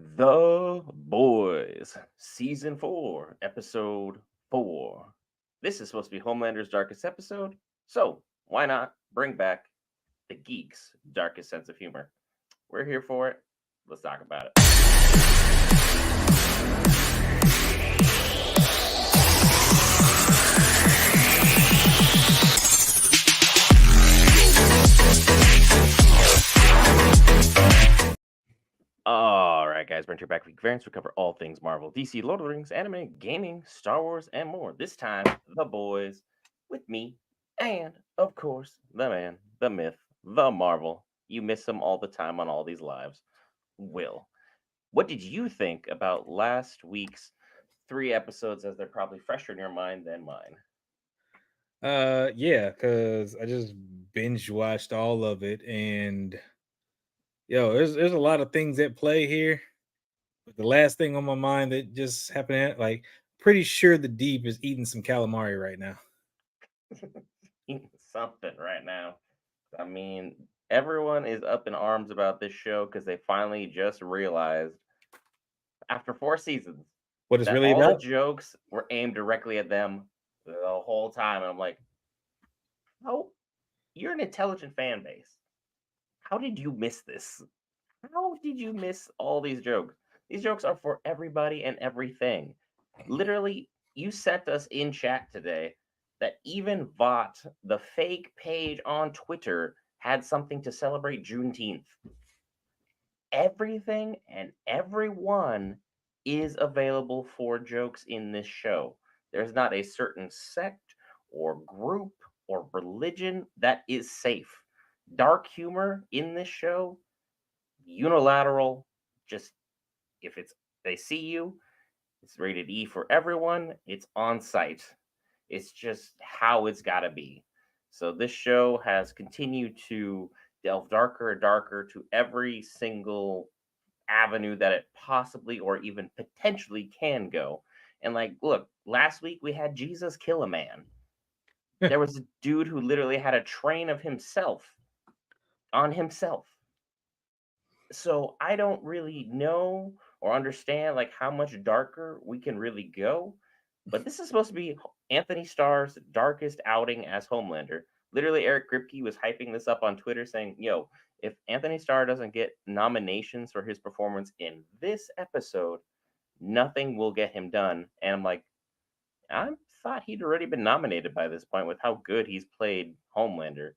The Boys, Season 4, Episode 4. This is supposed to be Homelander's darkest episode, so why not bring back the geek's darkest sense of humor? We're here for it. Let's talk about it. All right, guys, Banter back with variants. We cover all things Marvel, DC, Lord of the Rings, anime, gaming, Star Wars, and more. This time, The Boys, with me, and of course, the man, the myth, the Marvel. You miss him all the time on all these lives. Will, what did you think about last week's 3 episodes, as they're probably fresher in your mind than mine? Yeah, because I just binge watched all of it, and there's a lot of things at play here. But the last thing on my mind that just happened, pretty sure the deep is eating some calamari right now. Eating something right now. I mean, everyone is up in arms about this show because they finally just realized after 4 seasons What it's that really all the about? jokes were aimed directly at them the whole time. And I'm like, how? You're an intelligent fan base. How did you miss this? How did you miss all these jokes? These jokes are for everybody and everything. Literally, you sent us in chat today that even Vought, the fake page on Twitter, had something to celebrate Juneteenth. Everything and everyone is available for jokes in this show. There's not a certain sect or group or religion that is safe. Dark humor in this show, unilateral, just if it's they see you, it's rated E for everyone, it's on site. It's just how it's got to be. So this show has continued to delve darker and darker to every single avenue that it possibly or even potentially can go. And like, look, last week we had Jesus kill a man. There was a dude who literally had a train of himself on himself. So I don't really know or understand like how much darker we can really go. But this is supposed to be Anthony Starr's darkest outing as Homelander. Literally, Eric Kripke was hyping this up on Twitter, saying, "Yo, if Anthony Starr doesn't get nominations for his performance in this episode, nothing will get him done." And I'm like, I thought he'd already been nominated by this point with how good he's played Homelander.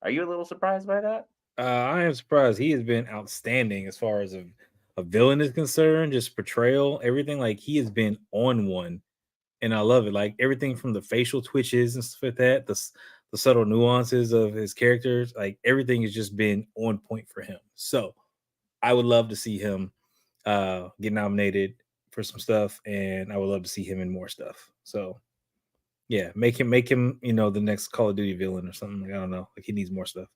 Are you a little surprised by that? I am surprised. He has been outstanding as far as a villain is concerned, just portrayal, everything. Like, he has been on one, and I love it. Like, everything from the facial twitches and stuff like that, the subtle nuances of his characters, like everything has just been on point for him. So I would love to see him get nominated for some stuff, and I would love to see him in more stuff. So yeah, make him the next Call of Duty villain or something. Like, I don't know, like he needs more stuff.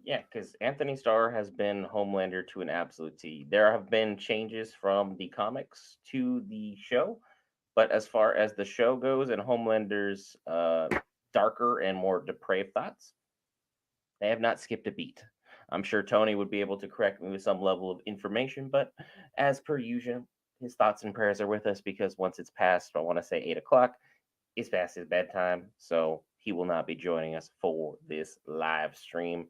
Yeah, because Anthony Starr has been Homelander to an absolute T. There have been changes from the comics to the show, but as far as the show goes and Homelander's darker and more depraved thoughts, they have not skipped a beat. I'm sure Tony would be able to correct me with some level of information, but as per usual, his thoughts and prayers are with us because once it's past, I want to say 8 o'clock, it's past his bedtime, so he will not be joining us for this live stream.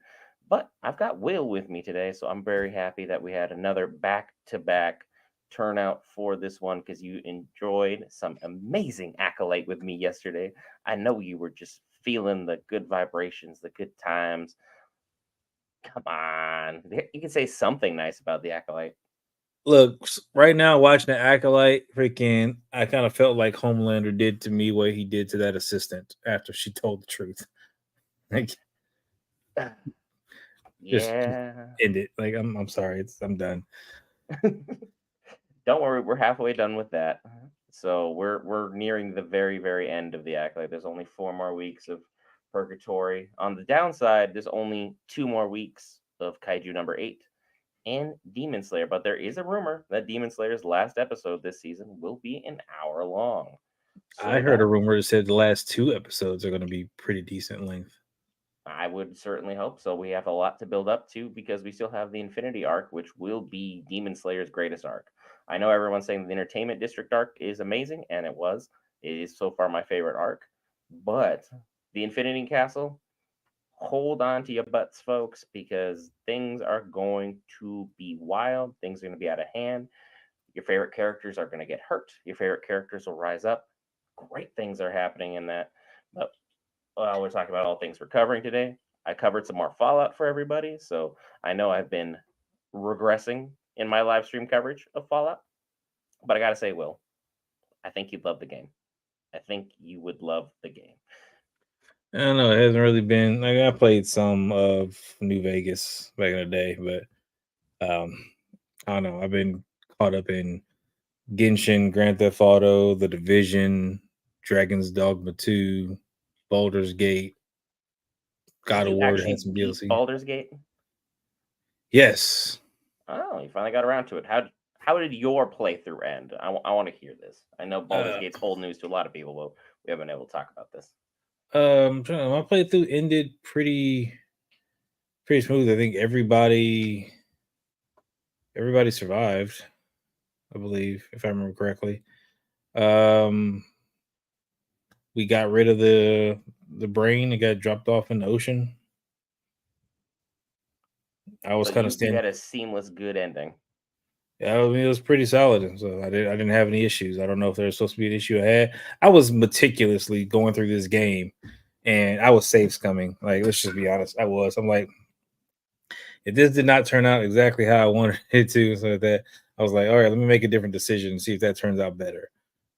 But I've got Will with me today, so I'm very happy that we had another back to back turnout for this one because you enjoyed some amazing acolyte with me yesterday. I know you were just feeling the good vibrations, the good times. Come on. You can say something nice about the acolyte. Look, right now watching the Acolyte, freaking, I kind of felt like Homelander did to me what he did to that assistant after she told the truth. Like, just Yeah. end it. Like, I'm sorry, I'm done. Don't worry, we're halfway done with that. So we're nearing the very end of the acolyte. There's only 4 more weeks of purgatory. On the downside, there's only 2 more weeks of Kaiju number 8 and Demon Slayer. But there is a rumor that Demon Slayer's last episode this season will be an hour long. I So heard a that rumor that said the last two episodes are going to be pretty decent length. I would certainly hope so. We have a lot to build up to because we still have the Infinity arc, which will be Demon Slayer's greatest arc. I know everyone's saying the Entertainment District arc is amazing, and it was. It is so far my favorite arc. But the Infinity Castle, hold on to your butts, folks, because things are going to be wild. Things are going to be out of hand. Your favorite characters are going to get hurt. Your favorite characters will rise up. Great things are happening in that. But we're talking about all things we're covering today. I covered some more Fallout for everybody, so I know I've been regressing in my live stream coverage of Fallout. But I gotta say, Will, I think you'd love the game. I think you would love the game. I don't know. It hasn't really been like I played some of New Vegas back in the day, but I don't know. I've been caught up in Genshin, Grand Theft Auto, The Division, Dragon's Dogma 2, Baldur's Gate, Did God of you War actually had some beat DLC. Baldur's Gate? Yes. Oh, you finally got around to it. How did your playthrough end? I want to hear this. I know Baldur's Uh, Gate's old news to a lot of people, but we haven't been able to talk about this. my playthrough ended pretty smooth. I think everybody survived. I believe, if I remember correctly. Um, we got rid of the brain. It got dropped off in the ocean. I was So kind of you standing. had a seamless, good ending. Yeah, I mean, it was pretty solid, and so I didn't have any issues. I don't know if there's supposed to be an issue I had. I was meticulously going through this game, and I was safe scumming. Like, let's just be honest, I was. I'm like, if this did not turn out exactly how I wanted it to, so that I was like, all right, let me make a different decision and see if that turns out better.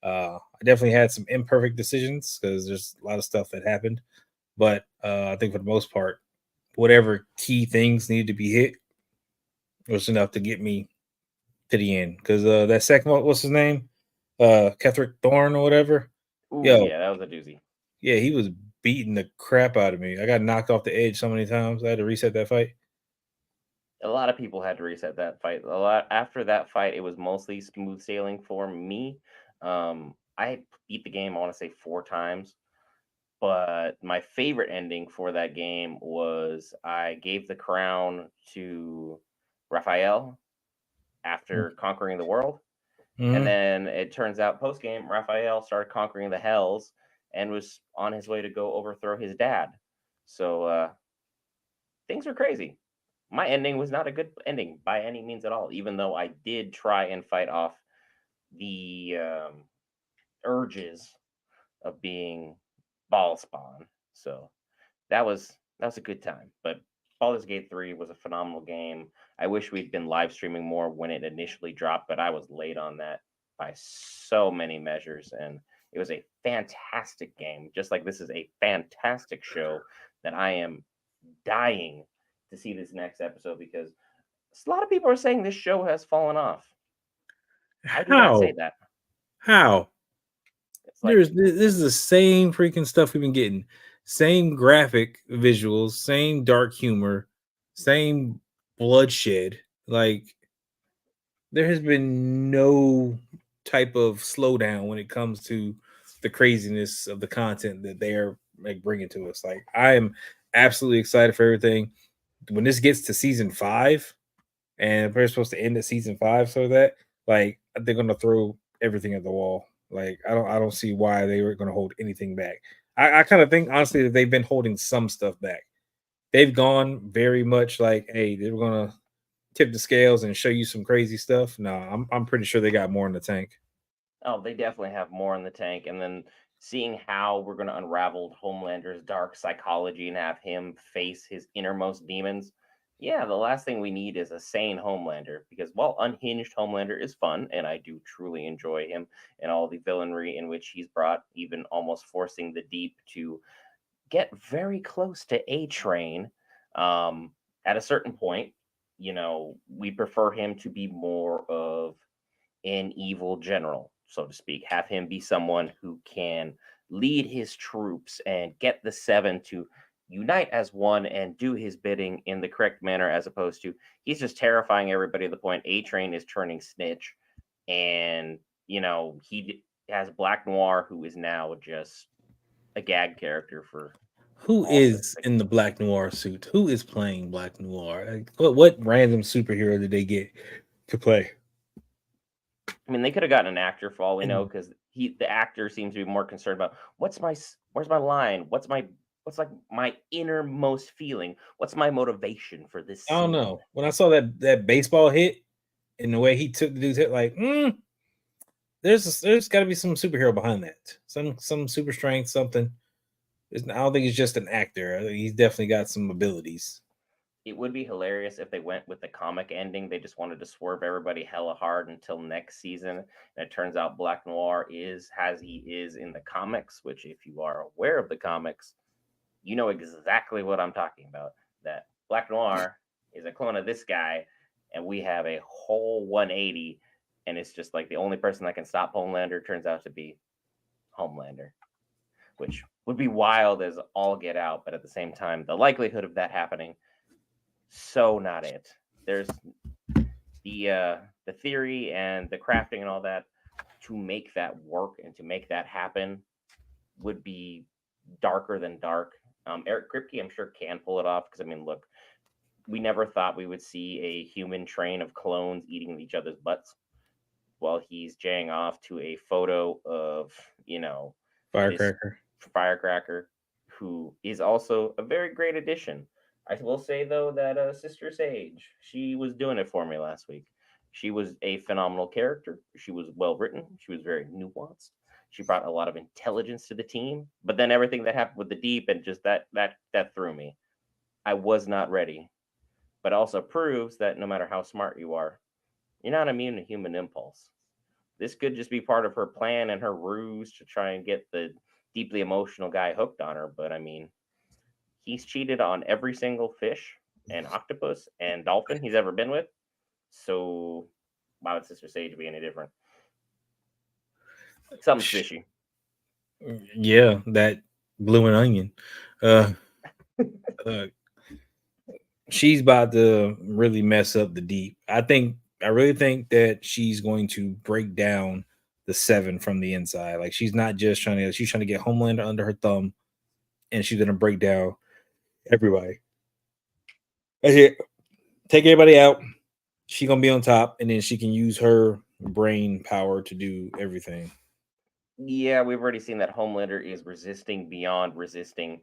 I definitely had some imperfect decisions because there's a lot of stuff that happened, but I think for the most part, whatever key things needed to be hit was enough to get me to the end. Because that second one, what's his name? Ketherick Thorn or whatever. Ooh, Yo, yeah, that was a doozy. yeah, he was beating the crap out of me. I got knocked off the edge so many times. I had to reset that fight. A lot of people had to reset that fight. A lot after that fight, it was mostly smooth sailing for me. I beat the game, I want to say 4 times, but my favorite ending for that game was I gave the crown to Raphael after conquering the world, and Mm-hmm. then it turns out post game Raphael started conquering the hells and was on his way to go overthrow his dad. So things are crazy. My ending was not a good ending by any means at all, even though I did try and fight off the urges of being ball spawn. So that was a good time. But Baldur's Gate 3 was a phenomenal game. I wish we'd been live streaming more when it initially dropped, but I was late on that by so many measures, and it was a fantastic game. Just like this is a fantastic show that I am dying to see this next episode because a lot of people are saying this show has fallen off. I do not say How? that. How? It's like, This is the same freaking stuff we've been getting. Same graphic visuals, same dark humor, same bloodshed. Like there has been no type of slowdown when it comes to the craziness of the content that they are like bringing to us. Like I am absolutely excited for everything. When this gets to season 5, and we're supposed to end at season 5, so that like they're gonna throw everything at the wall. Like I don't see why they were gonna hold anything back. I kind of think honestly that they've been holding some stuff back. They've gone very much like, hey, they were gonna tip the scales and show you some crazy stuff. No, I'm pretty sure they got more in the tank. oh, they definitely have more in the tank. And then seeing how we're going to unravel Homelander's dark psychology and have him face his innermost demons. Yeah, the last thing we need is a sane Homelander because while unhinged Homelander is fun, and I do truly enjoy him and all the villainry in which he's brought, even almost forcing the Deep to get very close to A Train. At a certain point, we prefer him to be more of an evil general, so to speak. Have him be someone who can lead his troops and get the seven to unite as one and do his bidding in the correct manner, as opposed to he's just terrifying everybody to the point A Train is turning snitch. And, he has Black Noir, who is now just a gag character for Who Also, is in the Black Noir suit? Who is playing Black Noir? Like, what random superhero did they get to play? I mean, they could have gotten an actor for all we know, And because the actor seems to be more concerned about where's my line, what's like my innermost feeling, what's my motivation for this I don't scene. know. When I saw that baseball hit and the way he took the dude's hit, like, there's got to be some superhero behind that. Some super strength, something. I don't think he's just an actor. I think he's definitely got some abilities. It would be hilarious if they went with the comic ending. They just wanted to swerve everybody hella hard until next season. And it turns out Black Noir is as he is in the comics, which, if you are aware of the comics, you know exactly what I'm talking about. That Black Noir is a clone of this guy, and we have a whole 180. And it's just like the only person that can stop Homelander turns out to be Homelander, which would be wild as all get out. But at the same time, the likelihood of that happening, so not it. There's the theory and the crafting and all that to make that work and to make that happen would be darker than dark. Eric Kripke, I'm sure, can pull it off, because I mean, look, we never thought we would see a human train of clones eating each other's butts while he's jaying off to a photo of, this Firecracker. firecracker, who is also a very great addition. I will say though that Sister Sage, she was doing it for me last week. She was a phenomenal character. She was well written. She was very nuanced. She brought a lot of intelligence to the team. But then everything that happened with the deep and just that threw me. I was not ready. But also proves that no matter how smart you are, you're not immune to human impulse. This could just be part of her plan and her ruse to try and get the deeply emotional guy hooked on her. But I mean, he's cheated on every single fish and octopus and dolphin he's ever been with. So why would Sister Sage be any different? Something's fishy. Yeah, that blue and onion. Uh, uh, she's about to really mess up the deep. I really think that she's going to break down the seven from the inside. Like she's trying to get Homelander under her thumb, and she's gonna break down everybody. That's it. Take everybody out. She gonna be on top, and then she can use her brain power to do everything. Yeah, we've already seen that Homelander is resisting beyond resisting.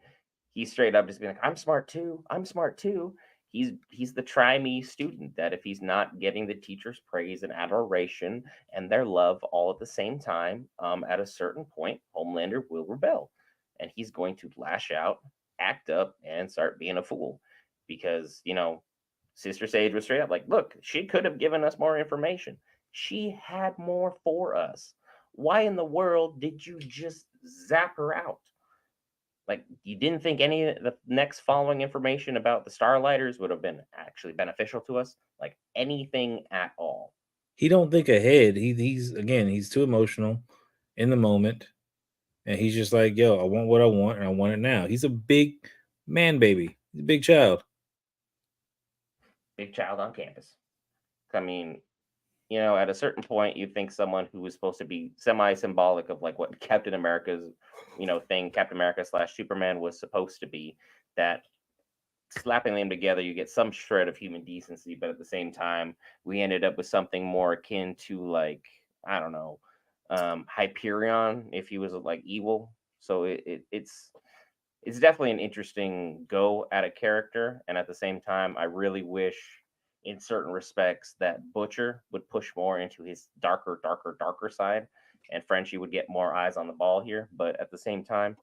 He's straight up just being like, "I'm smart too. I'm smart too." He's the try me student that if he's not getting the teacher's praise and adoration and their love all at the same time, at a certain point, Homelander will rebel, and he's going to lash out, act up, and start being a fool, because Sister Sage was straight up like, "Look, she could have given us more information. She had more for us. Why in the world did you just zap her out? Like, you didn't think any of the next following information about the Starlighters would have been actually beneficial to us? Like, anything at all?" He don't think ahead. He's again he's too emotional in the moment, and he's just like, yo, I want what I want, and I want it now. He's a big man, baby. He's a big child. Big child on campus. I mean, at a certain point, you think someone who was supposed to be semi symbolic of like what Captain America's, thing, Captain America slash Superman was supposed to be, that slapping them together, you get some shred of human decency, but at the same time, we ended up with something more akin to, like, I don't know, Hyperion if he was like evil. So it's definitely an interesting go at a character, and at the same time, I really wish, in certain respects, that Butcher would push more into his darker, darker, darker side, and Frenchie would get more eyes on the ball here. But at the same time,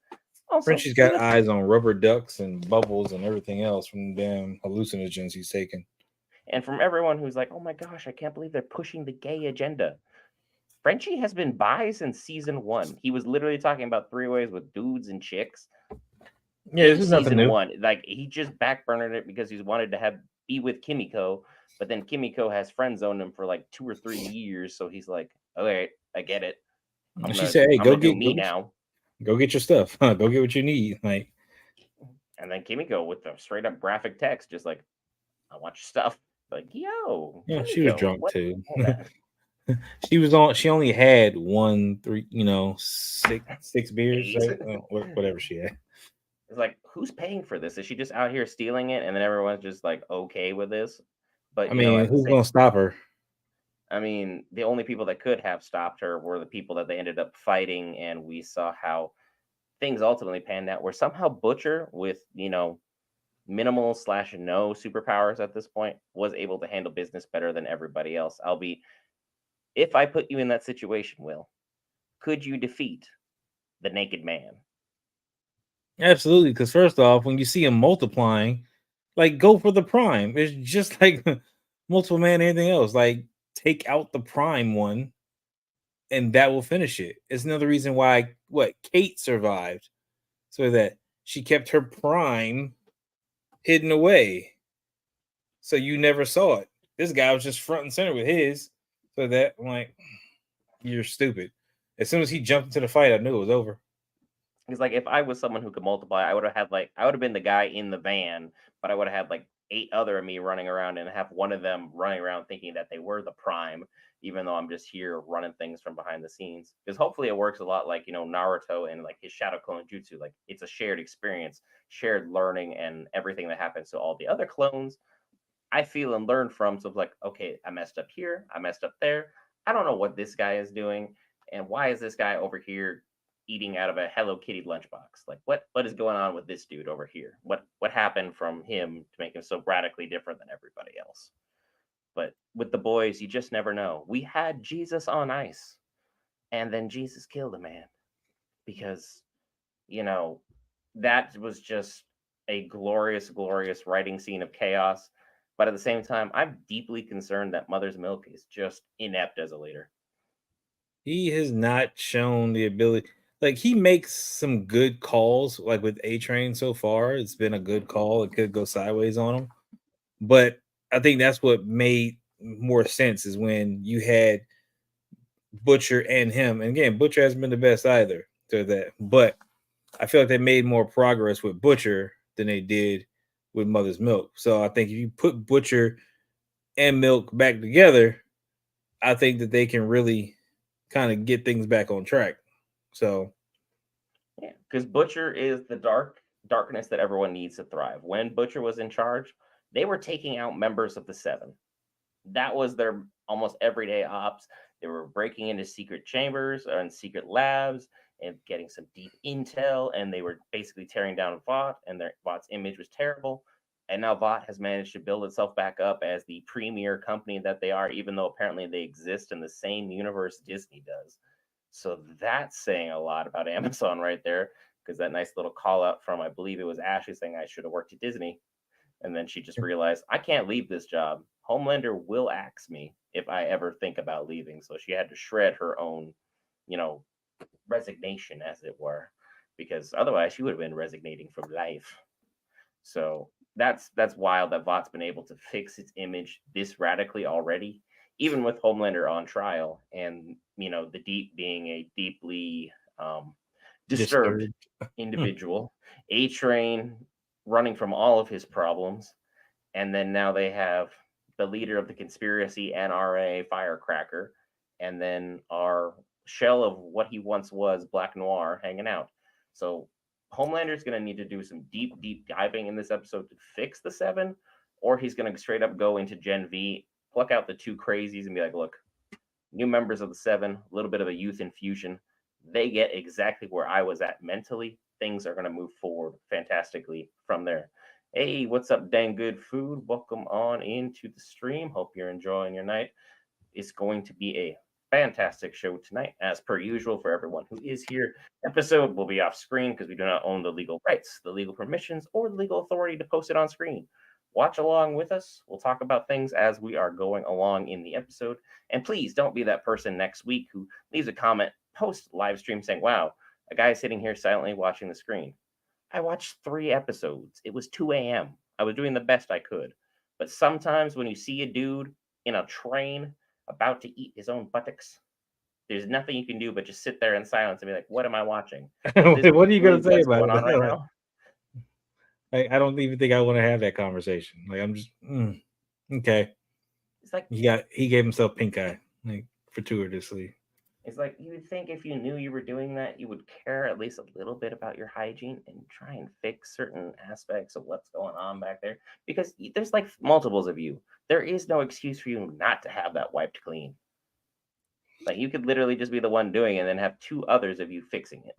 also Frenchie's he got was, eyes on rubber ducks and bubbles and everything else from damn hallucinogens he's taking. and from everyone who's like, "Oh my gosh, I can't believe they're pushing the gay agenda." Frenchie has been bi since season one. He was literally talking about three ways with dudes and chicks Yeah, this in is nothing season new. one. Like, he just backburnered it because he's wanted to have be with Kimiko, but then Kimiko has friend zoned him for like 2 or 3 years. So he's like, "All right, I get it. I'm She gonna said, "Hey, I'm gonna do me now." go get your stuff. Go get what you need." Like, And then Kimiko with the straight up graphic text, just like, "I want your stuff." Like, yo, yeah, she was Kimiko, drunk what too. all that? She was on. She only had one, three, six beers, Days. right? Whatever she had. It's like, who's paying for this? Is she just out here stealing it, and then everyone's just like okay with this? But I you know, mean, at the who's same, gonna stop her? I mean, the only people that could have stopped her were the people that they ended up fighting, and we saw how things ultimately panned out. Where somehow Butcher, with minimal slash no superpowers at this point, was able to handle business better than everybody else. I'll be if I put you in that situation, Will, could you defeat the Naked Man? Absolutely, because first off, when you see him multiplying, like go for the prime. It's just like multiple man, anything else. Like take out the prime one, and that will finish it. It's another reason why what Kate survived, so that she kept her prime hidden away, so you never saw it. This guy was just front and center with his, so that I'm like, you're stupid. As soon as he jumped into the fight, I knew it was over. Because like if I was someone who could multiply, I would have had like I would have been the guy in the van, but I would have had like eight other of me running around and have one of them running around thinking that they were the prime, even though I'm just here running things from behind the scenes. Because hopefully it works a lot like Naruto and like his Shadow Clone Jutsu. Like it's a shared experience, shared learning, and everything that happens to all the other clones I feel and learn from. So it's like, okay, I messed up here, I messed up there. I don't know what this guy is doing, and why is this guy over here eating out of a Hello Kitty lunchbox? Like, what is going on with this dude over here? What happened from him to make him so radically different than everybody else? But with the boys, you just never know. We had Jesus on ice, and then Jesus killed a man because you know that was just a glorious, glorious writing scene of chaos. But at the same time, I'm deeply concerned that Mother's Milk is just inept as a leader. He has not shown the ability. Like he makes some good calls, like with A Train so far. It's been a good call. It could go sideways on him, but I think that's what made more sense is when you had Butcher and him. And again, Butcher hasn't been the best either to that, but I feel like they made more progress with Butcher than they did with Mother's Milk. So I think if you put Butcher and Milk back together, I think that they can really kind of get things back on track. So Yeah, because Butcher is the darkness that everyone needs to thrive. When Butcher was in charge, they were taking out members of the Seven. That was their almost everyday ops. They were breaking into secret chambers and secret labs and getting some deep intel, and they were basically tearing down Vought, and their Vought's image was terrible. And now Vought has managed to build itself back up as the premier company that they are, even though apparently they exist in the same universe Disney does. So that's saying a lot about Amazon right there, because that nice little call out from, I believe it was Ashley, saying I should have worked at Disney, and then she just realized I can't leave this job. Homelander will axe me if I ever think about leaving. So she had to shred her own, you know, resignation, as it were, because otherwise she would have been resignating from life. So that's wild that Vought's been able to fix its image this radically already, even with Homelander on trial, and the Deep being a deeply disturbed disturbed. individual, A Train running from all of his problems, and then now they have the leader of the conspiracy, NRA, Firecracker, and then our shell of what he once was, Black Noir, hanging out. So Homelander's going to need to do some deep, deep diving in this episode to fix the Seven, or he's going to straight up go into Gen V, pluck out the two crazies, and be like, look, new members of the Seven, a little bit of a youth infusion. They get exactly where I was at mentally. Things are going to move forward fantastically from there. Hey, what's up, dang good food? Welcome on into the stream. Hope you're enjoying your night. It's going to be a fantastic show tonight, as per usual, for everyone who is here. Episode will be off screen because we do not own the legal rights, the legal permissions, or the legal authority to post it on screen. Watch along with us. We'll talk about things as we are going along in the episode. And please don't be that person next week who leaves a comment post live stream saying, wow, a guy sitting here silently watching the screen. I watched 3 episodes. It was 2 a.m. I was doing the best I could. But sometimes when you see a dude in a train about to eat his own buttocks, there's nothing you can do but just sit there in silence and be like, what am I watching? Is this What are you really gonna say what's about going it? on right now? I don't even think I want to have that conversation. Like I'm just okay. It's like, He gave himself pink eye, like fortuitously. It's like you would think if you knew you were doing that, you would care at least a little bit about your hygiene and try and fix certain aspects of what's going on back there. Because there's like multiples of you. There is no excuse for you not to have that wiped clean. Like you could literally just be the one doing it and then have two others of you fixing it.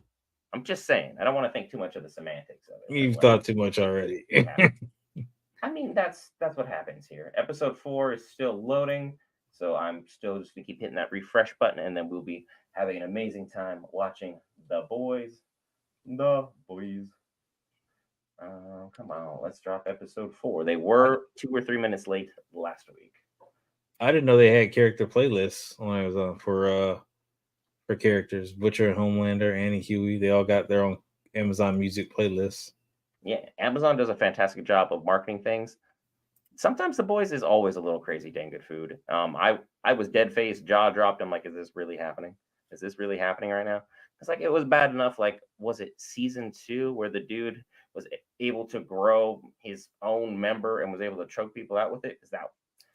I'm just saying. I don't want to think too much of the semantics of it, but You've like, thought too much already. yeah. I mean, that's what happens here. Episode 4 is still loading, so I'm still just gonna keep hitting that refresh button, and then we'll be having an amazing time watching The Boys. The Boys. Come on, let's drop episode 4. They I, were 2 or 3 minutes late last week. I didn't know they had character playlists on Amazon for characters. Butcher, Homelander, Annie, Hughie. They all got their own Amazon Music playlists. Yeah, Amazon does a fantastic job of marketing things. Sometimes The Boys is always a little crazy dang good food. I was dead faced, jaw dropped. I'm like, is this really happening? Is this really happening right now? It's like it was bad enough. Like, was it season 2 where the dude was able to grow his own member and was able to choke people out with it? Because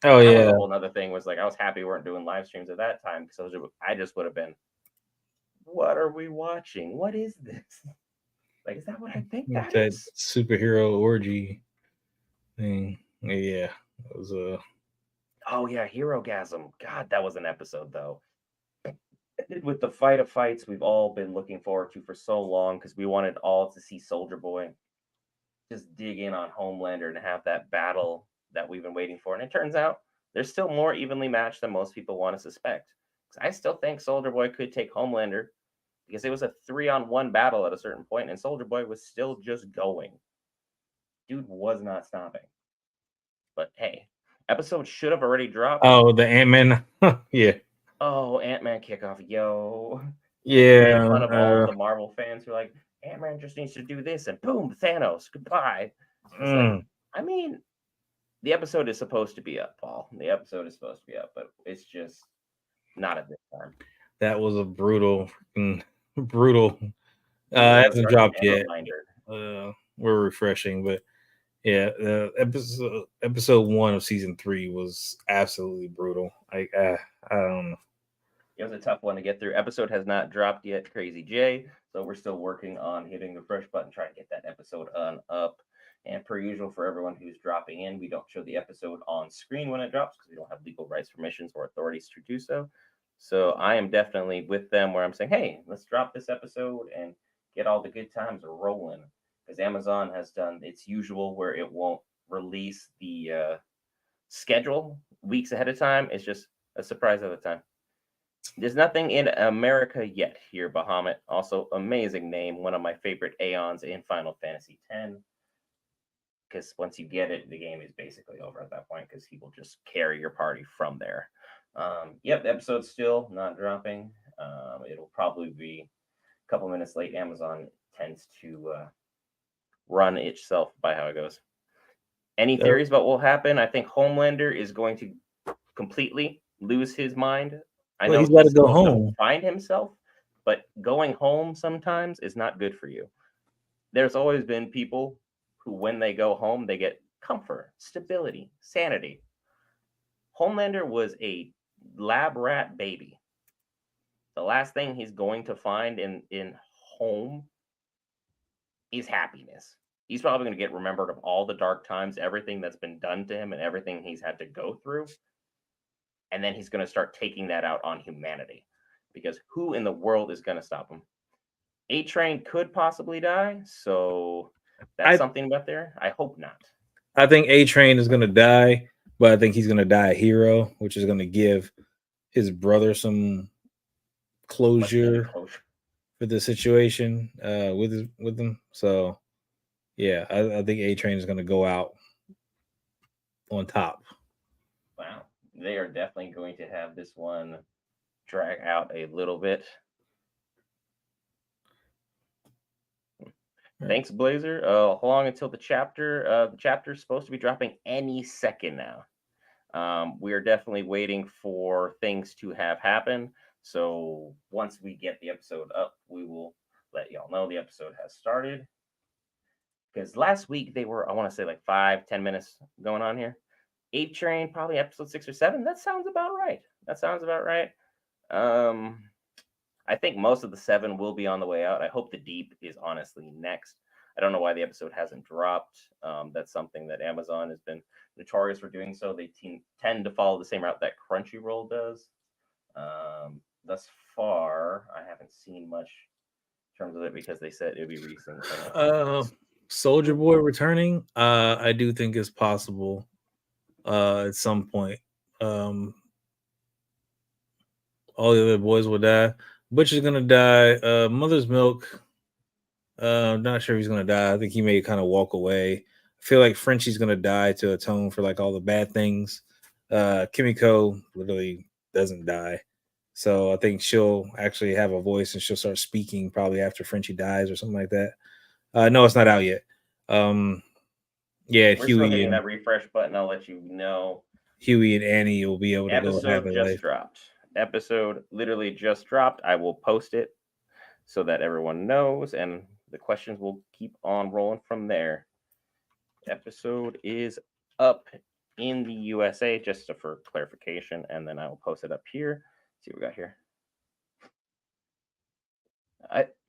Oh that was a yeah, whole other thing. Was like I was happy we weren't doing live streams at that time because I just would have been, what are we watching? What is this? Like, is that what I think that that is? superhero orgy thing. Yeah, it was Oh yeah, Hero Gasm. God, that was an episode though. With the fight of fights we've all been looking forward to for so long because we wanted all to see Soldier Boy just dig in on Homelander and have that battle that we've been waiting for. And it turns out they're still more evenly matched than most people want to suspect. 'Cause I still think Soldier Boy could take Homelander because it was a 3-on-1 battle at a certain point, and Soldier Boy was still just going. Dude was not stopping. But hey, episode should have already dropped. the Ant Man. Yeah, Oh, Ant-Man kickoff, yo. Making yeah. fun of all the Marvel fans who are like, Ant-Man just needs to do this, and boom, Thanos, goodbye. It's like, Mm, I mean, the episode is supposed to be up, Paul. The episode is supposed to be up, but it's just not at this time. that was a brutal. It Brutal hasn't introduction dropped and yet. reminder. We're refreshing, but yeah, episode 1 of season 3 was absolutely brutal. I don't know. It was a tough one to get through. Episode has not dropped yet, Crazy J. So we're still working on hitting the fresh button, trying to get that episode on up. And per usual, for everyone who's dropping in, we don't show the episode on screen when it drops because we don't have legal rights, permissions, or authorities to do so. So I am definitely with them where I'm saying, hey, let's drop this episode and get all the good times rolling. Because Amazon has done its usual where it won't release the schedule weeks ahead of time. It's just a surprise at a time. There's nothing in America yet here, Bahamut. Also, amazing name. One of my favorite Aeons in Final Fantasy X. Because once you get it, the game is basically over at that point because he will just carry your party from there. Yep, the episode's still not dropping. It'll probably be a couple minutes late. Amazon tends to run itself by how it goes. Any Uh, theories about what will happen? I think Homelander is going to completely lose his mind. I well, know he's got to he's go still going to home. find himself, but going home sometimes is not good for you. There's always been people who, when they go home, they get comfort, stability, sanity. Homelander was a lab rat baby. The last thing he's going to find in home is happiness. He's probably going to get remembered of all the dark times, everything that's been done to him, and everything he's had to go through. And then he's going to start taking that out on humanity because who in the world is going to stop him? A Train could possibly die, so that's I something about there. I hope not. I think A Train is gonna die, but I think he's gonna die a hero, which is gonna give his brother some Much needed closure closure. for the situation with him. So yeah, I think A Train is gonna go out on top. Wow, they are definitely going to have this one drag out a little bit. Right. Thanks, Blazer. How long until the chapter? The chapter is supposed to be dropping any second now. We are definitely waiting for things to have happen. So once we get the episode up, we will let y'all know the episode has started. Because last week they were, I want to say like 5-10 minutes going on here. 8 Train, probably episode 6 or 7. That sounds about right. That sounds about right. Um, I think most of the seven will be on the way out. I hope the Deep is honestly next. I don't know why the episode hasn't dropped. That's something that Amazon has been notorious for doing. So they tend to follow the same route that Crunchyroll does. Thus far, I haven't seen much in terms of it because they said it would be releasing in a few Uh, months. Soldier Boy returning. I do think it's possible. At some point. Um, all the other boys will die. Butcher's gonna die. Mother's Milk. I'm not sure if he's gonna die. I think he may kind of walk away. I feel like Frenchie's gonna die to atone for like all the bad things. Kimiko literally doesn't die. So I think she'll actually have a voice and she'll start speaking probably after Frenchie dies or something like that. No, it's not out yet. Um, yeah, We're still hitting that refresh button. I'll let you know. Hughie and Annie will be able to go have Episode their just life. dropped. Episode literally just dropped. I will post it so that everyone knows, and the questions will keep on rolling from there. Episode is up in the USA, just for clarification, and then I will post it up here. Let's see what we got here.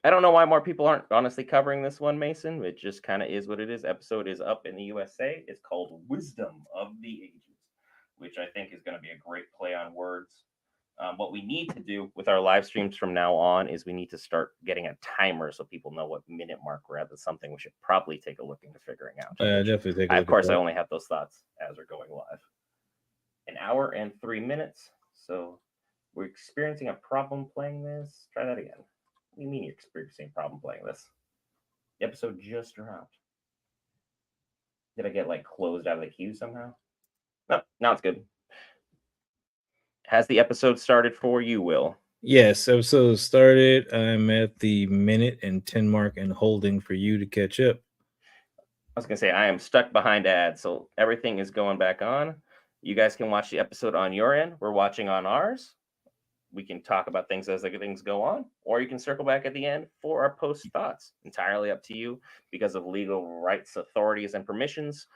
I don't know why more people aren't honestly covering this one, Mason. It just kind of is what it is. Episode is up in the USA. It's called Wisdom of the Ages, which I think is going to be a great play on words. What we need to do with our live streams from now on is we need to start getting a timer so people know what minute mark we're at. That's something we should probably take a look into figuring out. Definitely take a I, of look at course, I that. only have those thoughts as we're going live. An hour and 3 minutes. So we're experiencing a problem playing this. Try that again. What do you mean you're experiencing a problem playing this? The episode just dropped. Did I get like closed out of the queue somehow? No, now it's good. Has the episode started for you, Will? Yes, episode started. I'm at the minute and 10 mark and holding for you to catch up. I was gonna say I am stuck behind ads, so everything is going back on. You guys can watch the episode on your end. We're watching on ours. We can talk about things as the things go on, or you can circle back at the end for our post thoughts. Entirely up to you because of legal rights, authorities, and permissions.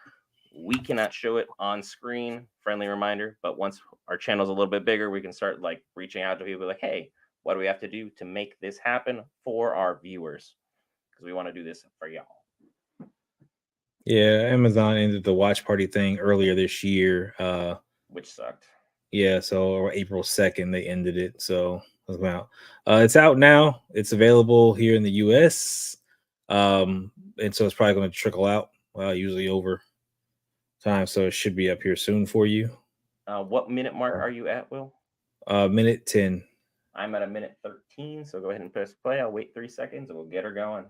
We cannot show it on screen. Friendly reminder. But once our channel's a little bit bigger, we can start like reaching out to people like, hey, what do we have to do to make this happen for our viewers? Because we want to do this for y'all. Yeah, Amazon ended the watch party thing earlier this year. Which sucked. Yeah, so April 2nd they ended it. So it's out now. It's available here in the US. And so it's probably going to trickle out usually over time. So it should be up here soon for you. What minute mark are you at, Will? Minute 10. I'm at a minute 13, so go ahead and press play. I'll wait 3 seconds and we'll get her going.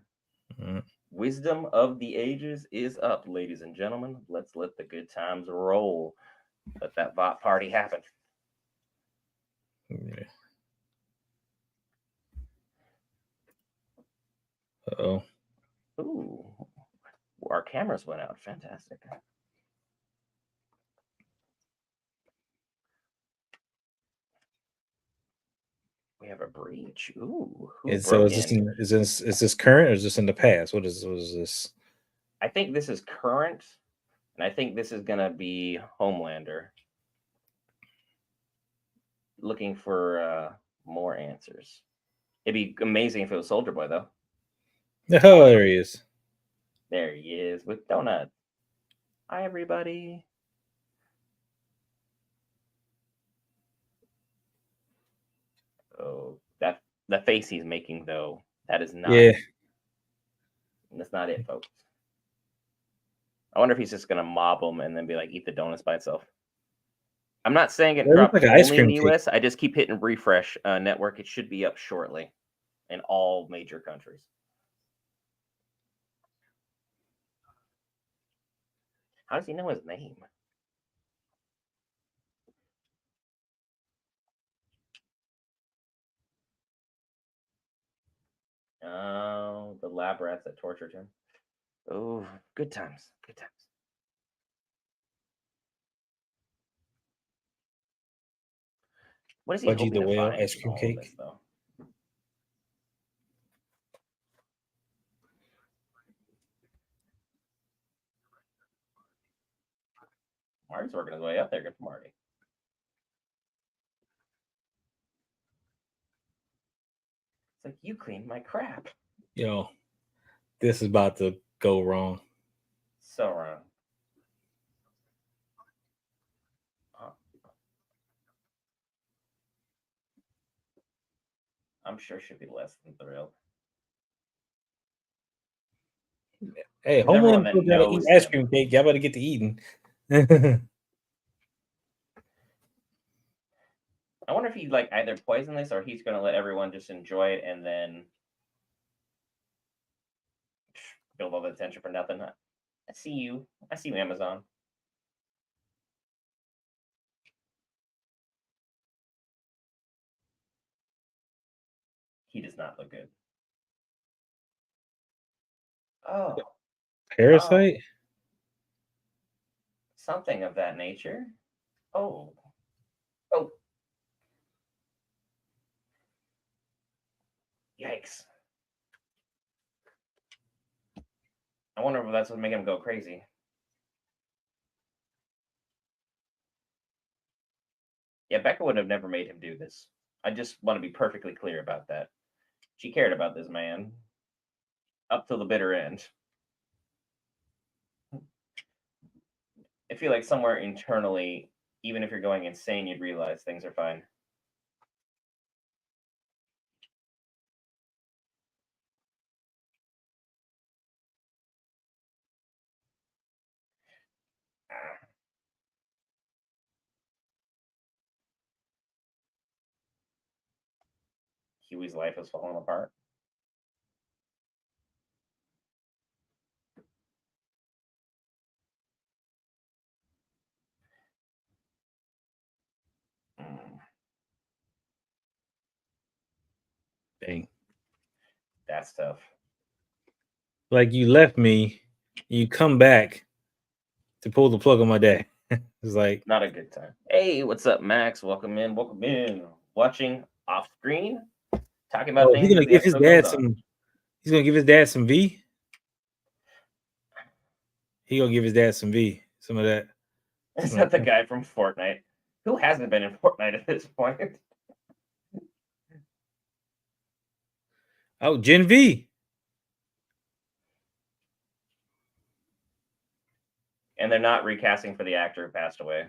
Mm. Wisdom of the Ages is up, ladies and gentlemen. Let's let the good times roll. Let that Vought party happen. Yeah. Uh-oh. Ooh, our cameras went out. Fantastic. We have a breach. Ooh, who And so broke in? is this current or is this in the past? What is this? I think this is current, and I think this is gonna be Homelander. Looking for more answers. It'd be amazing if it was Soldier Boy, though. Oh, there he is. There he is with Donut. Hi, everybody. Oh, that face he's making though, that is not. Yeah. That's not it, folks. I wonder if he's just gonna mob them and then be like, eat the donuts by itself. I'm not saying it That looks dropped like an ice only in cream the cake. US. I just keep hitting refresh network. It should be up shortly in all major countries. How does he know his name? Oh, the lab rats that tortured him. Oh, good times. Good times. What is he Budgie hoping the to whale find ice in cream all of cake. this, though? Marty's working his way up there. Good for Marty. like, you cleaned my crap. Yo, this is about to go wrong. So wrong. Uh, I'm sure she'd be less than thrilled. Hey, Because everyone Homelander that still gotta eat knows ice him, cream cake. Y'all better get to eating. I wonder if he like either poison this or he's gonna let everyone just enjoy it and then build all the attention for nothing. I see you. I see you, Amazon. He does not look good. Oh, oh, Parasite? something of that nature. Oh, oh, yikes. I wonder if that's what make him go crazy. Yeah, Becca would have never made him do this. I just want to be perfectly clear about that. She cared about this man up till the bitter end. I feel like somewhere internally, even if you're going insane, you'd realize things are fine. Ah, Hughie's life is falling apart. Mm, Dang. that's tough. Like you left me, you come back to pull the plug on my day. It's like, Not a good time. Hey, what's up, Max? Welcome in. Welcome in. Watching off screen, talking about oh, he's things gonna as the give his episode goes dad on. some. He's gonna give his dad some V. He gonna give his dad some V. Some of that. Is Some of that the that. guy from Fortnite? Who hasn't been in Fortnite at this point? Oh, Gen V. And they're not recasting for the actor who passed away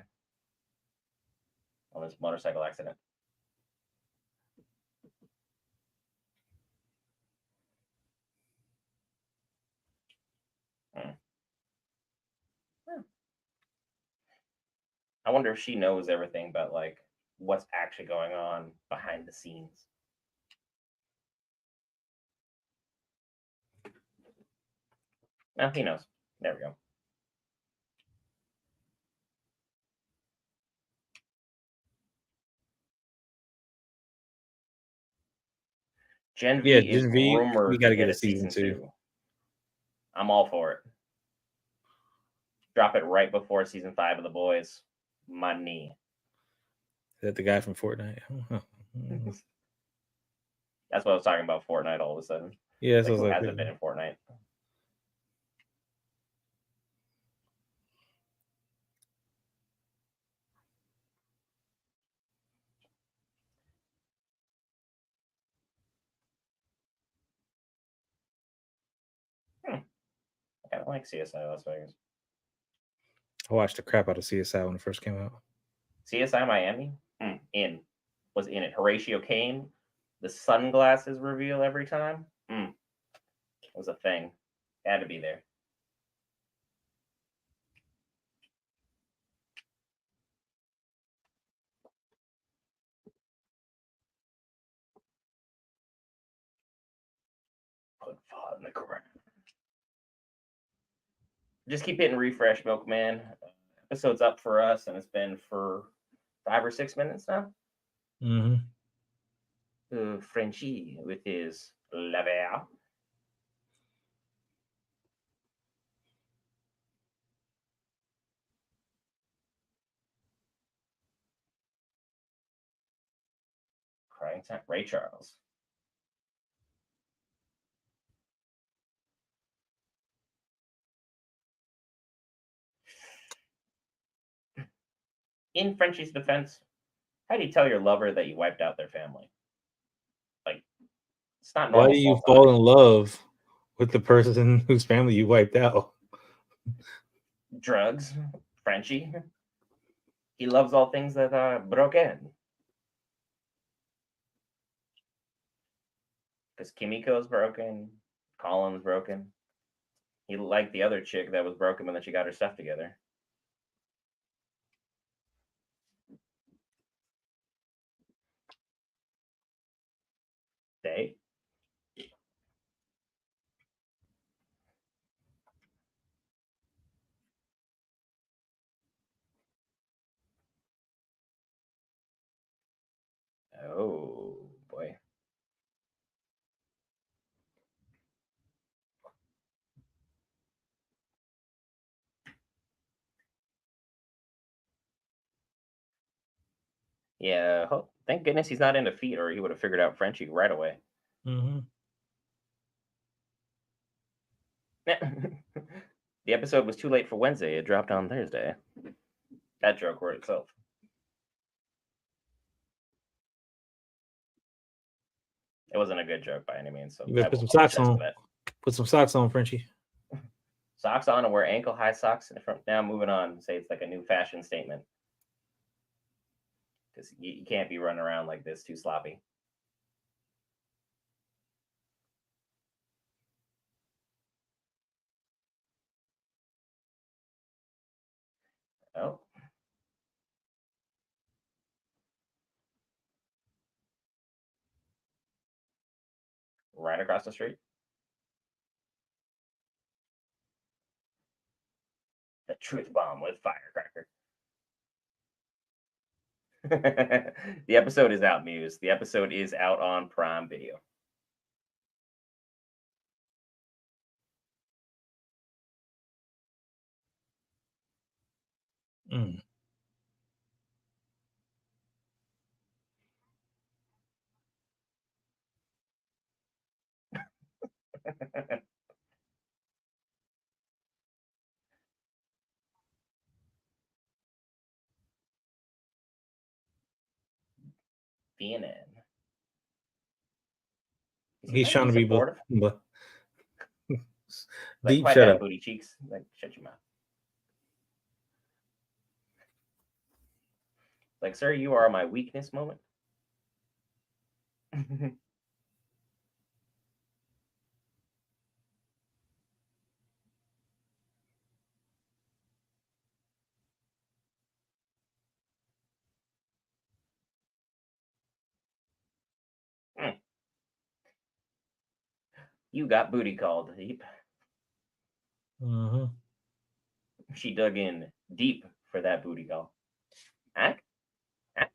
on this motorcycle accident. Hmm. Hmm. I wonder if she knows everything about like what's actually going on behind the scenes. No, he knows. There we go. Gen Yeah, V is Gen V. We rumored got to to get get a a season season two. 2. I'm all for it. Drop it right before season 5 of The Boys. Money. Is that the guy from Fortnite? That's what I was talking about. Fortnite all of a sudden. Yeah, so I Like, was who like, hasn't been in Fortnite? Hmm. I kind of like CSI Las Vegas. I watched the crap out of CSI when it first came out. CSI Miami? Was in it. Horatio Kane, the sunglasses reveal every time. Was a thing. Had to be there. Put Vought in the ground. Just keep hitting refresh, Milkman. Episode's up for us, and it's been for 5 or 6 minutes now. Mm-hmm. Frenchie with his laver. Crying time. Ray Charles. In Frenchie's defense, how do you tell your lover that you wiped out their family? Like, It's not Why normal do you small fall talk. in love with the person whose family you wiped out? Drugs, Frenchie. He loves all things that are broken. Because Kimiko's broken, Colin's broken. He liked the other chick that was broken, but then she got her stuff together. They. Oh boy. Yeah. Thank goodness he's not into feet, or he would have figured out Frenchie right away. Mm-hmm. The episode was too late for Wednesday. It dropped on Thursday. That joke wrote itself. It wasn't a good joke by any means, so You better I put will some socks apologize for on. that. Put some socks on, Frenchie. Socks on and wear ankle high socks. Now moving on, say it's like a new fashion statement because you can't be running around like this too sloppy. Oh, right across the street. The truth bomb with Firecracker. The episode is out, Muse. The episode is out on Prime Video. Mm. CNN. Is he He's trying to trying be to be supportive? but Like, deep quiet shut down, up. booty cheeks. Like, shut your mouth. Like, sir, you are my weakness moment. You got booty called deep. Mm-hmm. She dug in deep for that booty call. Huh? Huh?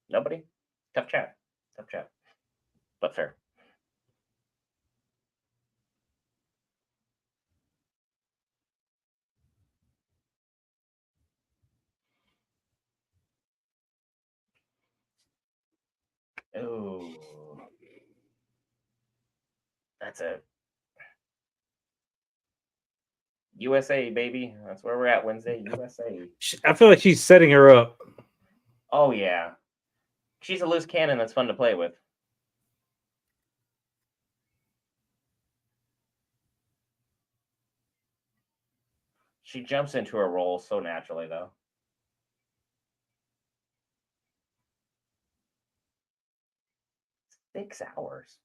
Nobody? Tough chat. Tough chat. But fair. Oh, that's a USA, baby. That's where we're at Wednesday. USA. I feel like she's setting her up. Oh, yeah. She's a loose cannon that's fun to play with. She jumps into her role so naturally, though. 6 hours.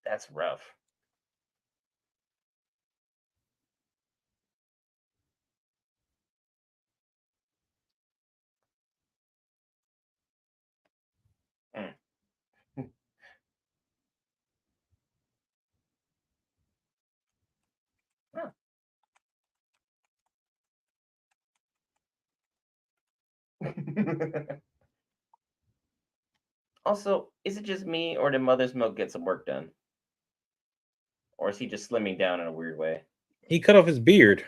That's rough. Mm. Huh. Also, is it just me, or did Mother's Milk get some work done? Or is he just slimming down in a weird way? He cut off his beard.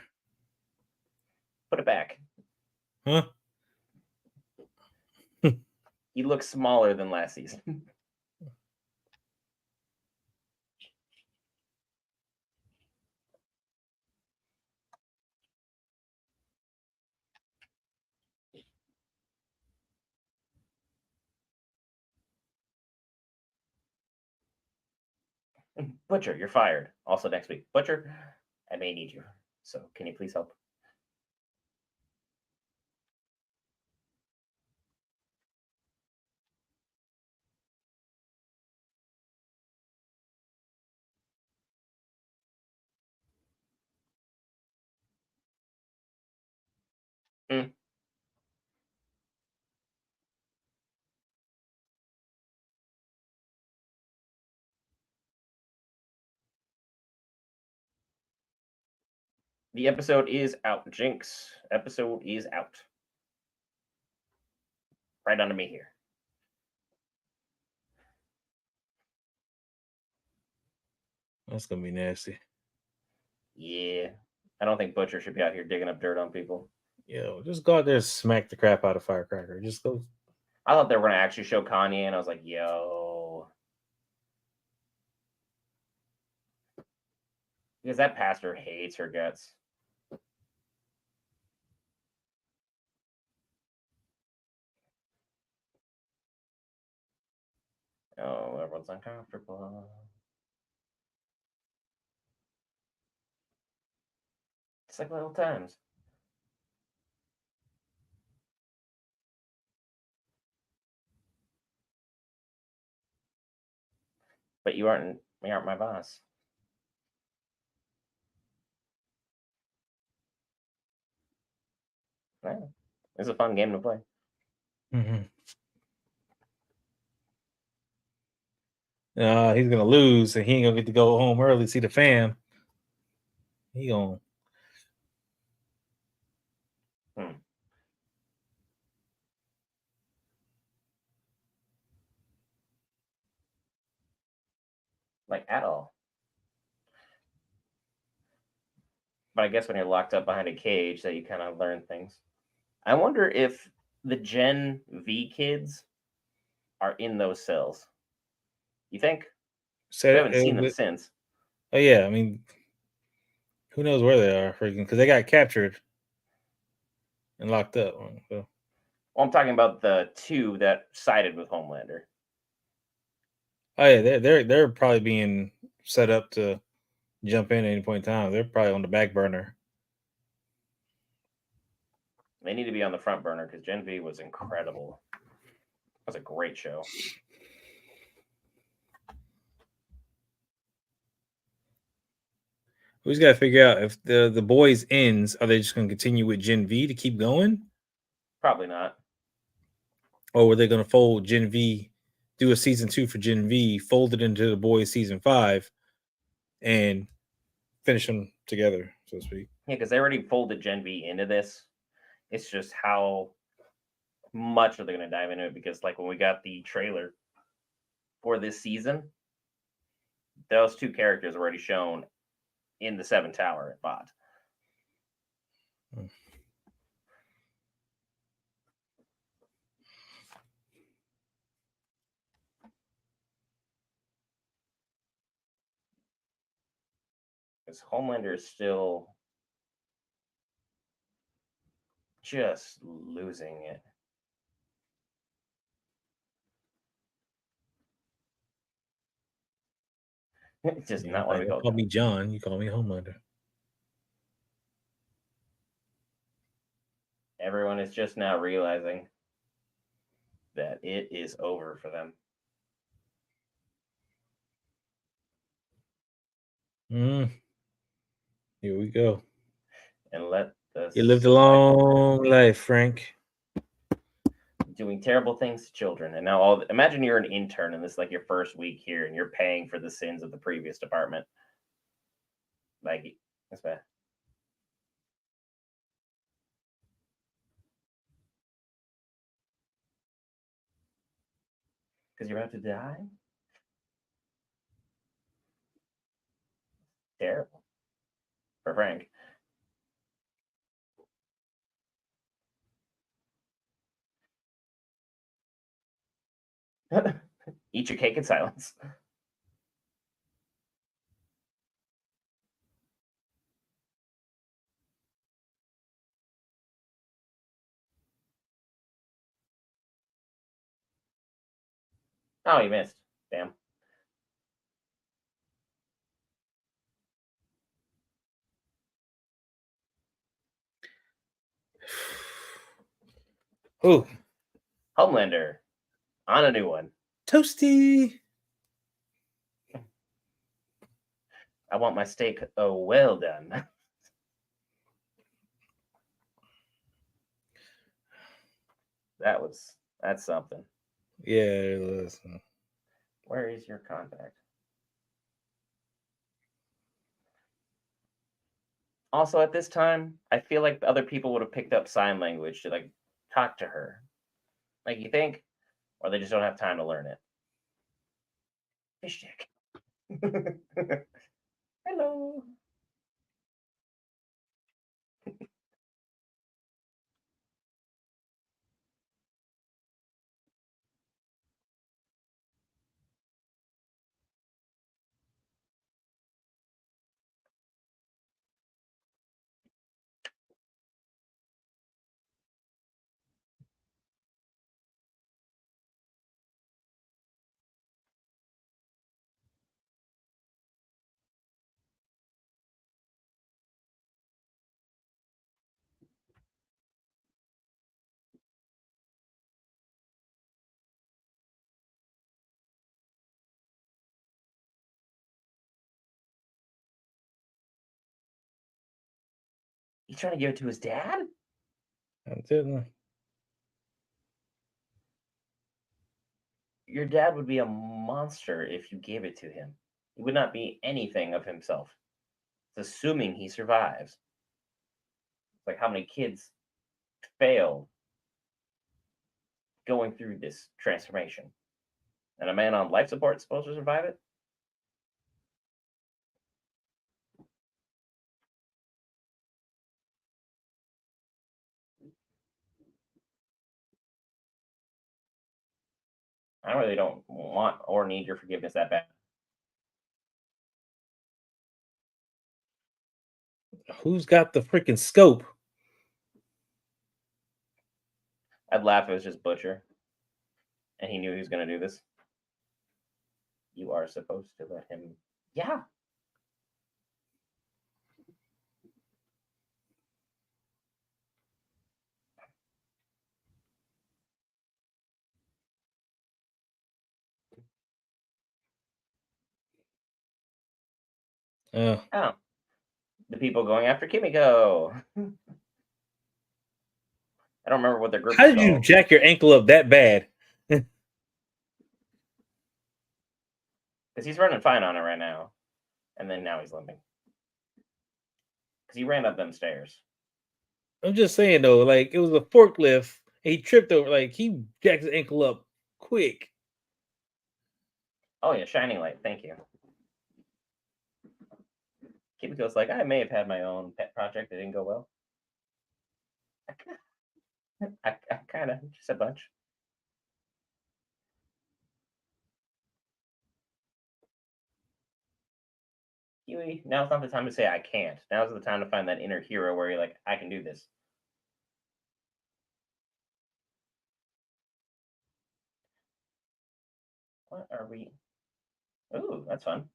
Put it back. Huh? He looks smaller than last season. Butcher, you're fired. Also next week, Butcher, I may need you. So can you please help? Mm. The episode is out. Jinx episode is out. Right under me here. That's gonna be nasty. Yeah. I don't think Butcher should be out here digging up dirt on people. Yo, just go out there and smack the crap out of Firecracker. Just go. I thought they were gonna actually show Kanye, and I was like, yo. Because that pastor hates her guts. Oh, everyone's uncomfortable. It's like little times. But you aren't my boss. Yeah. It's a fun game to play. Mm-hmm. He's gonna lose, and he ain't gonna get to go home early see the fam. He gonna. Hmm. Like at all. But I guess when you're locked up behind a cage, that you kind of learn things. I wonder if the Gen V kids are in those cells. You think? We Said haven't seen them it. since. Oh yeah, I mean, who knows where they are? Freaking, because they got captured and locked up. So, Well, I'm talking about the two that sided with Homelander. oh yeah, they're probably being set up to jump in at any point in time. They're probably on the back burner. They need to be on the front burner because Gen V was incredible. That was a great show. We just gotta figure out if the boys ends, are they just gonna continue with Gen V to keep going, Probably not. or were they gonna fold Gen V, do a season 2 for Gen V, fold it into the boys season 5, and finish them together, so to speak. Yeah, because they already folded Gen V into this. It's just how much are they going to dive into it? Because like when we got the trailer for this season, those two characters were already shown in the Seven Tower at Vought. Hmm. Because Homelander is still just losing it. Just Yeah, not want to be don't called call John. me John. You call me Homelander. Everyone is just now realizing that it is over for them. Mm, here we go. And let the You lived a cycle long life, Frank. doing terrible things to children. And now all imagine you're an intern and this is like your first week here and you're paying for the sins of the previous department. Like that's bad. Because you're about to die? Terrible. For Frank. Eat your cake in silence. Oh, you missed. Damn. Oh, Homelander on a new one. toasty. I want my steak well done. That's something. Yeah, it was. Where is your contact? Also, at this time, I feel like the other people would have picked up sign language to like talk to her. Like you think, or they just don't have time to learn it. Fish stick. Hello. He's trying to give it to his dad? That's it. Your dad would be a monster if you gave it to him. He would not be anything of himself. It's assuming he survives. It's like how many kids fail going through this transformation. And a man on life support is supposed to survive it? I really don't want or need your forgiveness that bad. Who's got the freaking scope? I'd laugh if it was just Butcher and he knew he was going to do this. You are supposed to let him. Yeah. Uh, Oh, the people going after Kimiko. I don't remember what their group how is did you called jack your ankle up that bad? because he's running fine on it right now, and then now he's limping because he ran up them stairs. I'm just saying though, like it was a forklift. And he tripped over, like he jacked his ankle up quick. Oh yeah, shining light. Thank you. Kimiko's like, I may have had my own pet project that didn't go well. I kind of just a bunch. Hughie, now's not the time to say I can't. Now's the time to find that inner hero where you're like, I can do this. What are we? Ooh, that's fun.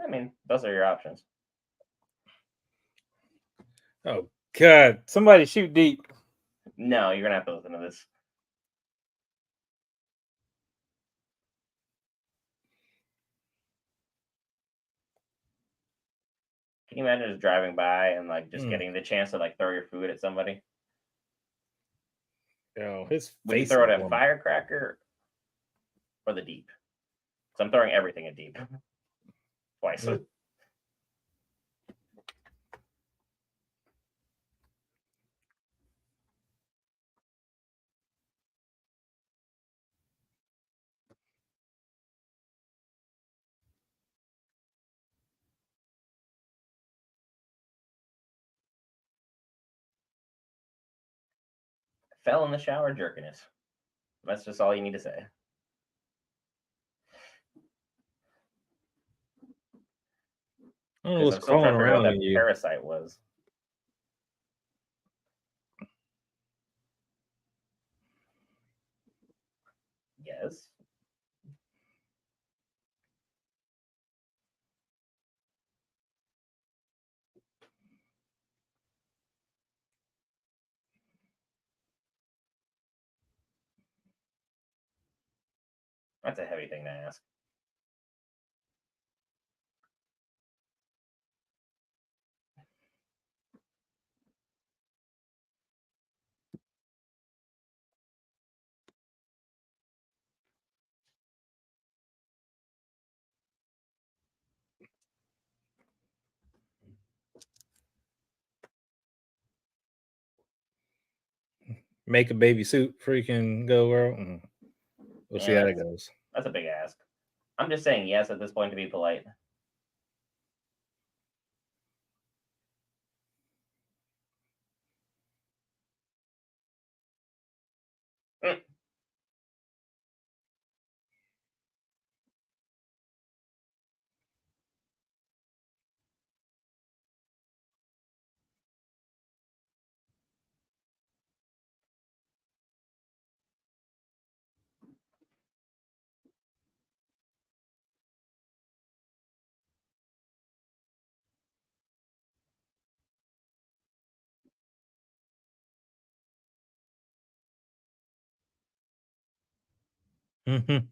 I mean, those are your options. Oh God! Somebody shoot deep. No, you're gonna have to listen to this. Can you imagine just driving by and like just Mm. getting the chance to like throw your food at somebody? Oh, his Would you face throw is it at one. Firecracker or the Deep? So I'm throwing everything at Deep twice. Mm. Fell in the shower jerkiness. That's just all you need to say. I don't know Because what's I'm still trying crawling to figure out what around in that you. parasite was. Yes. That's a heavy thing to ask. Make a baby suit, freaking go world. We'll see Yeah, how that goes. that's a big ask. I'm just saying yes at this point to be polite. Mm.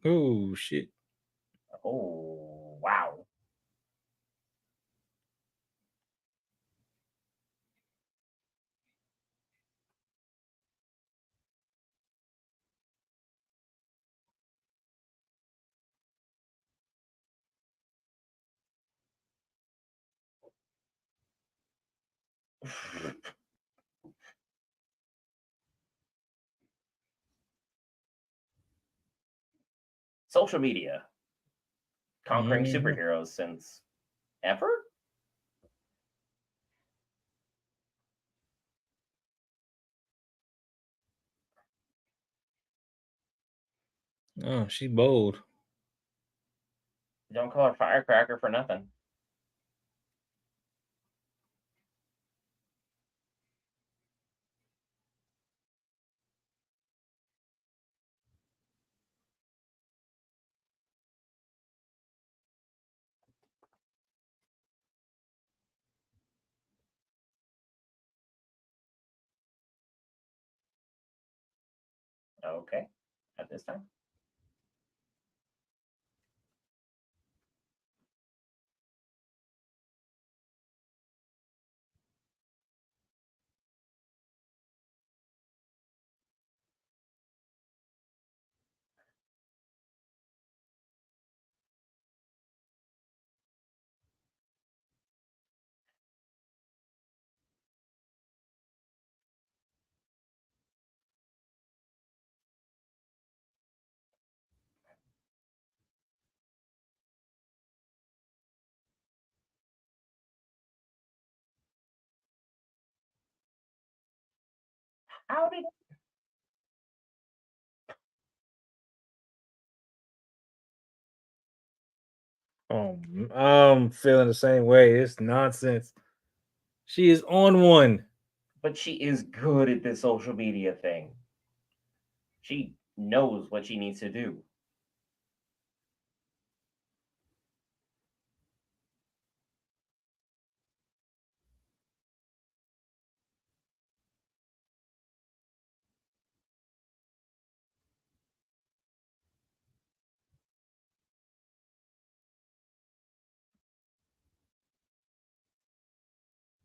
Oh shit. Oh, wow. Social media conquering Mhm. superheroes since ever? Oh, she bold. Don't call her Firecracker for nothing. Okay, at this time. How did I'm feeling the same way. It's nonsense. She is on one. but she is good at this social media thing. She knows what she needs to do.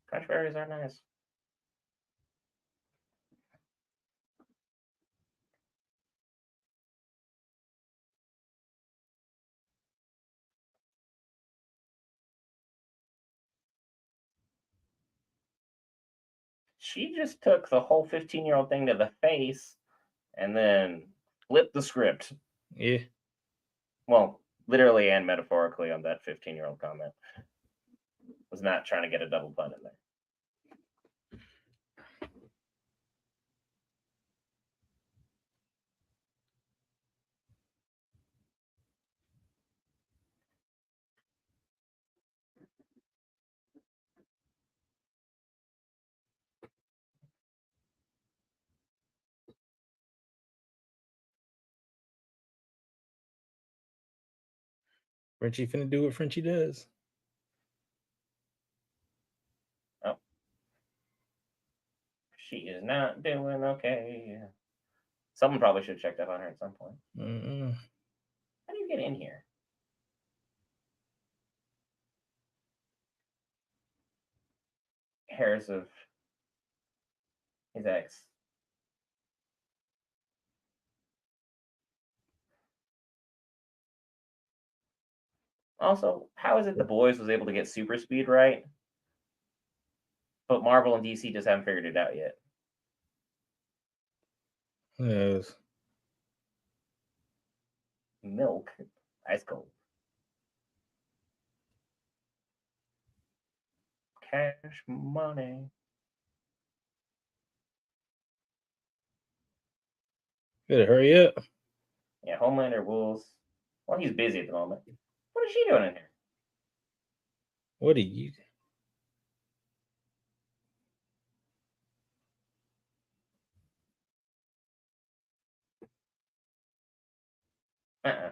Crunch berries are nice. She just took the whole 15-year-old thing to the face and then flipped the script. Yeah. Well, literally and metaphorically on that 15-year-old comment. Was not trying to get a double pun in there. Frenchie finna do what Frenchie does. Oh, she is not doing okay. Someone probably should have checked up on her at some point. Mm-mm. How do you get in here? Hairs of his ex. Also, how is it the boys was able to get super speed right, but Marvel and DC just haven't figured it out yet? Yes. Milk, ice cold. Cash money. Better hurry up. Yeah, Homelander rules. Well, he's busy at the moment. What is she doing in here? What are you? Uh-uh.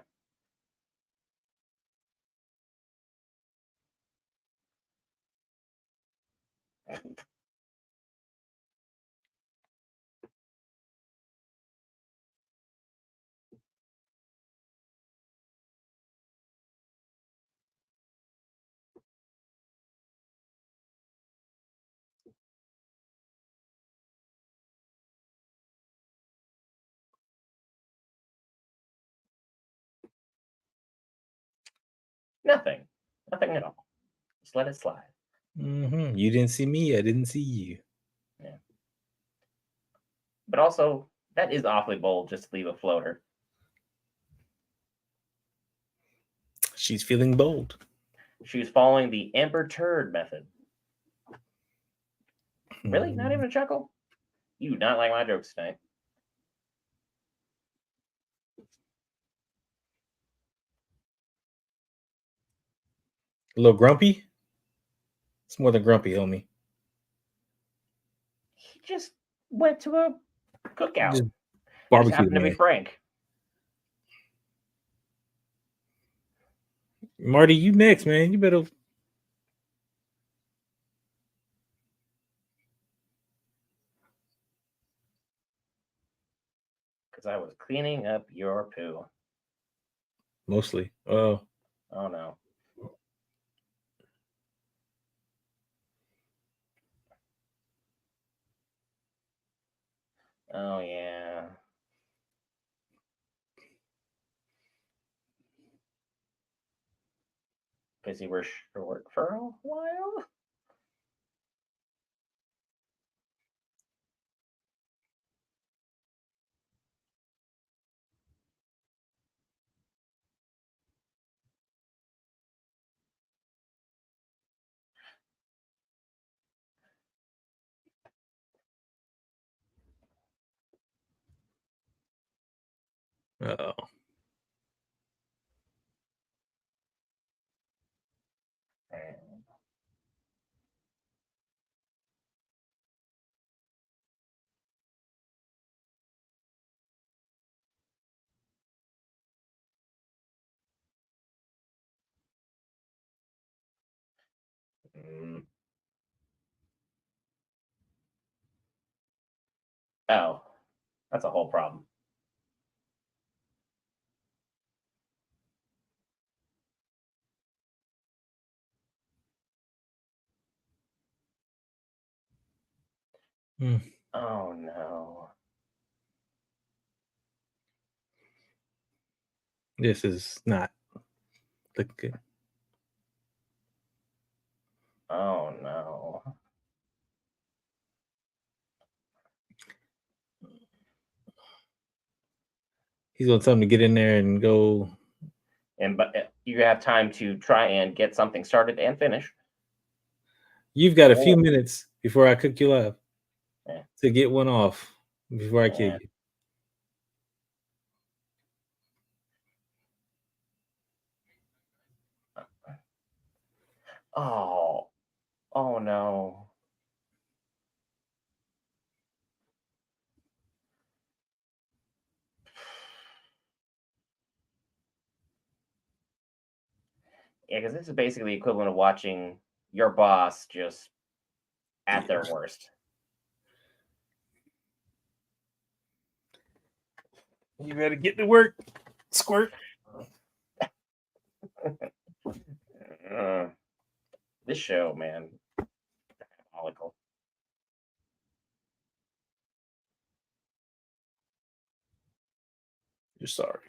Nothing. Nothing at all. Just let it slide. Mm-hmm. You didn't see me. I didn't see you. Yeah. But also, that is awfully bold just to leave a floater. She's feeling bold. She was following the Amber Turd method. Really? Not even a chuckle? You do not like my jokes tonight. A little grumpy. It's more than grumpy, homie. He just went to a cookout. Just It just barbecue, happened to be man. Frank. Marty, you next, man. You better. Because I was cleaning up your poo. Mostly. Oh, Oh no. Oh yeah. Because you were short for a while? oh. Mm. Oh, that's a whole problem. Hmm. Oh no. This is not looking good. Oh no. He's gonna tell him to get in there and go. And but you have time to try and get something started and finish. You've got a few Oh, minutes before I cook you up yeah, to get one off before I kill yeah. you. Oh, oh no. Yeah, because this is basically the equivalent of watching your boss just at Yeah. their worst. You better get to work, squirt. Uh, this show, man, diabolical. You're sorry.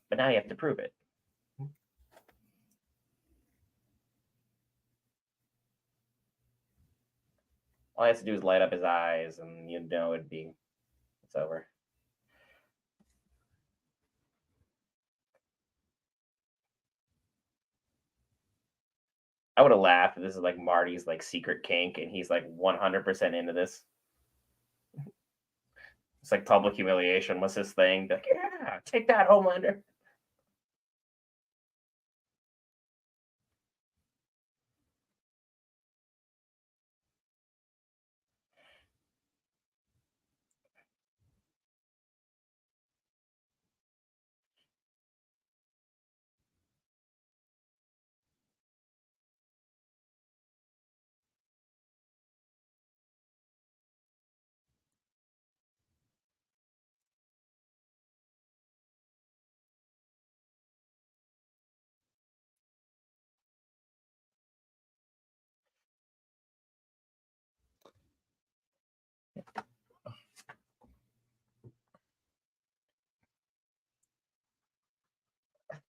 But now you have to prove it. All he has to do is light up his eyes, and it's over. I would have laughed if this is like Marty's like secret kink, and he's like 100% into this. It's like public humiliation. What's his thing? Like, yeah, take that, Homelander.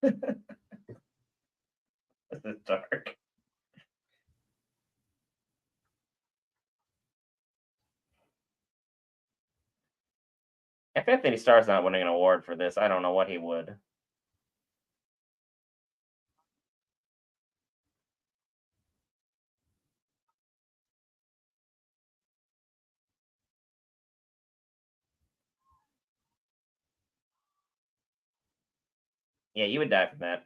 This is dark. If Anthony Starr's not winning an award for this, I don't know what he would. Yeah, you would die from that.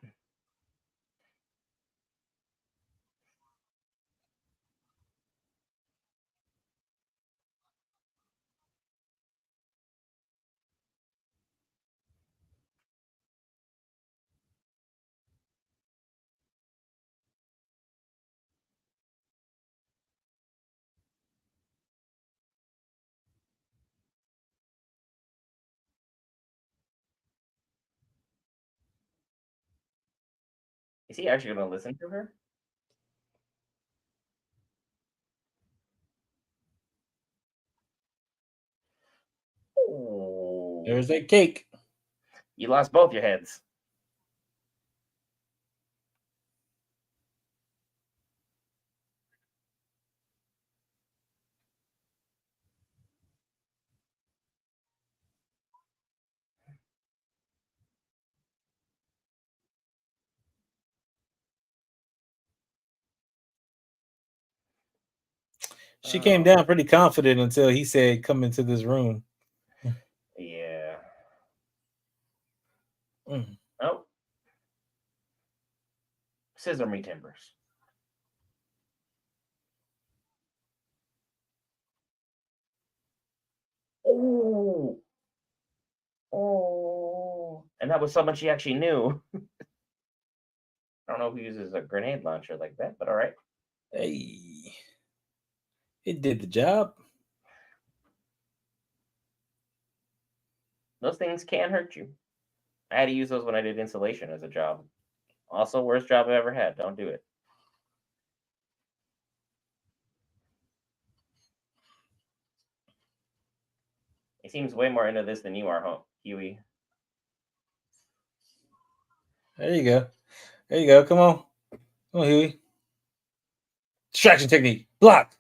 Is he actually going to listen to her? Oh, There's that cake. you lost both your heads. She came Oh, down pretty confident until he said, "Come into this room." yeah. Mm. Oh, scissor me timbers. Oh, oh. And that was someone she actually knew. I don't know who uses a grenade launcher like that, but all right. Hey, it did the job. Those things can hurt you. I had to use those when I did insulation as a job. Also, worst job I've ever had. Don't do it. He seems way more into this than you are, Hughie. There you go. There you go. Come on. Come on, Huey. Distraction technique. Block.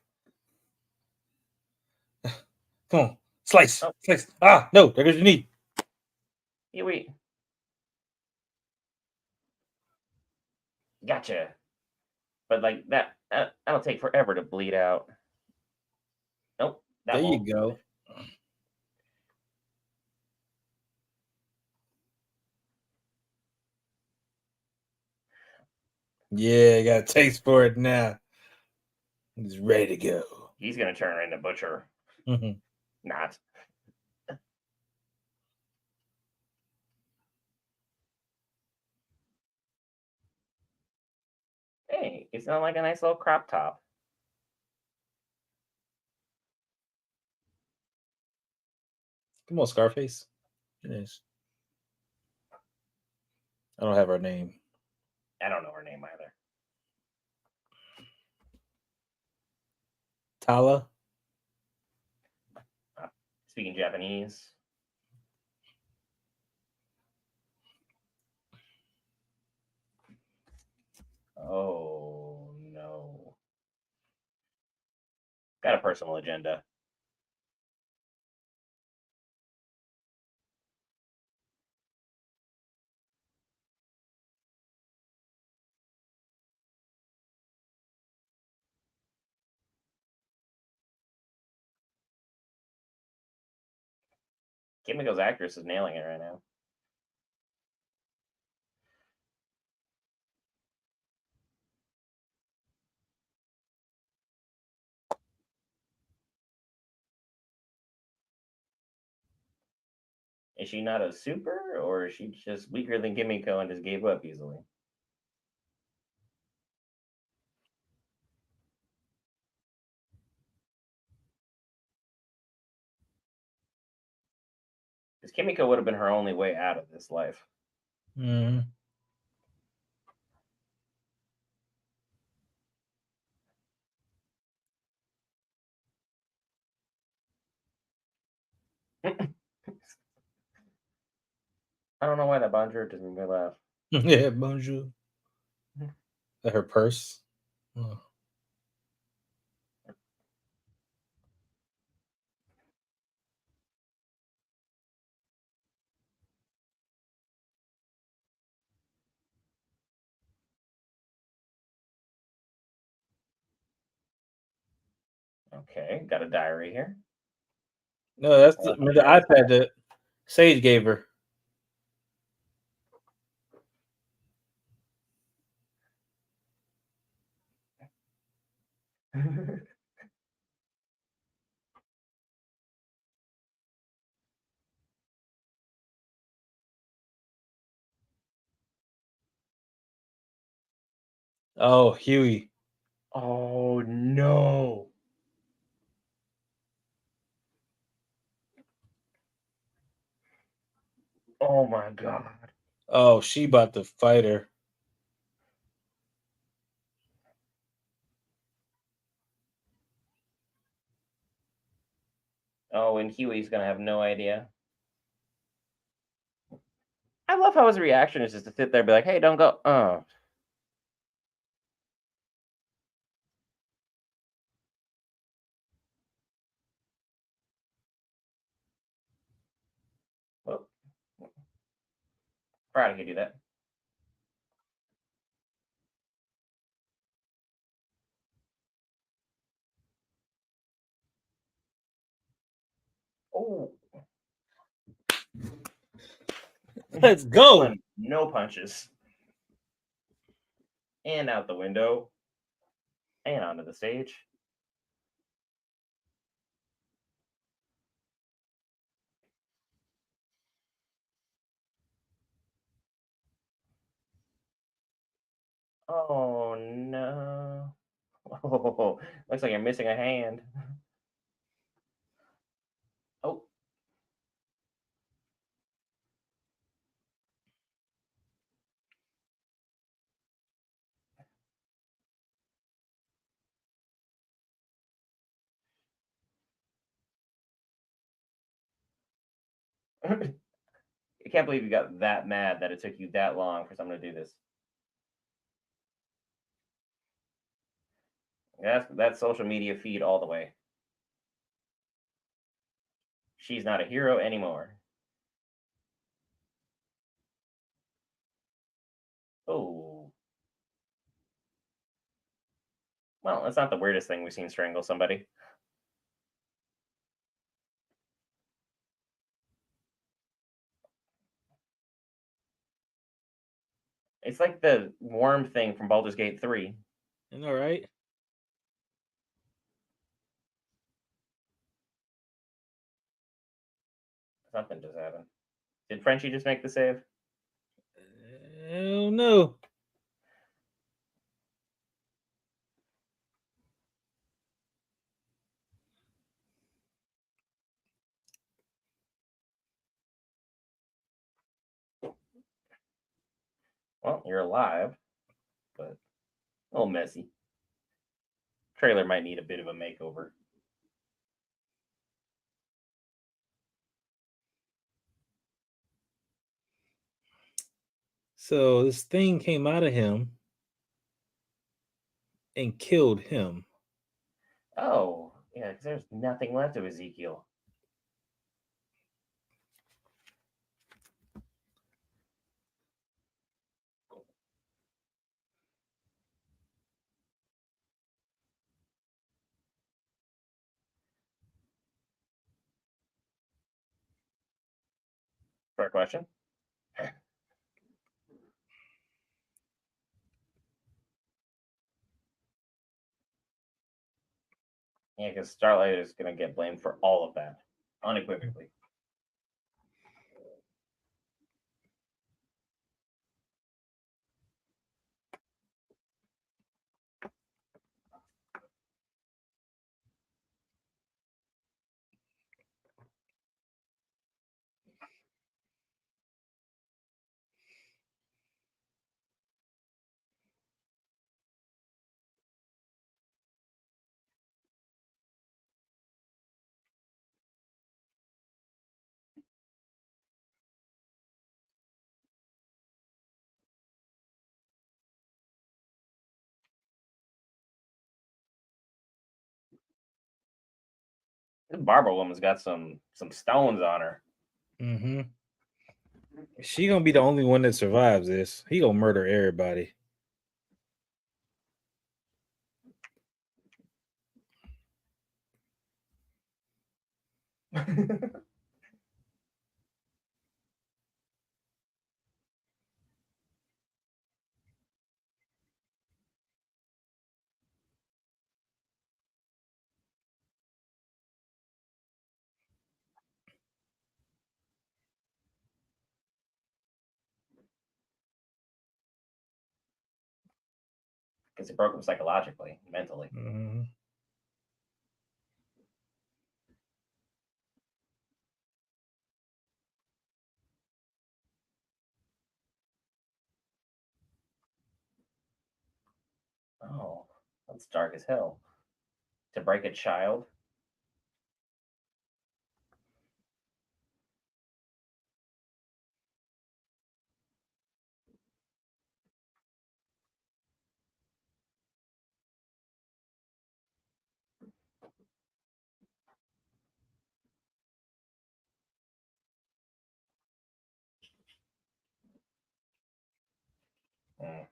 Come on. Slice. Oh, Slice. Ah, no. There goes your knee. Hughie. Gotcha. But like that'll take forever to bleed out. Nope, There that you won't. go. Yeah, got a taste for it now. He's ready to go. He's gonna turn her into Butcher. Mhm. Not. Hey, it's not like a nice little crop top. Come on, Scarface. It is. I don't have her name. I don't know her name either. Tala. Speaking Japanese. Oh no. Got a personal agenda. Kimiko's actress is nailing it right now. Is she not a super, or is she just weaker than Kimiko and just gave up easily? Because Kimiko would have been her only way out of this life. Mm. I don't know why that bonjour doesn't make me laugh. Yeah, bonjour. Her purse. Oh. Okay, got a diary here. No, that's Oh, the iPad that Sage gave her. Oh, Hughie. Oh no. Oh my god. Oh, she about to fight her. Oh, and Huey's gonna have no idea. I love how his reaction is just to sit there and be like, hey, don't go. Well, proud of you to do that. Oh, Let's go. pulling no punches. And out the window. And onto the stage. Oh no. Oh, looks like you're missing a hand. Oh. I can't believe you got that mad that it took you that long for someone to do this. That's social media feed all the way. She's not a hero anymore. Oh. Well, that's not the weirdest thing we've seen strangle somebody. It's like the worm thing from Baldur's Gate 3. You know, right? Something just happened. Did Frenchie just make the save? Oh no. You're alive, but a little messy. Trailer might need a bit of a makeover. So this thing came out of him and killed him. Oh, yeah, because there's nothing left of Ezekiel. Fair question. Yeah, because Starlight is going to get blamed for all of that, unequivocally. This Barbara woman's got some stones on her. Mm-hmm. She gonna be the only one that survives this. He gonna murder everybody. Because it broke him psychologically, mentally. Mm-hmm. Oh, that's dark as hell. To break a child? Mm.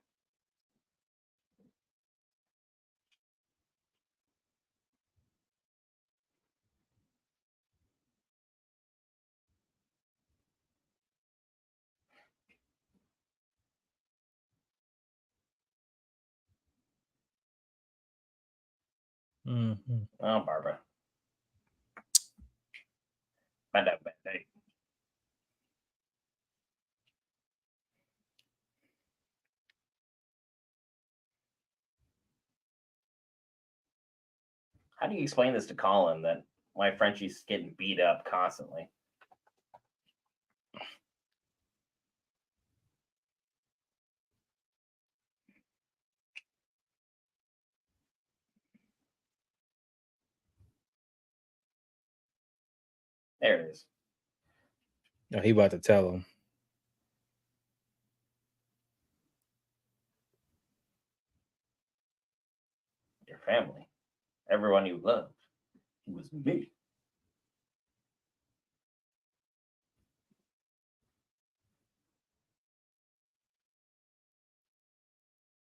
Mm-hmm. Oh, Barbara. Bad day. How do you explain this to Colin that why Frenchie's getting beat up constantly? There it is. Oh, he about to tell him. Your family. Everyone you loved. It was me.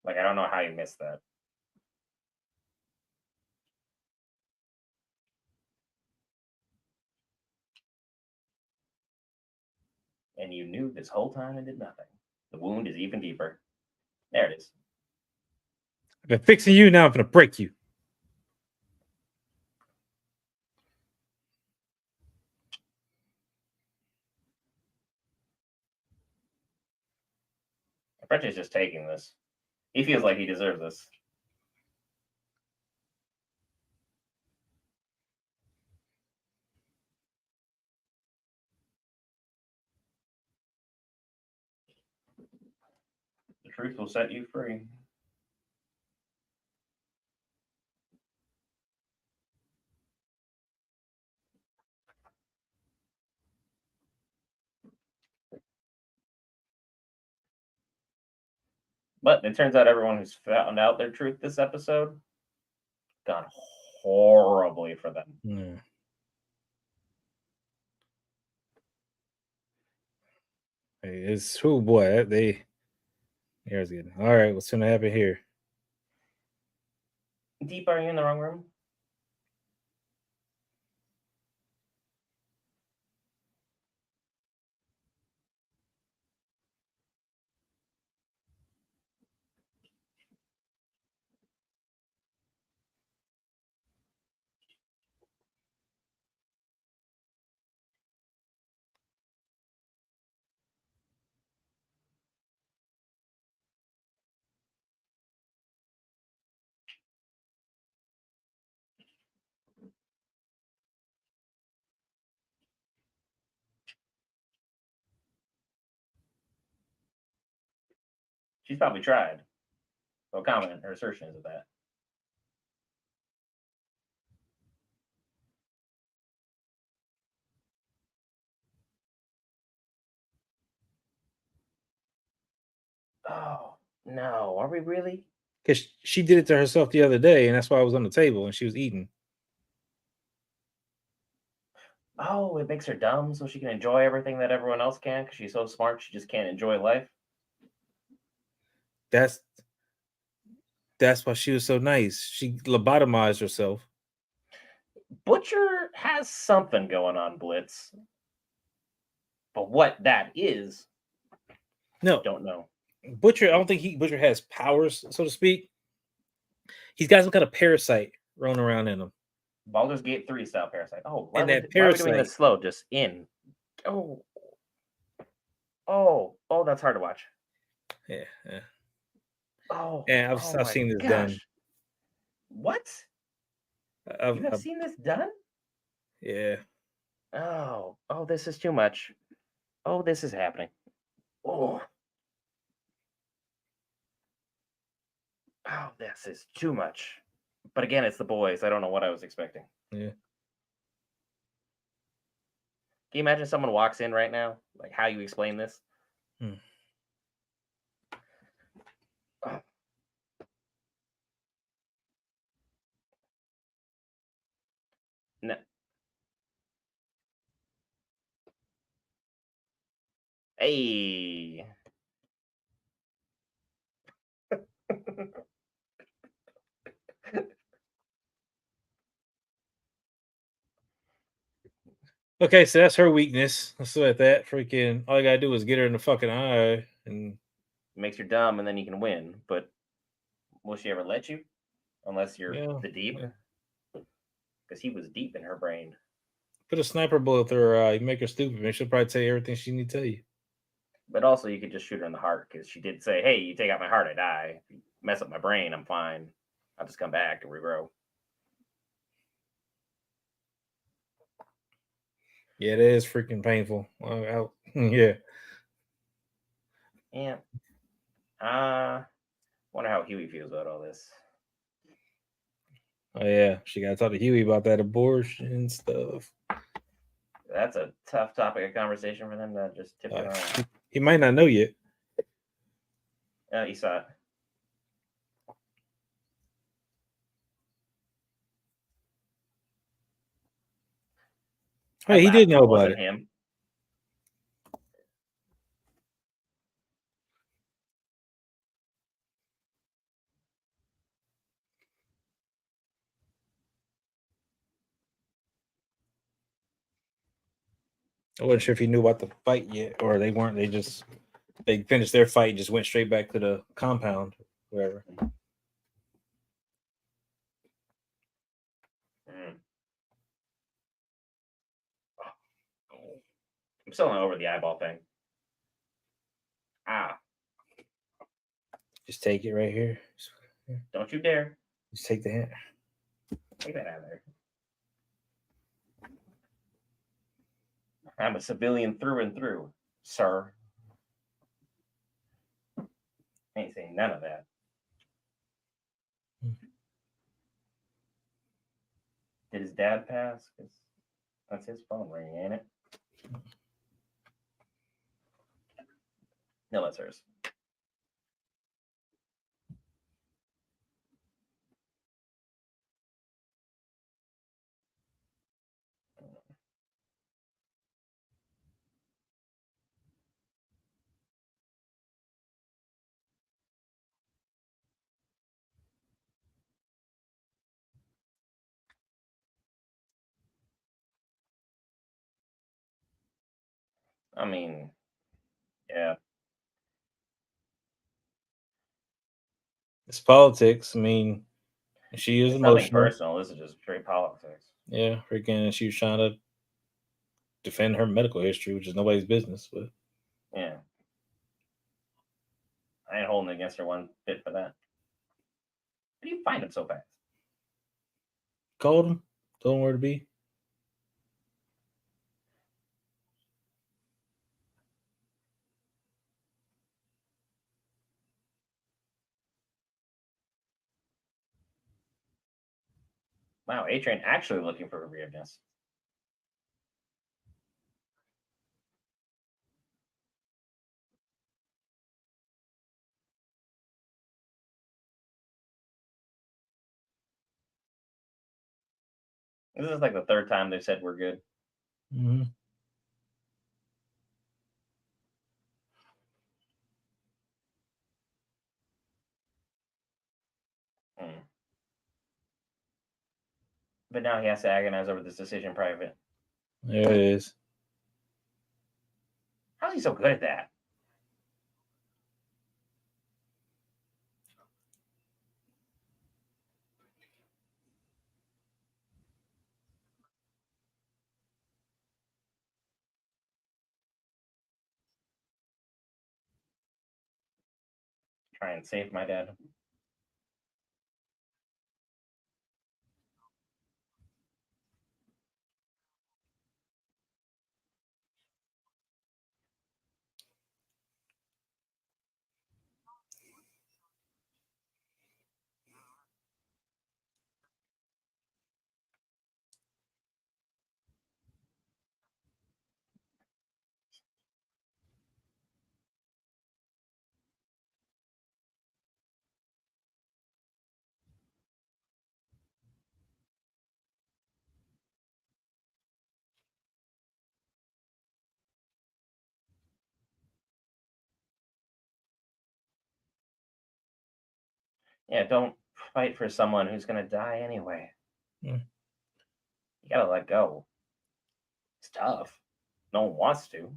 Like, I don't know how you missed that. And you knew this whole time and did nothing. The wound is even deeper. There it is. I've been fixing you, now I'm gonna break you. Frenchie's just taking this. He feels like he deserves this. The Truth will set you free. But it turns out everyone who's found out their truth this episode gone horribly for them. Yeah. Hey, it's who boy here's good. All right, what's gonna happen here? Deep, are you in the wrong room? She's probably tried. So comment her assertions of that. Oh no, are we really? Because she did it to herself the other day, and that's why I was on the table and she was eating. Oh, it makes her dumb so she can enjoy everything that everyone else can because she's so smart she just can't enjoy life. That's why she was so nice. She lobotomized herself. Butcher has something going on, Blitz. But what that is, No, don't know. Butcher. I don't think Butcher has powers, so to speak. He's got some kind of parasite rolling around in him. Baldur's Gate 3 style parasite. Oh, And that why are we doing parasite, this slow? Just in. Oh, oh, that's hard to watch. yeah. Oh, And oh I've my seen this done. gosh. What? You have seen this done? Yeah. Oh, this is too much. Oh, this is happening. Oh, this is too much. But again, it's the boys. I don't know what I was expecting. Yeah. Can you imagine someone walks in right now? Like how you explain this? Hmm. Oh, no. Hey. Okay, so that's her weakness. Let's look at that. Freaking all I gotta do is get her in the fucking eye and Makes her dumb and then you can win. But will she ever let you? Unless you're yeah. the deep? Yeah. Because he was deep in her brain. Put a sniper bullet through her eye, you make her stupid, and she'll probably tell you everything she need to tell you. But also, you could just shoot her in the heart because she did say, "Hey, you take out my heart, I die. If you mess up my brain, I'm fine. I'll just come back and regrow." Yeah, it is freaking painful. Yeah. Yeah. Wonder how Hughie feels about all this. Oh yeah. She gotta talk to Hughie about that abortion stuff. That's a tough topic of conversation for them to just tiptoe Uh, around. he might not know yet. You saw it. I Hey, he did laughed, but know it about wasn't it. him. I wasn't sure if he knew about the fight yet, or they weren't. They finished their fight and just went straight back to the compound, wherever. Mm. I'm still not over the eyeball thing. Ah, Just take it right here. don't you dare. Just take the hand. Take that out of there. I'm a civilian through and through, sir. Ain't seen none of that. Did his dad pass? 'Cause that's his phone ringing, ain't it? No, that's hers. I mean, yeah, It's politics. I mean, she is it's nothing emotional. personal. This is just straight politics. Yeah, freaking. She was trying to defend her medical history, which is nobody's business. But Yeah, I ain't holding it against her one bit for that. How do you find him so fast? called him, told him where to be. Wow, A Train actually looking for forgiveness. This is like the third time they said we're good. Mm-hmm. Hmm. But now he has to agonize over this decision in private. There it is. How's he so good at that? Try and save my dad. Yeah, don't fight for someone who's gonna die anyway. Mm. You gotta let go. It's tough. No one wants to.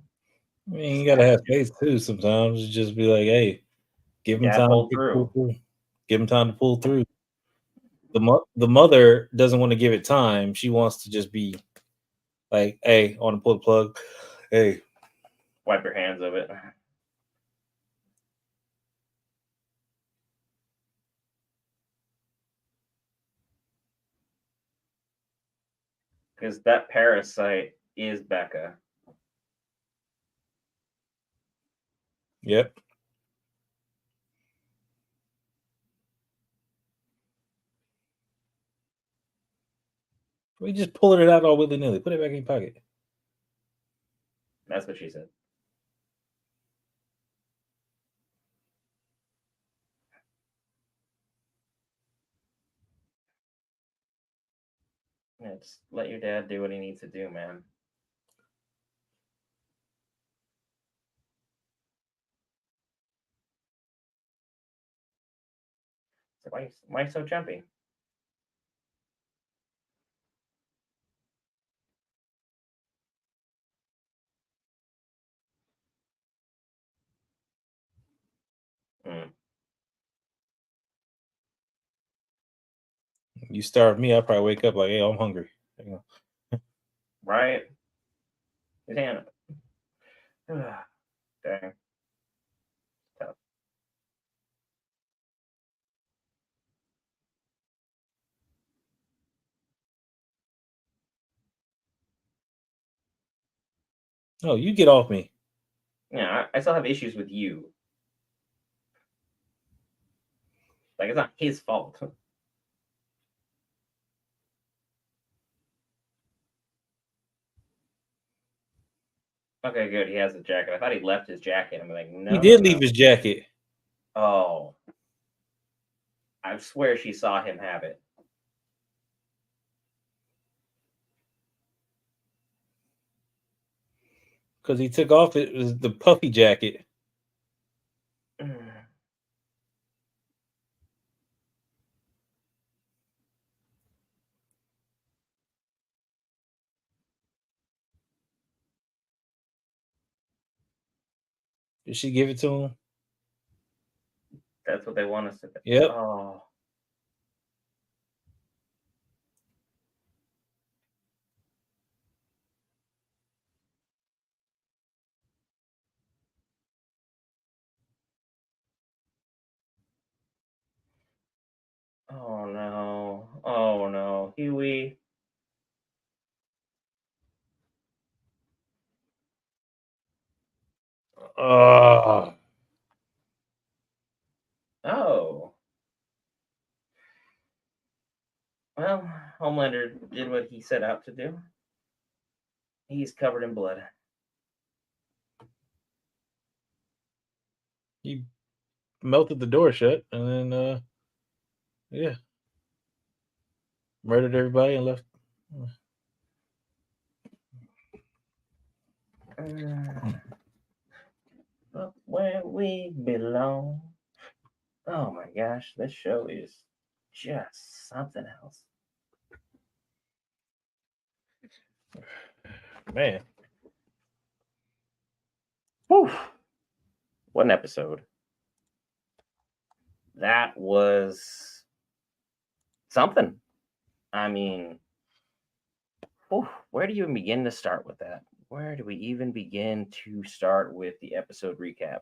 I mean, Just you gotta have have to. faith too. Sometimes just be like, hey, give him Dad time pulled to pull through. through. Give him time to pull through. The mother doesn't want to give it time. She wants to just be like, hey, I want to pull the plug. Hey, Wipe your hands of it. Because that parasite is Becca. yep. We just pulling it out all willy nilly. Put it back in your pocket. That's what she said. Yeah, just let your dad do what he needs to do, man. So why so jumpy? Mm, You starve me, I'll probably wake up like, hey, I'm hungry. You know? right? His hand. Dang. Tough. No, you get off me. Yeah, I still have issues with you. Like, it's not his fault. Okay, good. He has a jacket. I thought he left his jacket. I'm like, He no, no, did leave no. his jacket Oh, I swear she saw him have it. because he took off it was the puffy jacket. Did she give it to him? That's what they want us to think. Yep. Oh, oh no. Oh no. Hughie. Oh, Oh. Well, Homelander did what he set out to do. He's covered in blood. he melted the door shut and then yeah, murdered everybody and left. Up where we belong. Oh my gosh, this show is just something else. Man, Whew. What an episode. That was something. I mean, whew, where do you even begin to start with that? Where do we even begin to start with the episode recap?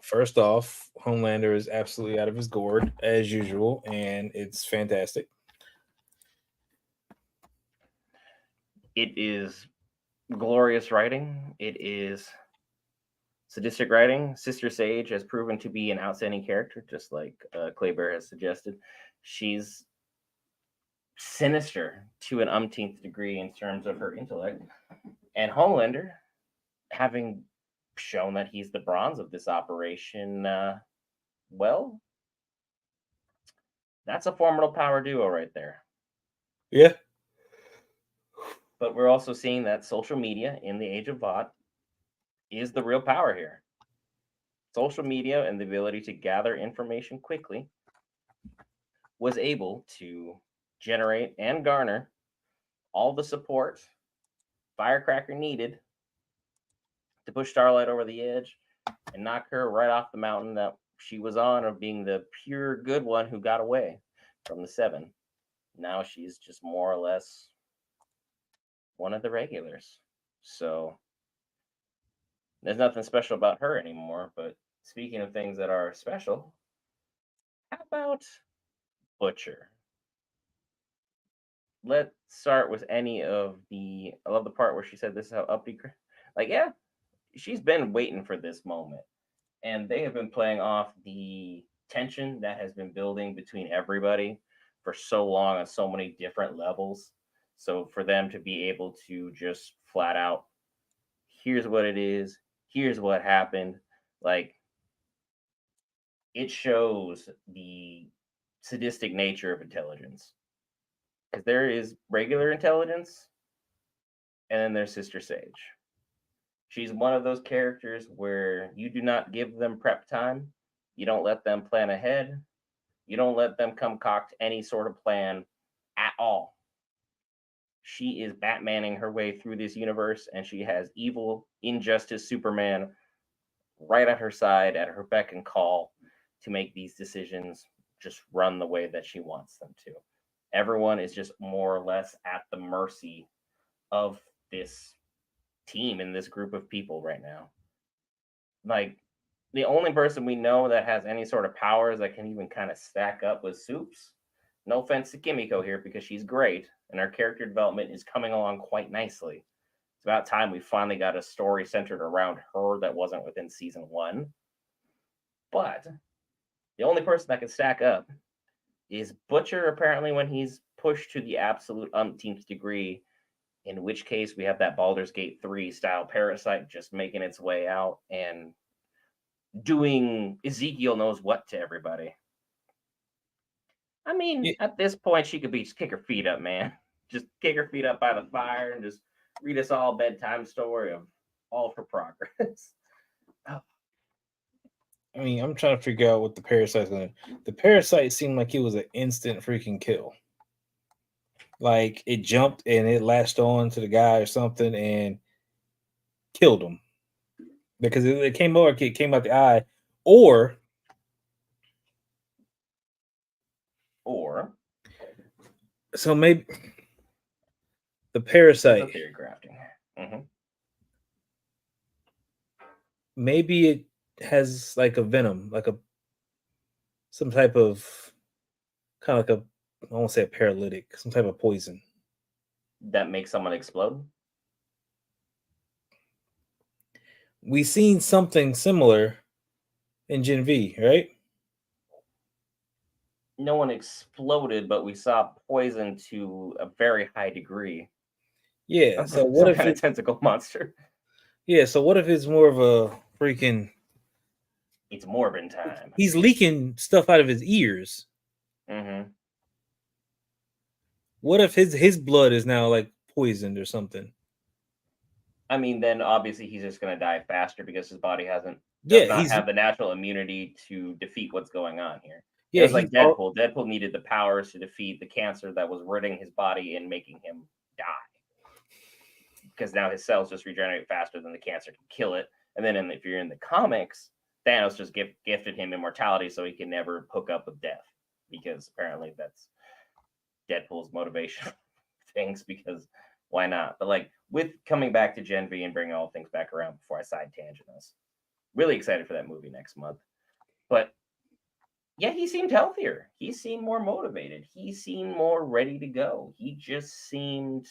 first off, Homelander is absolutely out of his gourd as usual, and it's fantastic. It is glorious writing. It is sadistic writing. Sister Sage has proven to be an outstanding character, just like Claybear has suggested. She's sinister to an umpteenth degree in terms of her intellect. And Homelander, having shown that he's the bronze of this operation, well, that's a formidable power duo right there. Yeah. But we're also seeing that social media in the age of Vought is the real power here. Social media and the ability to gather information quickly was able to generate and garner all the support Firecracker needed to push Starlight over the edge and knock her right off the mountain that she was on of being the pure good one who got away from the seven. Now she's just more or less one of the regulars. So there's nothing special about her anymore. But speaking of things that are special, how about Butcher? Let's start with any of the. I love the part where she said, "This is how uppity." Like, yeah, she's been waiting for this moment, and they have been playing off the tension that has been building between everybody for so long on so many different levels. So for them to be able to just flat out, here's what it is, here's what happened, like, it shows the sadistic nature of intelligence. Because there is regular intelligence, and then there's Sister Sage. She's one of those characters where you do not give them prep time, you don't let them plan ahead, you don't let them concoct any sort of plan at all. She is Batmaning her way through this universe, and she has evil, injustice Superman right at her side, at her beck and call to make these decisions just run the way that she wants them to. Everyone is just more or less at the mercy of this team and this group of people right now. Like, the only person we know that has any sort of powers that can even kind of stack up with Soups. No offense to Kimiko here because she's great and her character development is coming along quite nicely. It's about time we finally got a story centered around her that wasn't within season one. But The only person that can stack up is Butcher, apparently, when he's pushed to the absolute umpteenth degree, in which case we have that Baldur's Gate 3 style parasite just making its way out and doing Ezekiel knows what to everybody. I mean, Yeah, at this point, she could be just kick her feet up, man. Just kick her feet up by the fire and just read us all a bedtime story of all for progress. Oh, I mean, I'm trying to figure out what the parasite's gonna. The parasite seemed like it was an instant freaking kill. Like it jumped and it latched on to the guy or something and killed him because it came over, it came out the eye, or or so maybe the this is the parasite, theory crafting. Hmm. maybe it has like a venom, like a some type of kind of like a I won't say a paralytic, some type of poison. That makes someone explode. We seen something similar in Gen V, right? No one exploded, but we saw poison to a very high degree. Yeah. So what Some if kind of it? tentacle monster. Yeah. So what if it's more of a freaking? It's Morbin time. He's leaking stuff out of his ears. Hmm. What if his blood is now like poisoned or something? I mean, then obviously he's just going to die faster because his body hasn't Yeah, does not he's have the natural immunity to defeat what's going on here. It yeah was like he's all, Deadpool. Deadpool needed the powers to defeat the cancer that was ridding his body and making him die because now his cells just regenerate faster than the cancer can kill it. And then if you're in the comics, Thanos just gifted him immortality so he can never hook up with death because apparently that's Deadpool's motivation things because why not? But like with coming back to Gen V and bringing all things back around before I side tangent us, really excited for that movie next month. But yeah, he seemed healthier. He seemed more motivated. He seemed more ready to go. He just seemed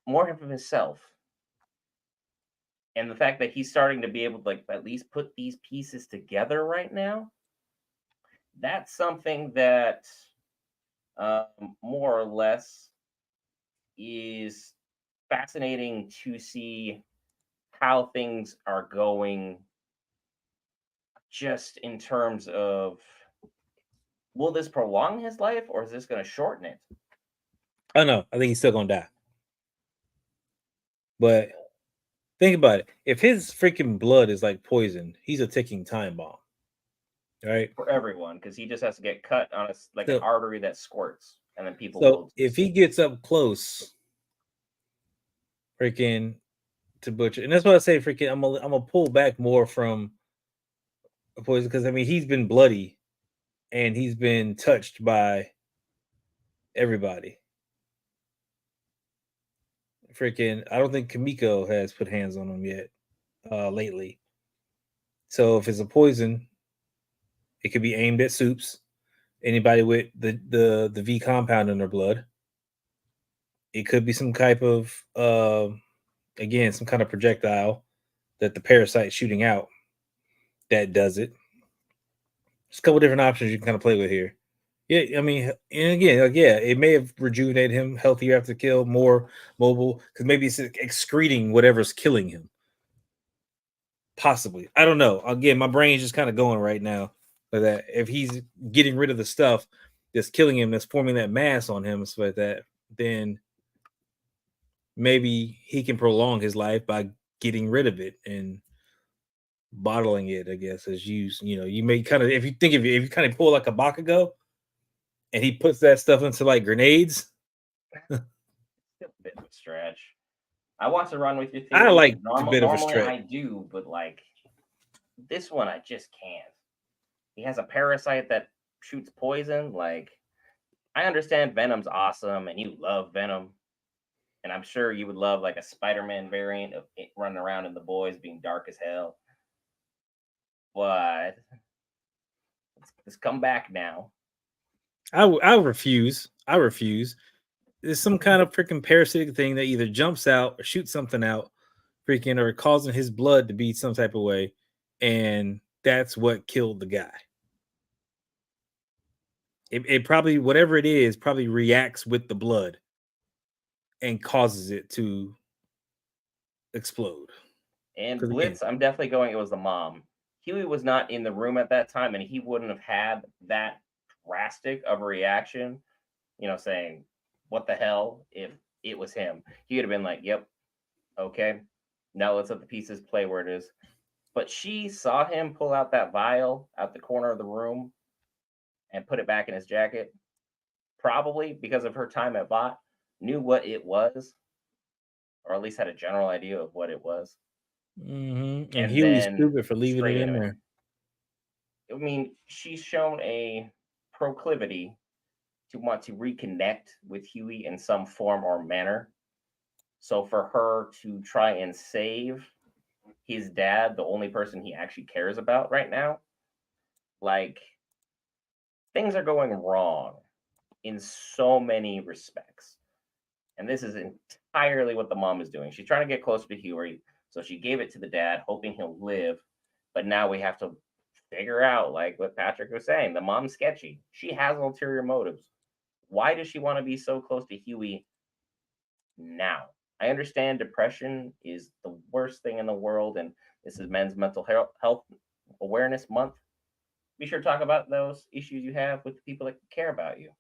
more of himself. And the fact that he's starting to be able to like at least put these pieces together right now, that's something that more or less is fascinating to see how things are going just in terms of will this prolong his life or is this going to shorten it? I know. I think he's still gonna die. But think about it. If his freaking blood is like poison, he's a ticking time bomb, right? For everyone because he just has to get cut on a like an So, artery that squirts and then people so will if just he gets up close, freaking to Butcher, and that's why I say freaking I'm gonna pull back more from poison because I mean he's been bloody and he's been touched by everybody. Freaking, I don't think Kimiko has put hands on him yet lately. So if it's a poison, it could be aimed at soups. Anybody with the V compound in their blood. It could be some type of again some kind of projectile that the parasite's shooting out that does it. There's a couple different options you can kind of play with here. Yeah, I mean, and again, like, yeah, it may have rejuvenated him, healthier after the kill, more mobile, because maybe it's excreting whatever's killing him. Possibly, I don't know. Again, my brain's just kind of going right now. For that, if he's getting rid of the stuff that's killing him, that's forming that mass on him, and stuff like that, then maybe he can prolong his life by getting rid of it and bottling it. I guess as you know, you may kind of if you think of it, if you kind of pull like a Bakugo and he puts that stuff into like grenades. a bit of a stretch. I want to run with your I theory. like a bit of a Normally stretch. I do, but like this one I just can't. He has a parasite that shoots poison. Like I understand Venom's awesome and you love Venom. And I'm sure you would love like a Spider-Man variant of it running around in the boys being dark as hell. But let's come back now. I refuse. I refuse. There's some kind of freaking parasitic thing that either jumps out or shoots something out, freaking or causing his blood to be some type of way, and that's what killed the guy. It probably, whatever it is, probably reacts with the blood and causes it to explode. And Because again, Blitz, I'm definitely going. It was the mom. Huey was not in the room at that time, and he wouldn't have had that drastic of a reaction. Saying "What the hell?" if it was him. He would have been like, "Yep, okay. Now let's let the pieces play where it is." But she saw him pull out that vial out the corner of the room and put it back in his jacket. Probably because of her time at Vought, knew what it was, or at least had a general idea of what it was, and and Huey's then stupid for leaving it straight in into it. there. I mean, she's shown a proclivity to want to reconnect with Huey in some form or manner. So for her to try and save his dad, the only person he actually cares about right now, like things are going wrong in so many respects. And this is entirely what the mom is doing. She's trying to get closer to Huey, so she gave it to the dad, hoping he'll live. But now we have to figure out, like what Patrick was saying, the mom's sketchy. She has ulterior motives. Why does she want to be so close to Huey now? I understand depression is the worst thing in the world, and this is Men's Mental Health Awareness Month. Be sure to talk about those issues you have with the people that care about you.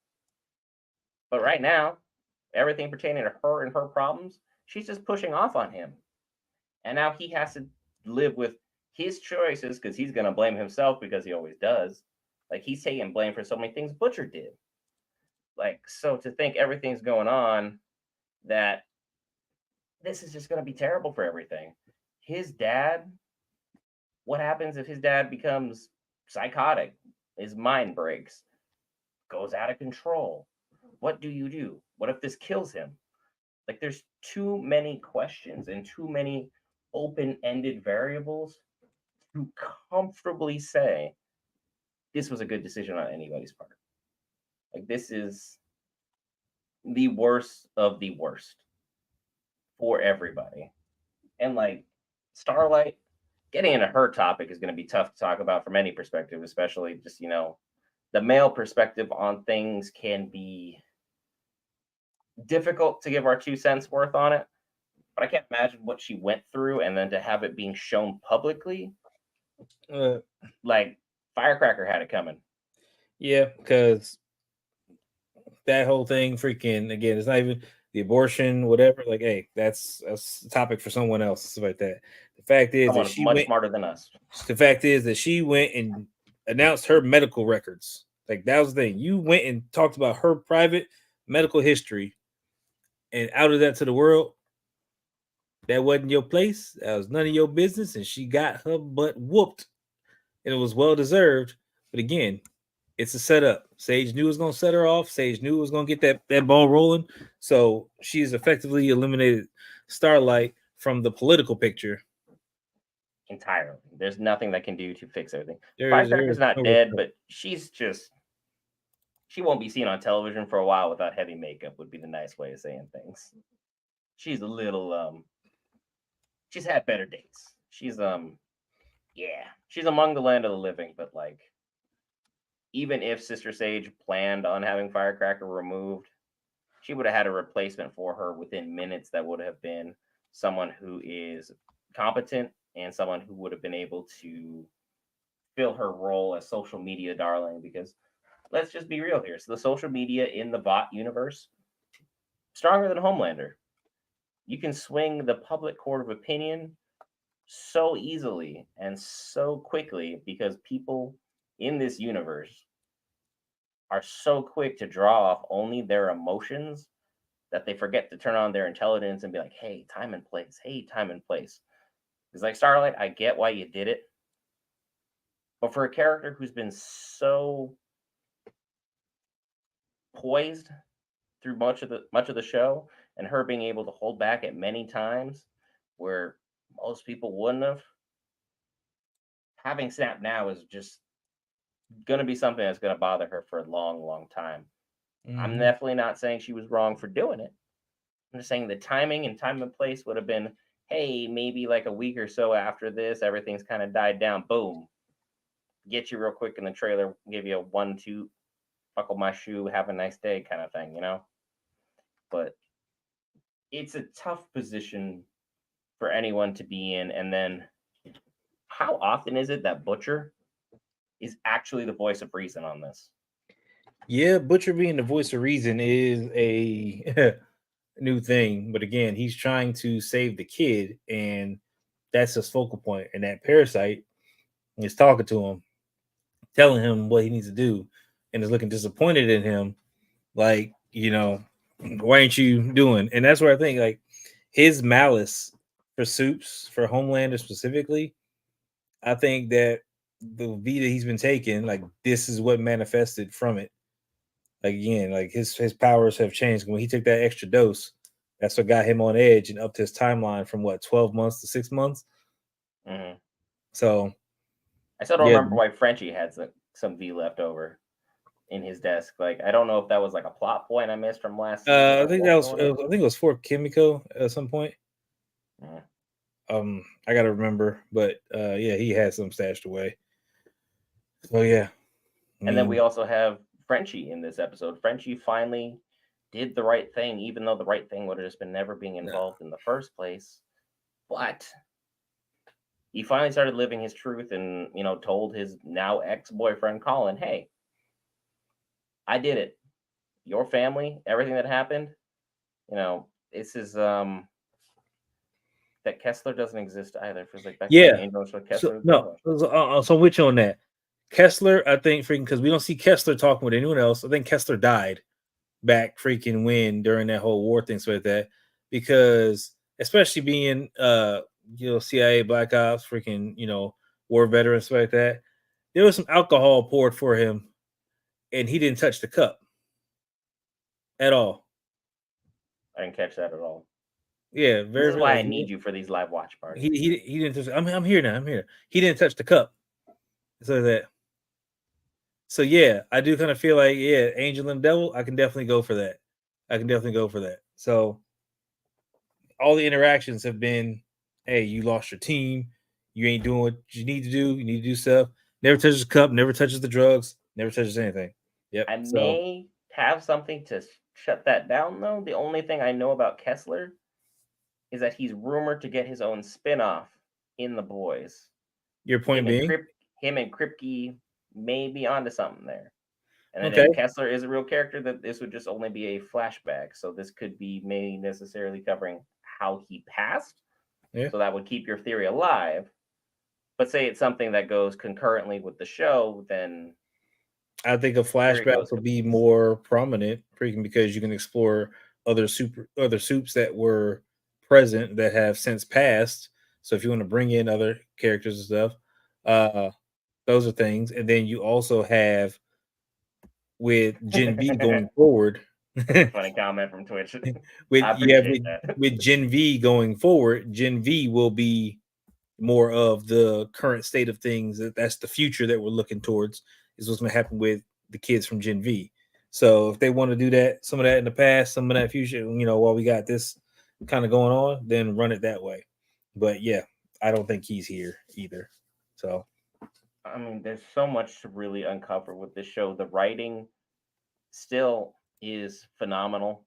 But right now, everything pertaining to her and her problems, she's just pushing off on him. And now he has to live with his choices because he's going to blame himself because he always does. Like he's taking blame for so many things Butcher did. Like, so to think everything's going on, that this is just going to be terrible for everything. His dad, what happens if his dad becomes psychotic? His mind breaks, goes out of control. What do you do? What if this kills him? Like, there's too many questions and too many open ended variables to comfortably say this was a good decision on anybody's part. Like, this is the worst of the worst for everybody. And like Starlight, getting into her topic is going to be tough to talk about from any perspective, especially just, the male perspective on things can be difficult to give our 2 cents worth on it. But I can't imagine what she went through and then to have it being shown publicly. Uh, Like Firecracker had it coming. yeah, because that whole thing, freaking again, it's not even the abortion, whatever. Like, hey, that's a topic for someone else, stuff like that. The fact is that Someone she much went. smarter than us. The fact is that she went and announced her medical records. Like that was the thing. You went and talked about her private medical history and outed that to the world. That wasn't your place. That was none of your business. And she got her butt whooped. And it was well deserved. But again, it's a setup. Sage knew it was gonna set her off. Sage knew it was gonna get that ball rolling. So she's effectively eliminated Starlight from the political picture. Entirely. There's nothing that can do to fix everything. There Firecracker's is not no dead, return. but she won't be seen on television for a while without heavy makeup would be the nice way of saying things. She's a little she's had better days. She's among the land of the living, but like even if Sister Sage planned on having Firecracker removed, she would have had a replacement for her within minutes that would have been someone who is competent and someone who would have been able to fill her role as social media darling. Because let's just be real here. So the social media in the Vought universe, stronger than Homelander. You can swing the public court of opinion so easily and so quickly because people in this universe are so quick to draw off only their emotions that they forget to turn on their intelligence and be like, hey, time and place. Hey, time and place. Because, like Starlight, I get why you did it. But for a character who's been so poised through much of the show and her being able to hold back at many times where most people wouldn't have, having Snap now is just going to be something that's going to bother her for a long, long time. I'm Mhm. definitely not saying she was wrong for doing it. I'm just saying the timing and time and place would have been, hey, maybe like a week or so after this, everything's kind of died down. Boom. get you real quick in the trailer, give you a 1-2, buckle my shoe, have a nice day kind of thing, you know? But it's a tough position for anyone to be in. And then how often is it that Butcher is actually the voice of reason on this? Yeah, Butcher being the voice of reason is a new thing, but again, he's trying to save the kid, and that's his focal point. And that parasite is talking to him, telling him what he needs to do, and is looking disappointed in him. Like, why ain't you doing? And that's where I think like his malice for Soups, for Homelander specifically, I think that the V that he's been taking, like this is what manifested from it. Like again, like his powers have changed. When he took that extra dose, that's what got him on edge and upped his timeline from what 12 months to 6 months. Hmm. So I still don't yeah, remember why Frenchie had some V left over in his desk. Like, I don't know if that was like a plot point I missed from last season I or think that what's was going on. I think it was for Kimiko at some point. Mhm. I gotta remember, but yeah, he had some stashed away. So yeah, I And then we mean, also have Frenchie in this episode. Frenchie finally did the right thing, even though the right thing would have just been never being no. involved in the first place. But he finally started living his truth and, told his now ex-boyfriend Colin, "Hey, I did it. Your family, everything that happened, this is that Kessler doesn't exist either. It feels like back to the Yeah. Angel show, So Kessler is no, brainwashed." so I'm with you on that. Kessler, I think, freaking because we don't see Kessler talking with anyone else. I think Kessler died back freaking when during that whole war thing, so like that. Because especially being CIA black ops, freaking war veterans, stuff like that. There was some alcohol poured for him, and he didn't touch the cup at all. I didn't catch that at all. Yeah, This very, is very why like I need you for these live watch he parties. he he didn't touch. I'm here now. I'm here. He didn't touch the cup. So that. So yeah, I do kind of feel like yeah, Angel and Devil. I can definitely go for that. I can definitely go for that. So all the interactions have been, hey, you lost your team. You ain't doing what you need to do. You need to do stuff. Never touches the cup. Never touches the drugs. Never touches anything. Yep. I So may have something to shut that down, though. The only thing I know about Kessler is that he's rumored to get his own spin-off in The Boys. your point being, Him and Kripke may be onto something there. And then okay, if Kessler is a real character, that this would just only be a flashback. So this could be maybe necessarily covering how he passed. yeah. So that would keep your theory alive. But say it's something that goes concurrently with the show, then I think a theory flashback goes will be kaput. more prominent, freaking because you can explore other soups that were present that have since passed. So if you want to bring in other characters and stuff, uh, those are things. And then you also have with Gen V going forward, That's a funny comment from Twitch. with I you have appreciate that. with Gen V going forward, Gen V will be more of the current state of things. That's the future that we're looking towards. Is what's going to happen with the kids from Gen V. So if they want to do that, some of that in the past, some of that future, while we got this kind of going on, then run it that way. But yeah, I don't think he's here either. So I mean, there's so much to really uncover with this show. The writing still is phenomenal.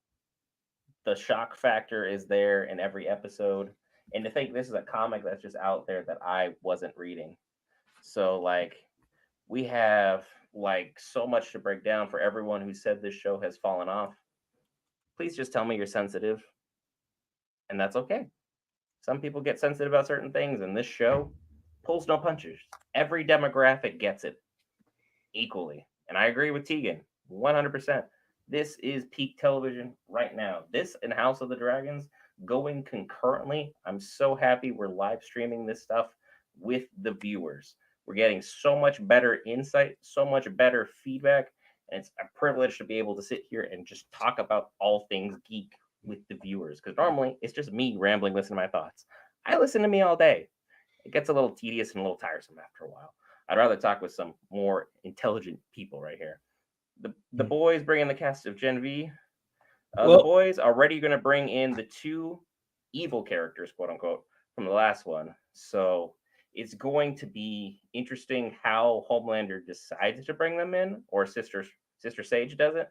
The shock factor is there in every episode. And to think this is a comic that's just out there that I wasn't reading. So like we have like so much to break down for everyone who said this show has fallen off. Please just tell me you're sensitive, and that's okay. Some people get sensitive about certain things, and this show pulls no punches. Every demographic gets it equally. And I agree with Tegan 100%. This is peak television right now. This and House of the Dragons going concurrently. I'm so happy we're live streaming this stuff with the viewers. We're getting so much better insight, so much better feedback. And it's a privilege to be able to sit here and just talk about all things geek with the viewers. Because normally it's just me rambling, listening to my thoughts. I listen to me all day. It gets a little tedious and a little tiresome after a while. I'd rather talk with some more intelligent people right here. The boys bring in the cast of Gen V. The well, boys are already going to bring in the two evil characters, quote unquote, from the last one. So It's going to be interesting how Homelander decides to bring them in, or Sister Sage does it.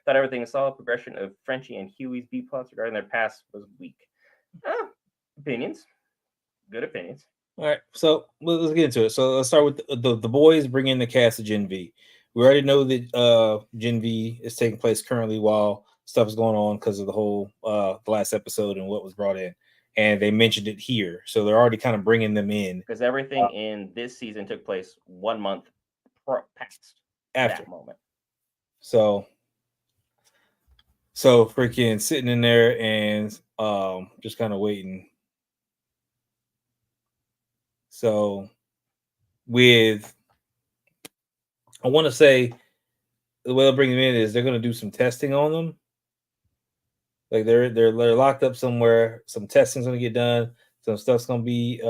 Thought everything solid. Progression of Frenchie and Hughie's B plots regarding their past was weak. Ah, opinions, good opinions. All right, so let's get into it. So let's start with the boys bring in the cast of Gen V. We already know that Gen V is taking place currently while stuff is going on because of the whole the last episode and what was brought in, and they mentioned it here, so they're already kind of bringing them in Because everything in this season took place 1 month past after. that moment. So freaking sitting in there and just kind of waiting. So with I want to say the way they'll bring them in is they're going to do some testing on them. Like they're locked up somewhere. Some testing's going to get done. Some stuff's going to be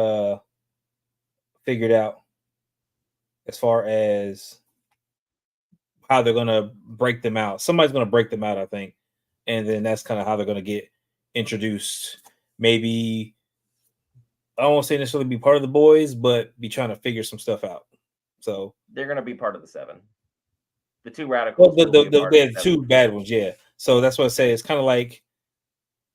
figured out as far as how they're going to break them out. Somebody's going to break them out, I think, and then that's kind of how they're going to get introduced. Maybe I won't say necessarily be part of the boys, but be trying to figure some stuff out. So they're going to be part of the seven. The two radicals. Well, will be a part they of had the two seven. bad ones, yeah. So that's what I say. It's kind of like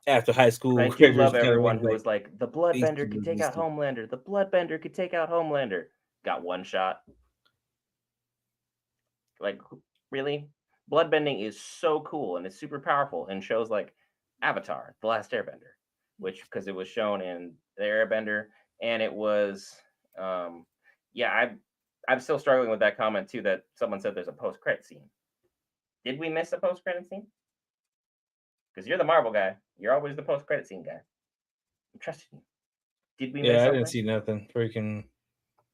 after high school, I do characters love kind of everyone went who like was like, the these Bloodbender two could versus take these out two. Homelander. The Bloodbender could take out Homelander. Got one shot. Like, really? Bloodbending is so cool and it's super powerful in shows like Avatar, The Last Airbender, which because it was shown in the Airbender, and it was, yeah, I'm still struggling with that comment too. That someone said there's a post credit scene. Did we miss a post credit scene? Because you're the Marvel guy. You're always the post credit scene guy. I'm trusting you. Did we miss Yeah, I didn't something? see nothing. Freaking,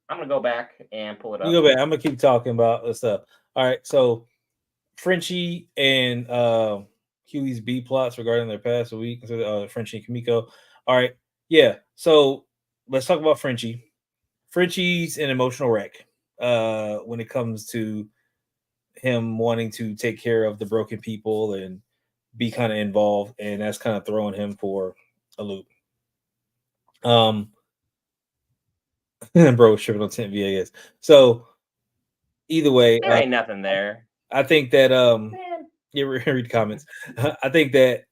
I'm gonna go back and pull it you up. go back. I'm gonna keep talking about this stuff. All right, so Frenchie and Hughie's B plots regarding their past a week. So Frenchie and Kimiko. All right, yeah. So let's talk about Frenchie. Frenchie's an emotional wreck when it comes to him wanting to take care of the broken people and be kind of involved, and that's kind of throwing him for a loop. Um, bro, tripping on 10 V, I guess. So either way, There ain't nothing there. I think that Man, yeah, read comments. I think that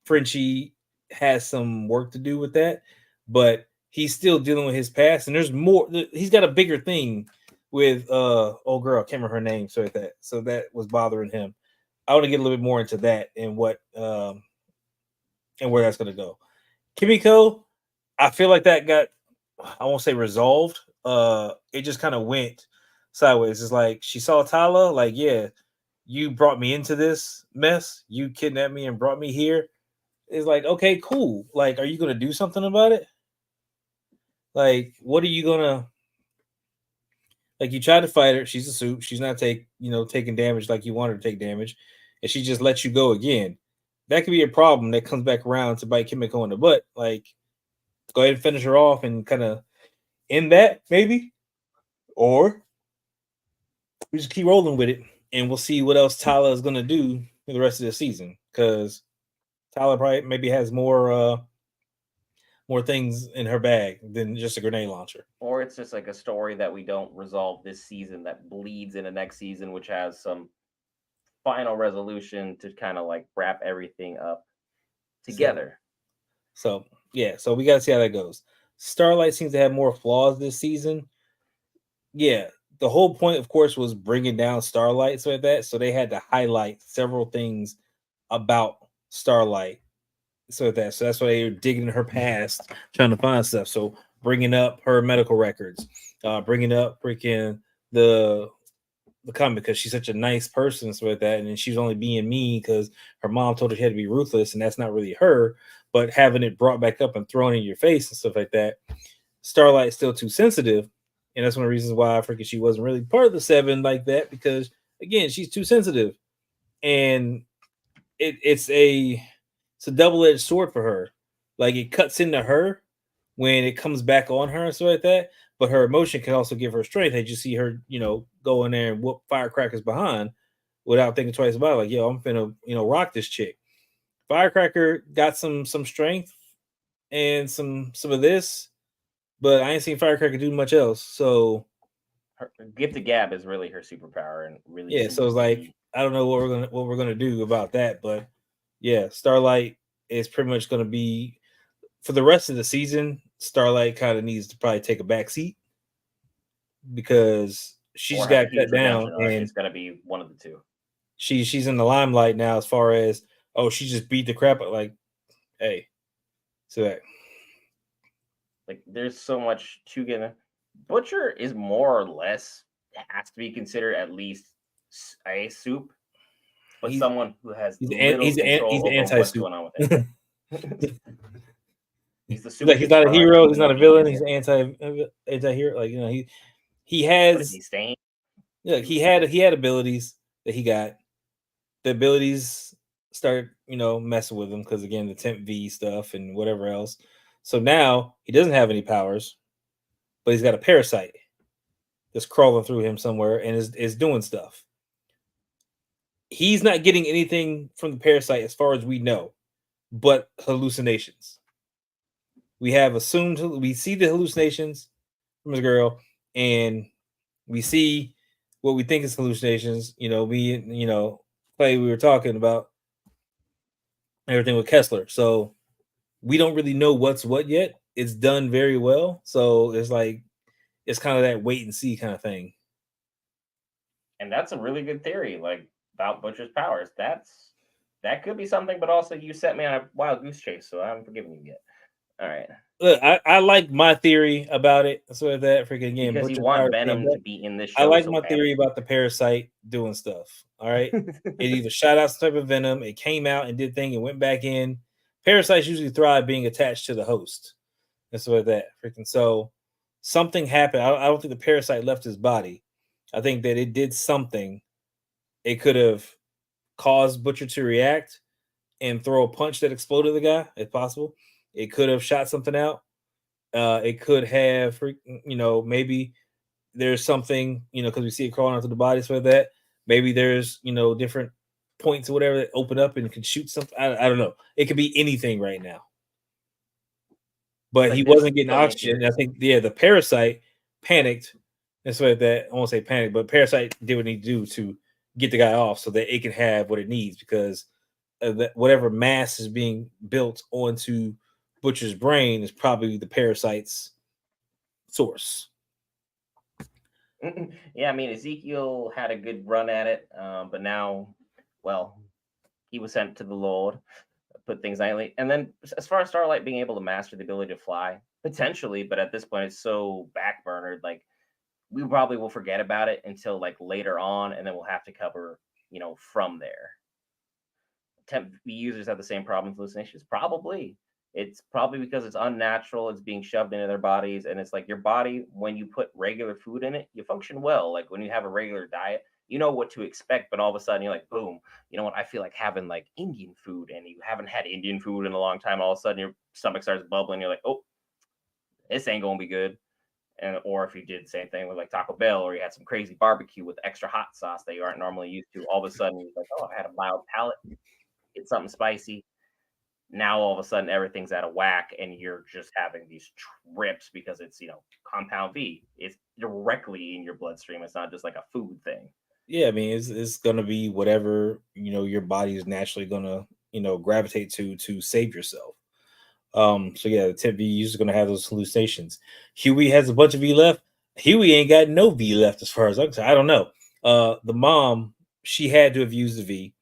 Frenchie has some work to do with that, but he's still dealing with his past, and there's more. He's got a bigger thing with old girl. I can't remember her name. So that was bothering him. I want to get a little bit more into that and what and where that's going to go. Kimiko, I feel like that got, I won't say resolved. It just kind of went sideways. It's like she saw Tyler, like, yeah, you brought me into this mess. You kidnapped me and brought me here. It's like, okay, cool. Like, are you gonna do something about it? Like, what are you gonna like? You tried to fight her. She's a suit. She's not taking damage like you want her to take damage, and she just lets you go again. That could be a problem that comes back around to bite Kimiko in the butt. Like, go ahead and finish her off and kind of end that, maybe, or we just keep rolling with it, and we'll see what else Tyler is gonna do for the rest of the season. Because Tyler probably maybe has more things in her bag than just a grenade launcher. or it's just like a story that we don't resolve this season that bleeds into next season, which has some final resolution to kind of like wrap everything up So, together. so yeah, so we gotta see how that goes. Starlight seems to have more flaws this season. Yeah, the whole point, of course, was bringing down Starlight, so like that. So they had to highlight several things about Starlight, so that's why they're digging in her past, trying to find stuff. So bringing up her medical records, bringing up freaking the the comic because she's such a nice person and stuff like that, and then she's only being mean because her mom told her she had to be ruthless, and that's not really her. But having it brought back up and thrown in your face and stuff like that, Starlight's still too sensitive, and that's one of the reasons why I freaking she wasn't really part of the seven like that because again she's too sensitive, and it's a double edged sword for her. Like it cuts into her when it comes back on her and stuff like that. But her emotion can also give her strength. As you see her, go in there and whoop firecrackers behind without thinking twice about it. Like, yo, I'm finna, rock this chick. Firecracker got some strength and some of this. but I ain't seen Firecracker do much else. So Her gift of gab is really her superpower and really yeah, so seems it's to like be. I don't know what we're gonna do about that, but yeah, Starlight is pretty much gonna be for the rest of the season. Starlight kind of needs to probably take a back seat because she's Or have got a huge cut down redemption arc. and It's gonna be one of the two. she's in the limelight now as far as oh she just beat the crap out like hey so that Like there's so much to get. Butcher is more or less has to be considered at least a soup, but he's someone who has little he's control the over anti what's soup. going on with he's it. He's the soup like to he's not a Starlight's hero, he's not a Hughie, I villain, guess. he's Yeah. an anti hero. Like he What is has he staying? yeah he had abilities that he got. The abilities start messing with him because again the temp V stuff and whatever else. So now he doesn't have any powers, but he's got a parasite that's crawling through him somewhere and is doing stuff. He's not getting anything from the parasite as far as we know, but hallucinations. We see the hallucinations from his girl, and we see what we think is hallucinations. Clay, we were talking about everything with Kessler. So we don't really know what's what yet. It's done very well. So it's like it's kind of that wait and see kind of thing. And that's a really good theory, like about Butcher's powers. That could be something, but also you set me on a wild goose chase, so I haven't forgiven you yet. All right, Look, I like my theory about it. So that freaking again, because you Butcher want Powers came Venom back. to be in this I show like so my theory badly. about the parasite doing stuff. All right. It either shot out some type of venom, it came out and did thing and went back in. Parasites usually thrive being attached to the host. And so like that. Freaking so something happened. I don't think the parasite left his body. I think that it did something. It could have caused Butcher to react and throw a punch that exploded the guy, if possible. It could have shot something out. It could have, maybe there's something, because we see it crawling onto the body, so that maybe there's, different points or whatever that open up and can shoot something. I don't know. It could be anything right now. But he Like there's wasn't getting so many oxygen. I theories. think, yeah, the parasite panicked. That's what that I won't say panic, but parasite did what it need to do to get the guy off so that it can have what it needs because whatever mass is being built onto Butcher's brain is probably the parasite's source. Yeah, I mean Ezekiel had a good run at it, but now, well, he was sent to the Lord, put things lightly. And then as far as Starlight being able to master the ability to fly, potentially, but at this point it's so backburnered, like we probably will forget about it until like later on, and then we'll have to cover, from there. Temp users have the same problem with hallucinations. Probably. It's probably because it's unnatural, it's being shoved into their bodies, and it's like your body, when you put regular food in it, you function well. Like when you have a regular diet, you know what to expect, but all of a sudden you're like, boom, you know what? I feel like having like Indian food, and you haven't had Indian food in a long time. All of a sudden your stomach starts bubbling. You're like, oh, this ain't gonna be good. And or if you did the same thing with like Taco Bell, or you had some crazy barbecue with extra hot sauce that you aren't normally used to, all of a sudden you're like, oh, I had a mild palate, get something spicy. Now all of a sudden everything's out of whack, and you're just having these trips because it's compound V. It's directly in your bloodstream. It's not just like a food thing. Yeah, I mean, it's gonna be whatever your body is naturally gonna gravitate to save yourself. So yeah, the tip V user gonna have those hallucinations. Hughie has a bunch of V left. Hughie ain't got no V left as far as I'm concerned. I don't know. The mom, she had to have used the V.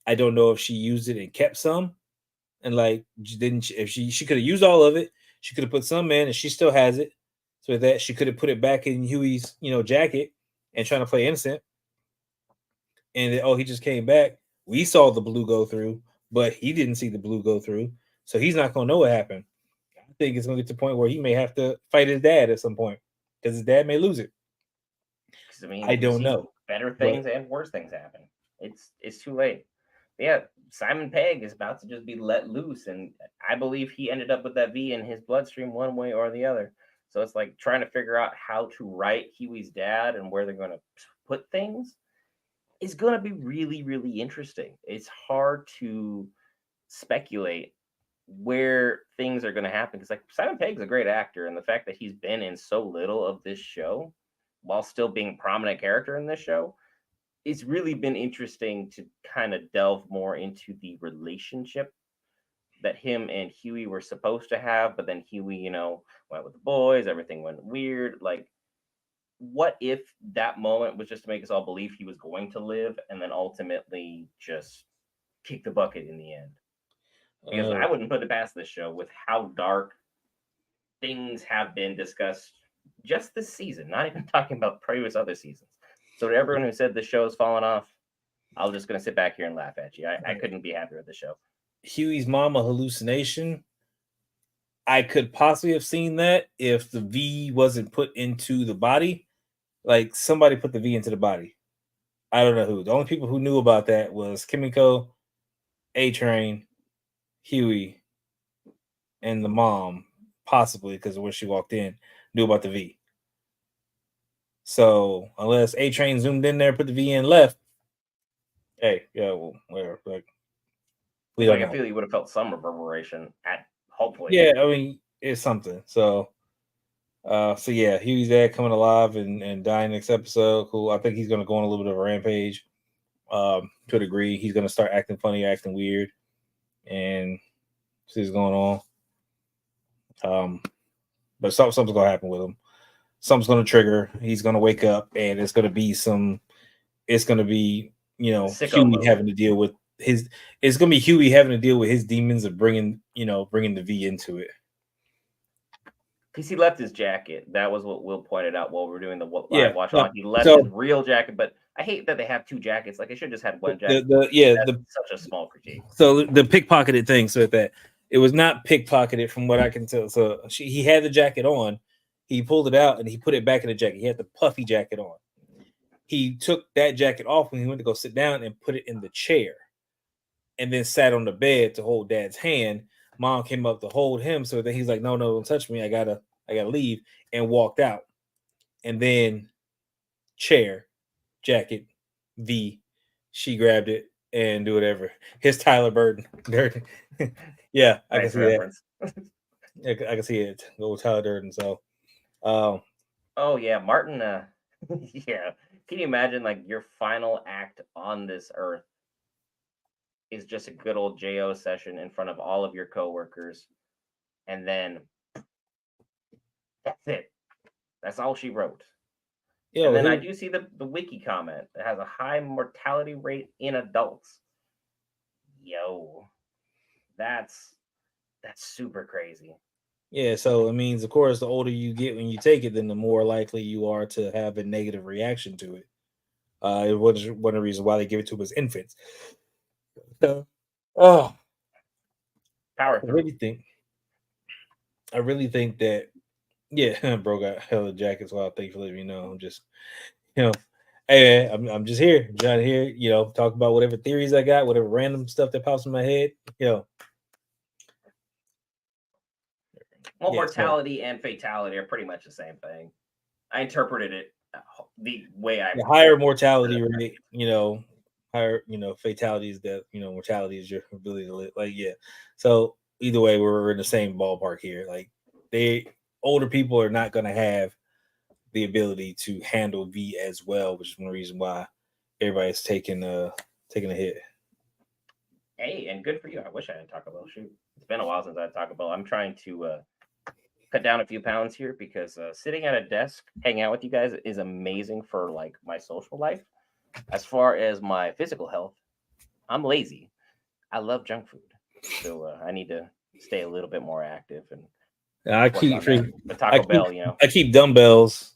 I don't know if she used it and kept some, and like didn't if she could have used all of it, she could have put some in, and she still has it. So that she could have put it back in Huey's jacket and trying to play innocent. And then, oh, he just came back. We saw the blue go through, but he didn't see the blue go through, so he's not gonna know what happened. I think it's gonna get to the point where he may have to fight his dad at some point because his dad may lose it. Because I mean, I we've don't seen know, better but things and worse things happen. It's too late. Yeah, Simon Pegg is about to just be let loose, and I believe he ended up with that V in his bloodstream one way or the other. So it's like trying to figure out how to write Huey's dad and where they're going to put things is going to be really, really interesting. It's hard to speculate where things are going to happen. Because like Simon Pegg's a great actor, and the fact that he's been in so little of this show while still being a prominent character in this show, it's really been interesting to kind of delve more into the relationship that him and Hughie were supposed to have, but then Hughie, went with the boys, everything went weird. Like, what if that moment was just to make us all believe he was going to live and then ultimately just kick the bucket in the end? Because Uh, I wouldn't put it past this show with how dark things have been discussed just this season, not even talking about previous other seasons. So to everyone who said the show's fallen off, I'm just gonna sit back here and laugh at you. I couldn't be happier with the show. Huey's mom a hallucination. I could possibly have seen that if the V wasn't put into the body. Like somebody put the V into the body. I don't know who. The only people who knew about that was Kimiko, A Train, Huey, and the mom, possibly because of where she walked in, knew about the V. So unless A Train zoomed in there, put the V in, left. Hey, yeah, well, whatever. Like we Because don't like I know. feel you would have felt some reverberation at hopefully. Yeah, I mean it's something. So yeah, Hughie's dad coming alive and dying next episode. Cool. I think he's gonna go on a little bit of a rampage. To a degree, he's gonna start acting funny, acting weird, and see what's going on. But something's gonna happen with him. Something's gonna trigger. He's gonna wake up, and it's gonna be some. It's gonna be Sicko Hughie mode. having to deal with his. It's gonna be Hughie having to deal with his demons of bringing the V into it. Because he left his jacket. That was what Will pointed out while we were doing the live Yeah. watch No. on. He left his So real jacket, but I hate that they have two jackets. Like, I should have just had one jacket. the yeah That's the such a small critique. so the pickpocketed thing. So that it was not pickpocketed from what I can tell. So he had the jacket on. He pulled it out and he put it back in the jacket. He had the puffy jacket on. He took that jacket off when he went to go sit down and put it in the chair, and then sat on the bed to hold dad's hand. Mom came up to hold him, so then he's like, "No, no, don't touch me. I gotta leave," and walked out. And then chair, jacket, V. She grabbed it and do whatever. His Tyler Burton. Yeah, I can Nice see that. reference. I can see it. Go with Tyler Durden. So, um, Oh yeah, Martin. Yeah. Can you imagine like your final act on this earth is just a good old JO session in front of all of your coworkers, and then that's it. That's all she wrote. And yo, then I his, do see the wiki comment that has a high mortality rate in adults. Yo, that's that's super crazy. yeah. So it means, of course, the older you get when you take it, then the more likely you are to have a negative reaction to it. It was one of the reasons why they give it to them as infants. So, oh, I Power through. really think, I really think that, yeah, bro got hella jackets. Well, thank you for letting me know. I'm just, you know, hey, man, I'm just here, I'm trying to hear, talk about whatever theories I got, whatever random stuff that pops in my head. Well, Yeah. So mortality and fatality are pretty much the same thing. I interpreted it the way I the higher told. mortality rate, higher, fatality is that, mortality is your ability to live. Like, yeah. So either way, we're in the same ballpark here. Like, they older people are not going to have the ability to handle V as well, which is one reason why everybody's taking a hit. Hey, and good for you. I wish I had Taco Bell. Shoot, it's been a while since I had Taco Bell. I'm trying to cut down a few pounds here because sitting at a desk, hanging out with you guys is amazing for like my social life. As far as my physical health, I'm lazy. I love junk food, so I need to stay a little bit more active and I work keep on that. But I Taco keep Bell, I keep dumbbells.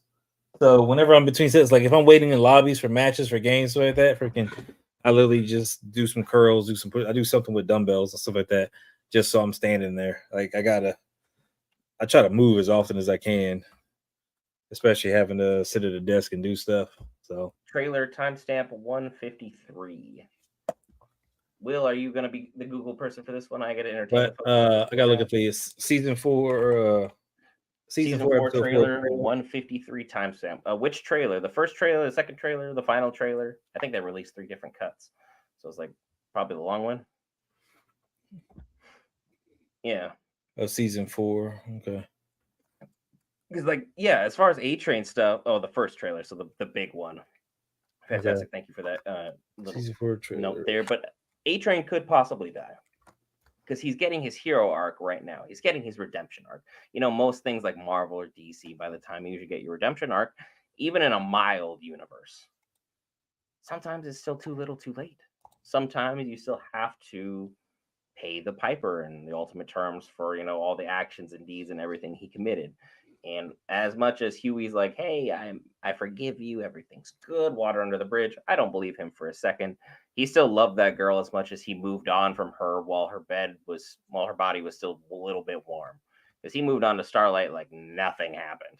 So whenever I'm between sets, like if I'm waiting in lobbies for matches for games like that, freaking, I literally just do some curls, I do something with dumbbells and stuff like that, just so I'm standing there. Like I try to move as often as I can, especially having to sit at a desk and do stuff. So, trailer timestamp 153. Will, are you going to be the Google person for this one? I got to entertain the but folks while I they gotta look chat. at this season Season four, 4 episode 4. trailer 153 timestamp. Which trailer? The first trailer, the second trailer, the final trailer? I think they released 3 different cuts. So it's like probably the long one. Yeah, of season 4. Okay. because like yeah, as far as A Train stuff, oh, the first trailer, so the big one. Okay. Fantastic, thank you for that little Season 4 note trailer. there. But A Train could possibly die because he's getting his hero arc right now. He's getting his redemption arc. You know, most things like Marvel or DC, by the time you usually get your redemption arc, even in a mild universe, sometimes it's still too little, too late. Sometimes you still have to pay the piper in the ultimate terms for all the actions and deeds and everything he committed. And as much as Hughie's like, "Hey, I forgive you, everything's good, water under the bridge," I don't believe him for a second. He still loved that girl as much as he moved on from her while her body was still a little bit warm, because he moved on to Starlight like nothing happened.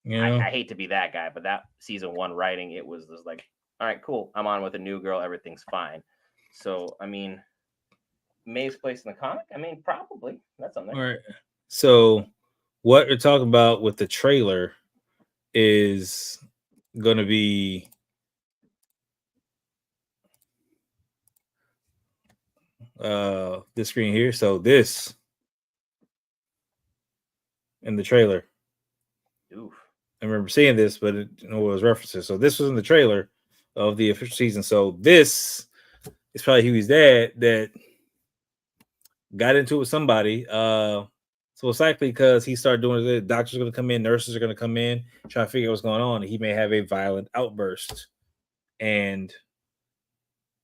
Yeah. I hate to be that guy, but that season one writing, it was just like, all right, cool, I'm on with a new girl, everything's fine. So I mean, Maeve's place in the comic? I mean, probably. That's on All there. right. So what we're talking about with the trailer is going to be this screen here. So this in the trailer. Oof. I remember seeing this, but it was references. So this was in the trailer of the official season. So this is probably Hughie's dad that got into it with somebody. So it's likely because he started doing it. Doctors are going to come in, nurses are going to come in, try to figure out what's going on. And he may have a violent outburst, and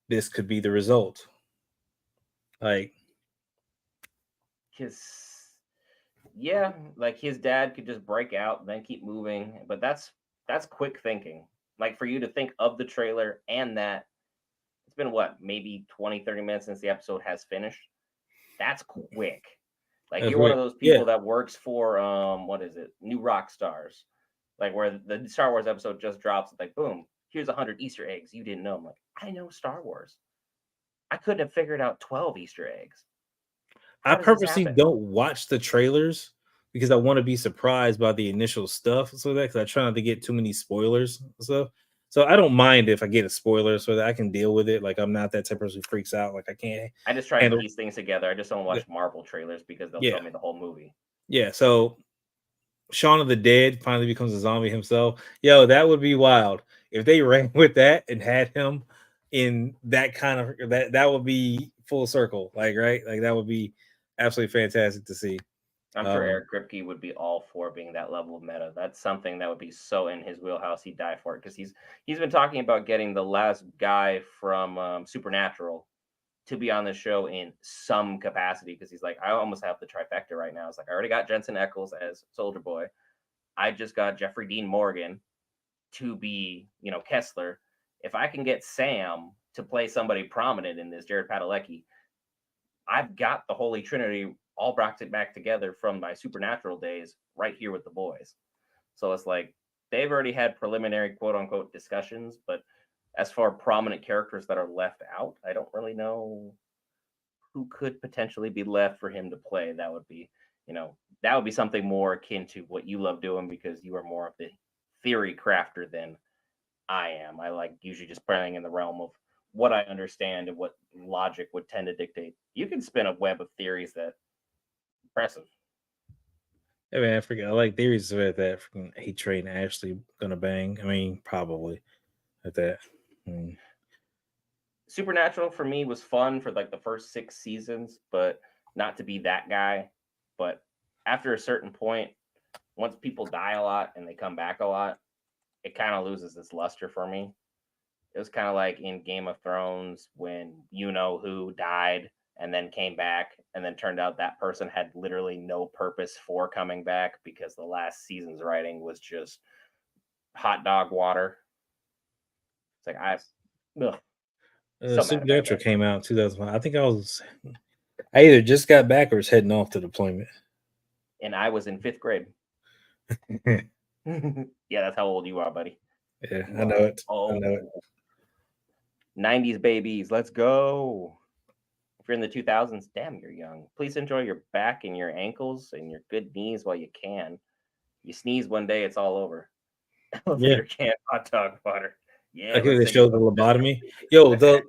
this could be the result. Like, Because, yeah, like his dad could just break out and then keep moving. But that's quick thinking. Like for you to think of the trailer and that, it's been what, maybe 20, 30 minutes since the episode has finished. That's quick. Like that's you're one right. of those Yeah, people that works for what is it? New Rock Stars. Like where the Star Wars episode just drops, it's like boom, here's 100 Easter eggs you didn't know. I'm like, I know Star Wars. I couldn't have figured out 12 Easter eggs. I How does this purposely happen? don't watch the trailers because I want to be surprised by the initial stuff. So that because I try not to get too many spoilers and stuff. So I don't mind if I get a spoiler so that I can deal with it. Like I'm not that type of person who freaks out. Like I can't I just try and handle. piece things together. I just don't The, watch Marvel trailers because they'll yeah, tell me the whole movie. yeah. So Shaun of the Dead finally becomes a zombie himself. Yo, that would be wild if they ran with that and had him in that kind of that would be full circle. Like right, like that would be absolutely fantastic to see. I'm sure Um, Eric Kripke would be all for being that level of meta. That's something that would be so in his wheelhouse. He'd die for it because he's been talking about getting the last guy from Supernatural to be on the show in some capacity because he's like, I almost have the trifecta right now. It's like I already got Jensen Ackles as Soldier Boy. I just got Jeffrey Dean Morgan to be, Kessler. If I can get Sam to play somebody prominent in this, Jared Padalecki, I've got the Holy Trinity all brought it back together from my Supernatural days right here with the boys. So it's like they've already had preliminary quote unquote discussions, but as far prominent characters that are left out, I don't really know who could potentially be left for him to play. That would be something more akin to what you love doing because you are more of the theory crafter than I am. I like usually just playing in the realm of what I understand and what logic would tend to dictate. You can spin a web of theories that impressive. Hey man, I forget. I like theories about that. Freaking A Train actually gonna bang. I mean, probably at that. Mm. Supernatural for me was fun for like the first 6 seasons, but not to be that guy. But after a certain point, once people die a lot and they come back a lot, it kind of loses its luster for me. It was kind of like in Game of Thrones when you know who died and then came back, and then turned out that person had literally no purpose for coming back because the last season's writing was just hot dog water. It's like ugh, so mad about Supernatural that. came out in 2005. I think I either just got back or was heading off to deployment. And I was in 5th grade. Yeah, Yeah, that's how old you are, buddy. I You know are it. I know it. old. 90s babies, let's go. If you're in the 2000s, damn, you're young. Please enjoy your back and your ankles and your good knees while you can. You sneeze one day, it's all over. Yeah, Elevator can hot dog water. I Yeah, hear let's they sing show the about lobotomy. Yo, that.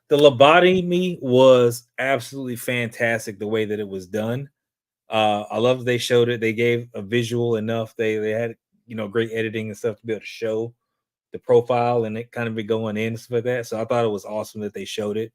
The lobotomy was absolutely fantastic the way that it was done. I love that they showed it. They gave a visual enough. They had great editing and stuff to be able to show the profile and it kind of be going in and stuff like that. So I thought it was awesome that they showed it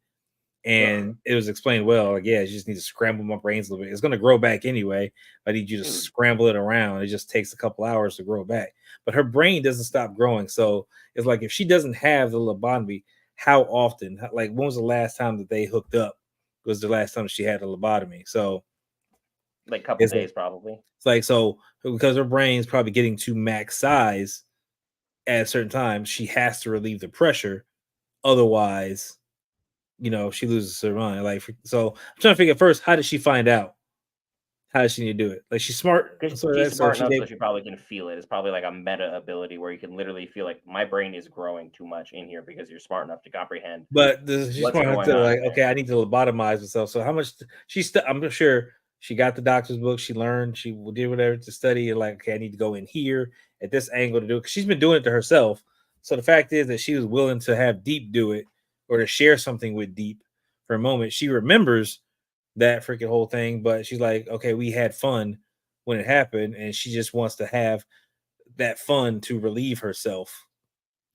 Ugh, and it was explained well. Like, yeah, you just need to scramble my brains a little bit. It's going to grow back anyway. I need you to dude. scramble it around. It just takes a couple hours to grow back. But her brain doesn't stop growing. So it's like if she doesn't have the lobotomy, how often? Like, when was the last time that they hooked up? Was the last time she had a lobotomy? So Like a couple it's like days probably. it's like so because her brain's probably getting to max size at a certain time, she has to relieve the pressure. Otherwise, she loses her mind. So I'm trying to figure first, how did she find out? How does she need to do it? Like she's smart, Because so she's that so smart she's enough, so able, she probably can feel it. It's probably like a meta ability where you can literally feel like my brain is growing too much in here because you're smart enough to comprehend but she's what's smart enough going to on like, in there. okay, I need to lobotomize myself. So how much I'm sure she got the doctor's book, she learned, she did whatever to study, and like, okay, I need to go in here at this angle to do it because she's been doing it to herself. So the fact is that she was willing to have Deep do it or to share something with Deep for a moment. She remembers that freaking whole thing, but she's like, okay, we had fun when it happened, and she just wants to have that fun to relieve herself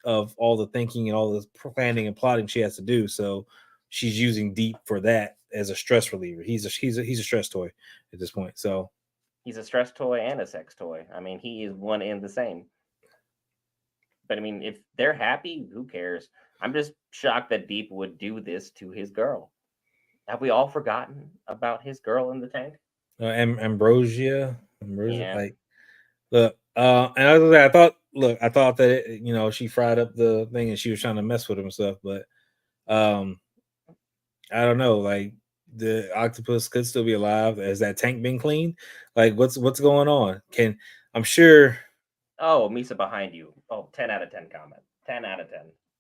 of all the thinking and all the planning and plotting she has to do. So she's using Deep for that as a stress reliever. He's a stress toy at this point. So He's a stress toy and a sex toy. I mean, he is one and the same. But I mean, if they're happy, who cares? I'm just shocked that Deep would do this to his girl. Have we all forgotten about his girl in the tank? Ambrosia, Yeah. like look, and I thought that she fried up the thing and she was trying to mess with him and stuff, but um, I don't know, like the octopus could still be alive. Has that tank been cleaned? Like what's going on? I'm sure. Oh, Misa behind you. Oh, 10 out of 10 comment. 10 out of 10.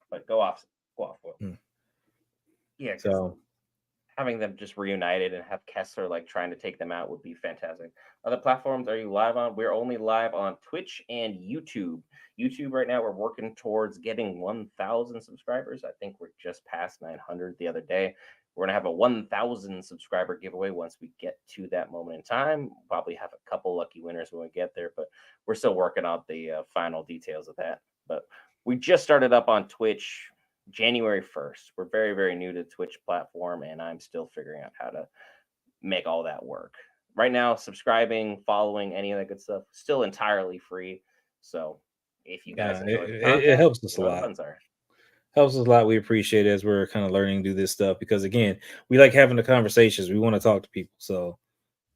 But go off. Go off. Will. Hmm, Yeah, because So having them just reunited and have Kessler like trying to take them out would be fantastic. Other platforms are you live on? We're only live on Twitch and YouTube. YouTube right now we're working towards getting 1,000 subscribers. I think we're just past 900 the other day. We're gonna have a 1,000 subscriber giveaway once we get to that moment in time. Probably have a couple lucky winners when we get there, but we're still working out the final details of that. But we just started up on Twitch January 1st. We're very, very new to the Twitch platform, and I'm still figuring out how to make all that work. Right now, subscribing, following, any of that good stuff, still entirely free. So if you guys yeah, enjoy the it content, helps us you a know where the lot. funds are. Helps us a lot. We appreciate it as we're kind of learning to do this stuff because again, we like having the conversations. We want to talk to people. So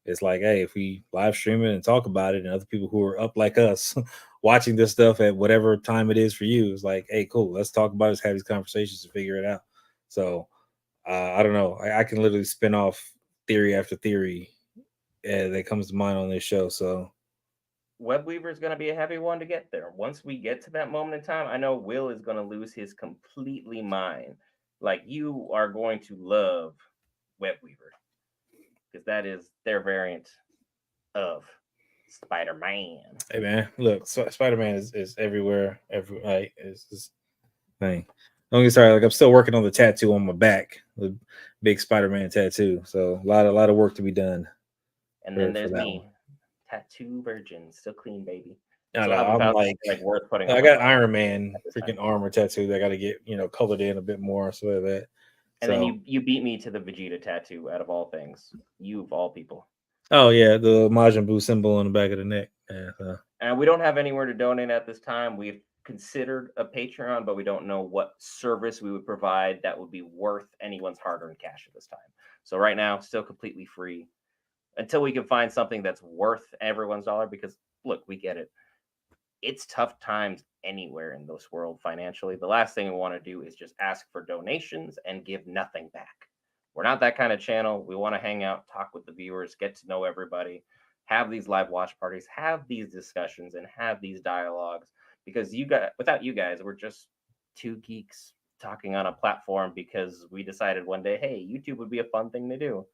it's like, hey, if we live stream it and talk about it, and other people who are up like us watching this stuff at whatever time it is for you, it's like, hey, cool, let's talk about it, let's have these conversations and figure it out. So I don't know. I can literally spin off theory after theory that comes to mind on this show. So Webweaver is going to be a heavy one to get there. Once we get to that moment in time, I know Will is going to lose his completely mind. Like you are going to love Webweaver because that is their variant of Spider Man. hey man, look, Spider Man is everywhere. Every like it's this thing. Don't get started. Like I'm still working on the tattoo on my back, the big Spider Man tattoo. So a lot of work to be done And then for there's that one. me, tattoo virgin, still clean, baby. I Still know. haven't I'm found like, like worth putting on I my got body Iron Man at this time. freaking armor tattoo that I got to get colored in a bit more, so like that. And then So, you beat me to the Vegeta tattoo out of all things. You of all people. oh yeah, the Majin Buu symbol on the back of the neck. Yeah, so. And we don't have anywhere to donate at this time. We've considered a Patreon, but we don't know what service we would provide that would be worth anyone's hard-earned cash at this time. So right now, still completely free until we can find something that's worth everyone's dollar. Because look, we get it. It's tough times anywhere in this world financially. The last thing we want to do is just ask for donations and give nothing back. We're not that kind of channel. We want to hang out, talk with the viewers, get to know everybody, have these live watch parties, have these discussions, and have these dialogues. Because you got without you guys, we're just two geeks talking on a platform because we decided one day, hey, YouTube would be a fun thing to do.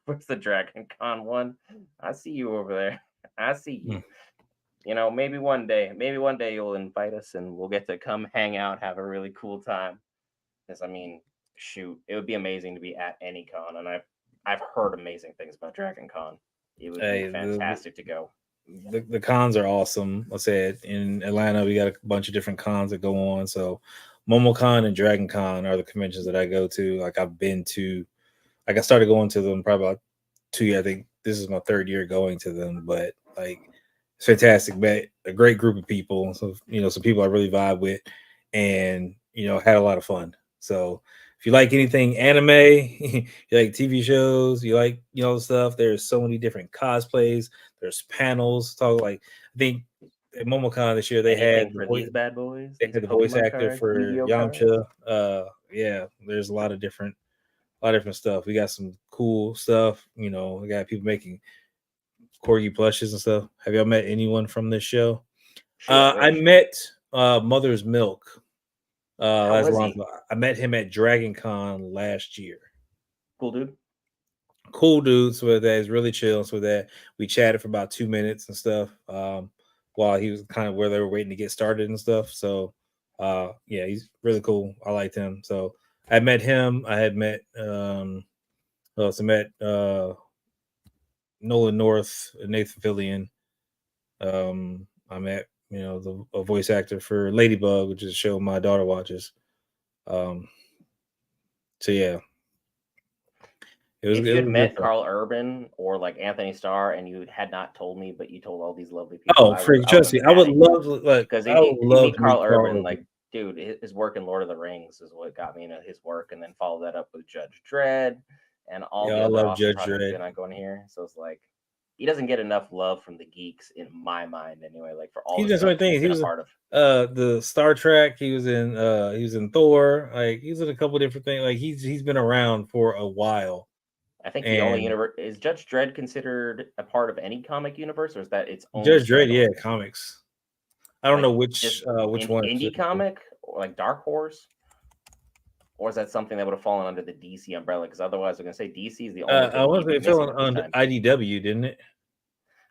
What's the Dragon Con one? I see you over there. I see you. Mm. Maybe one day you'll invite us and we'll get to come hang out, have a really cool time. Because I mean, shoot, it would be amazing to be at any con, and I've heard amazing things about Dragon Con. It would be Hey, fantastic to go. the cons are awesome. I said in Atlanta we got a bunch of different cons that go on. So MomoCon and Dragon Con are the conventions that I go to. Like I've been to, like I started going to them probably about 2 years. I think this is my third year going to them, but like it's fantastic. Met a great group of people. So some people I really vibe with, and had a lot of fun. So if you like anything anime, you like TV shows, you like stuff. There's so many different cosplays. There's panels. Talk like I think at MomoCon this year Anything for these bad boys, they these had the voice Pokemon actor cards, for Yu-Gi-Oh cards. Yamcha. Yeah, there's a lot of different stuff. We got some cool stuff. We got people making corgi plushes and stuff. Have y'all met anyone from this show? Shoot, I I wish. met Mother's Milk. How That's was long. he? I met him at Dragon Con last year. Cool dude. Cool dudes with that. He's really chill. So with that, we chatted for about 2 minutes and stuff. While he was kind of where they were waiting to get started and stuff. So, yeah, he's really cool. I liked him. So I met him. I had met who else? I met Nolan North, Nathan Fillion. I met the a voice actor for Ladybug, which is a show my daughter watches. Um, so yeah, it was If it you had was good met fun. Carl Urban or like Anthony Starr and you had not told me, but you told all these lovely people, Oh, I would freak! I would Trust have me, been mad at you. Because I would if you love meet to meet Carl Carl Urban, Urban. like dude, his work in Lord of the Rings is what got me into his work, and then follow that up with Judge Dredd and all Yeah, the I other love awesome Judge projects Dredd. been on going here. So it's like he doesn't get enough love from the geeks in my mind, anyway. Like for all He's the done so stuff many that he's things. He been a was part of. the Star Trek. He was in Thor. Like he's in a couple different things. Like he's been around for a while. I think the only And universe is Judge Dredd considered a part of any comic universe, or is that its own Judge Dredd, yeah, standalone? comics. I don't Like know just which one indie specifically. comic or like Dark Horse, or is that something that would have fallen under the DC umbrella? Because otherwise, we're gonna say DC is the only I thing want you'd to say be it fell missing at this on time. IDW, didn't it?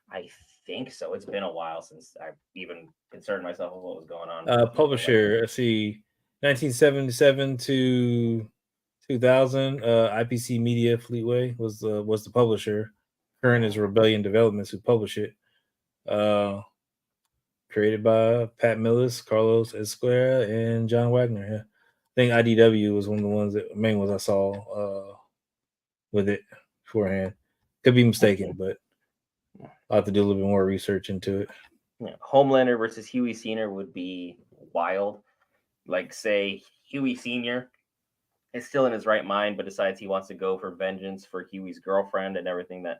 I think so. It's been a while since I've even concerned myself with what was going on with people like Publisher. Let's see, 1977 to 2000. IPC Media Fleetway was the publisher. Current is Rebellion Developments who publish it. Uh, Created by Pat Millis, Carlos Esquera, and John Wagner. Yeah. I think IDW was one of the main ones I saw with it beforehand. Could be mistaken, but I'll have to do a little bit more research into it. Homelander versus Hughie Senior would be wild. Like say Hughie Senior is still in his right mind, but decides he wants to go for vengeance for Hughie's girlfriend and everything that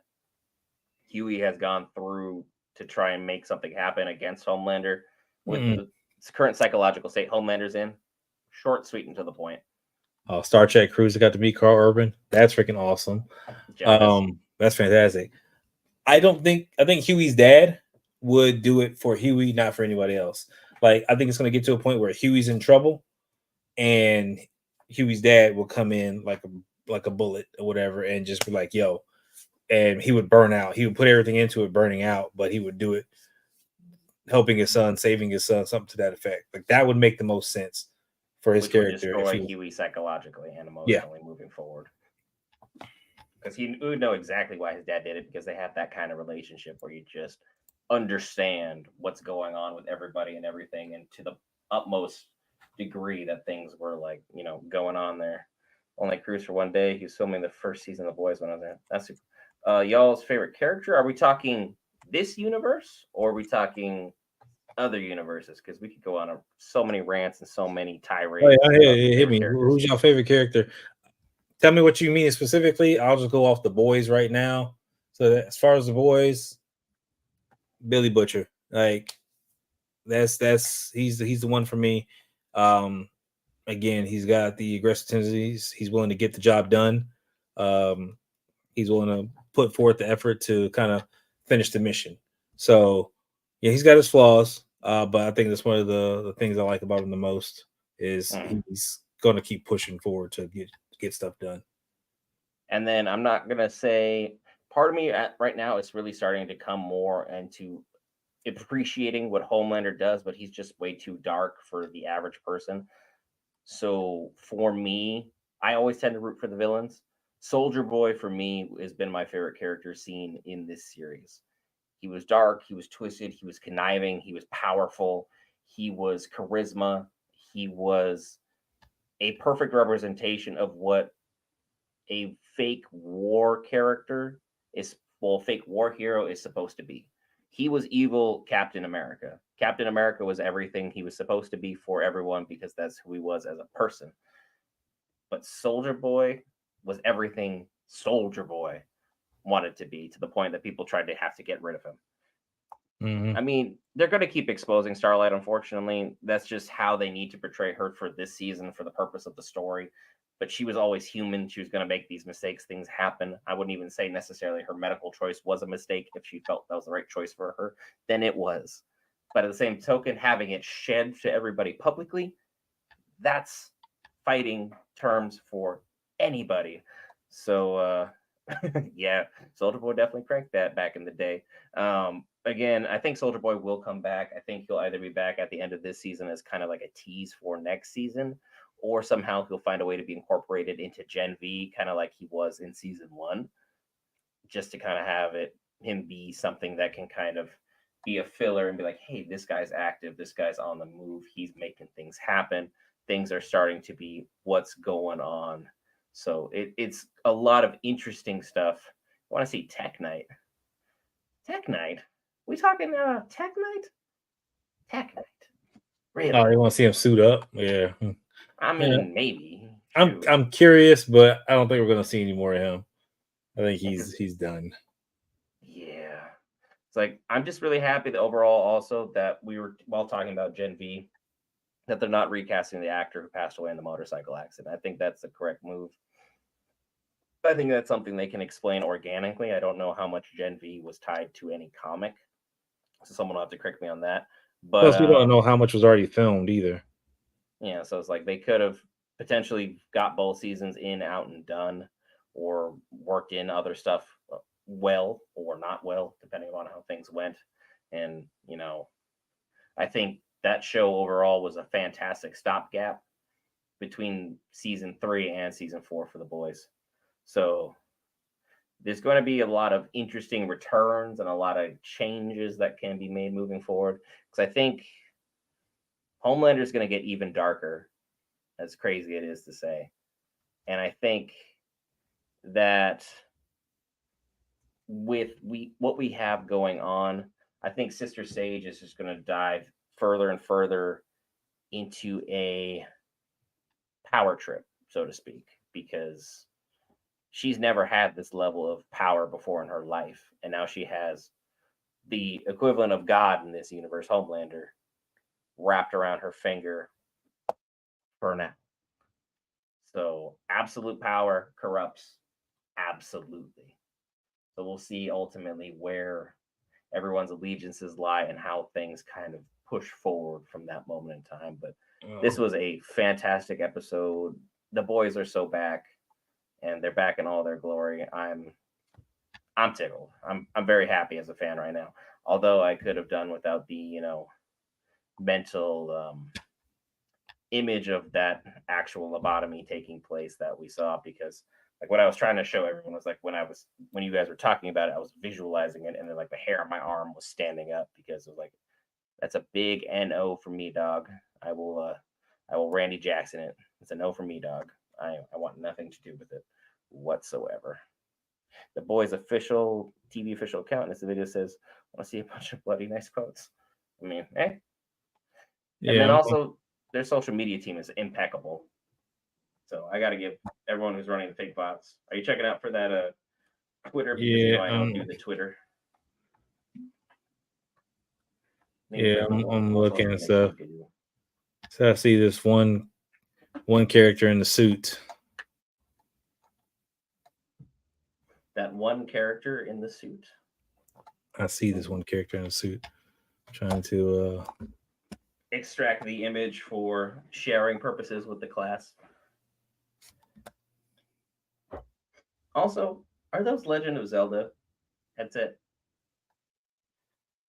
Hughie has gone through to try and make something happen against Homelander with Mm. the current psychological state Homelander's in. Short, sweet, and to the point. Star Trek Cruise got to meet Carl Urban. That's freaking awesome. Jealous. That's fantastic. I think Huey's dad would do it for Huey, not for anybody else. Like I think it's going to get to a point where Huey's in trouble, and Huey's dad will come in like a bullet or whatever, and just be like, "Yo," and he would burn out. He would put everything into it, burning out, but he would do it, helping his son, saving his son, something to that effect. Like that would make the most sense for his Which would character if destroy he was. Hughie psychologically and Yeah, emotionally moving forward. Because he would know exactly why his dad did it because they have that kind of relationship where you just understand what's going on with everybody and everything, and to the utmost degree that things were like, going on there. Only cruise for one day. He was filming the first season of The Boys when I was there. That's super. Y'all's favorite character? Are we talking this universe or are we talking other universes? Because we could go on so many rants and so many oh, yeah, tirades yeah, about yeah, hit favorite me. characters. Who's your favorite character? Tell me what you mean specifically. I'll just go off the boys right now. So as far as the boys, Billy Butcher, like that's he's the one for me. Um, Again, he's got the aggressive tendencies. He's willing to get the job done. Um, he's willing to put forth the effort to kind of finish the mission. So yeah, he's got his flaws, but I think that's one of the things I like about him the most is Mm. he's going to keep pushing forward to get stuff done. And then I'm not gonna say part of me right now is really starting to come more into appreciating what Homelander does, but he's just way too dark for the average person. So for me, I always tend to root for the villains. Soldier Boy for me has been my favorite character seen in this series. He was dark, he was twisted, he was conniving, he was powerful, he was charisma, he was a perfect representation of what a fake war character is, well, fake war hero is supposed to be. He was evil Captain America. Captain America was everything he was supposed to be for everyone because that's who he was as a person. But Soldier Boy was everything Soldier Boy wanted to be, to the point that people tried to have to get rid of him. Mm-hmm. I mean, they're going to keep exposing Starlight, unfortunately. That's just how they need to portray her for this season for the purpose of the story. But she was always human. She was going to make these mistakes. Things happen. I wouldn't even say necessarily her medical choice was a mistake. If she felt that was the right choice for her, then it was. But at the same token, having it shed to everybody publicly, that's fighting terms for anybody. So, yeah, Soldier Boy definitely cranked that back in the day. Again, I think Soldier Boy will come back. I think he'll either be back at the end of this season as kind of like a tease for next season, or somehow he'll find a way to be incorporated into Gen V, kind of like he was in season one, just to kind of have it him be something that can kind of be a filler and be like, hey, this guy's active, this guy's on the move, he's making things happen, things are starting to be what's going on. So it's a lot of interesting stuff. I want to see Tech Knight. Tech Knight? We talking Tech Knight? Tech Knight. Oh, Really? you want to see him suit up? Yeah. I Yeah. mean, maybe. I'm Shoot. I'm curious, but I don't think we're gonna see any more of him. I think Yeah, he's done. yeah. It's like I'm just really happy that overall also that we were while talking about Gen V, that they're not recasting the actor who passed away in the motorcycle accident. I think that's the correct move. I think that's something they can explain organically. I don't know how much Gen V was tied to any comic, so someone will have to correct me on that. But Plus, we don't know how much was already filmed either. yeah, so it's like they could have potentially got both seasons in, out, and done, or worked in other stuff well or not well, depending on how things went. And I think that show overall was a fantastic stopgap between season 3 and season 4 for the boys. So there's going to be a lot of interesting returns and a lot of changes that can be made moving forward. Because I think Homelander is going to get even darker, as crazy it is to say. And I think that with what we have going on, I think Sister Sage is just going to dive further and further into a power trip, so to speak, because she's never had this level of power before in her life, and now she has the equivalent of God in this universe, Homelander, wrapped around her finger for now. So absolute power corrupts absolutely. So we'll see ultimately where everyone's allegiances lie and how things kind of push forward from that moment in time. But this was a fantastic episode. The boys are so back, and they're back in all their glory. I'm tickled. I'm very happy as a fan right now. Although I could have done without the mental image of that actual lobotomy taking place that we saw, because like what I was trying to show everyone was like when you guys were talking about it, I was visualizing it, and then like the hair on my arm was standing up because it was like that's a big no for me, dog. I will Randy Jackson it. It's a no for me, dog. I want nothing to do with it whatsoever. The boys' official TV official account in this video says, "I want to see a bunch of bloody nice quotes." I mean, eh. And then Yeah, also their social media team is impeccable. So I got to give everyone who's running the fake bots. Are you checking out for that Twitter? Because yeah, I don't do the Twitter. I think it's yeah. like I'm what social looking and media can stuff. you do? So I see this one character in the suit. That one character in the suit. I see this one character in the suit trying to. Extract the image for sharing purposes with the class. Also, are those Legend of Zelda headset?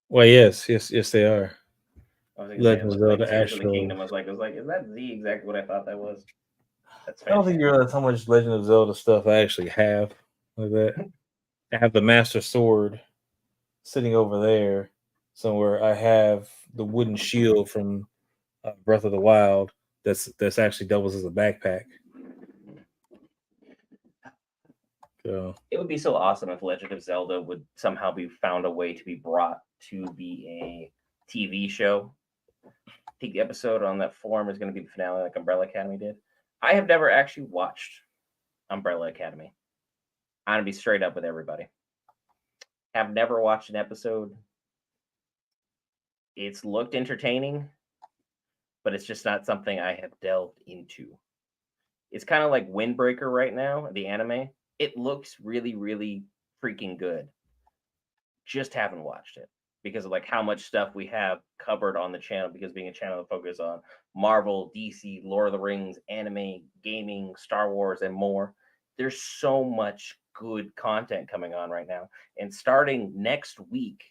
Well, yes, they are. I was gonna say it Legend of looked like Zelda Tears of the Astral. Kingdom. I was like, is that Z exactly what I thought that was? That's I don't think you fantastic. realize how much Legend of Zelda stuff I actually have like that. I have the Master Sword sitting over there somewhere. I have the wooden shield from Breath of the Wild that's actually doubles as a backpack. So It would be so awesome if Legend of Zelda would somehow be found a way to be brought to be a TV show. I think the episode on that forum is going to be the finale, like Umbrella Academy did. I have never actually watched Umbrella Academy. I'm gonna be straight up with everybody. Have never watched an episode. It's looked entertaining, but it's just not something I have delved into. It's kind of like Windbreaker right now, the anime. It looks really, really freaking good. Just haven't watched it because of like how much stuff we have covered on the channel. Because being a channel that focuses on Marvel, DC, Lord of the Rings, anime, gaming, Star Wars, and more. There's so much good content coming on right now. And starting next week,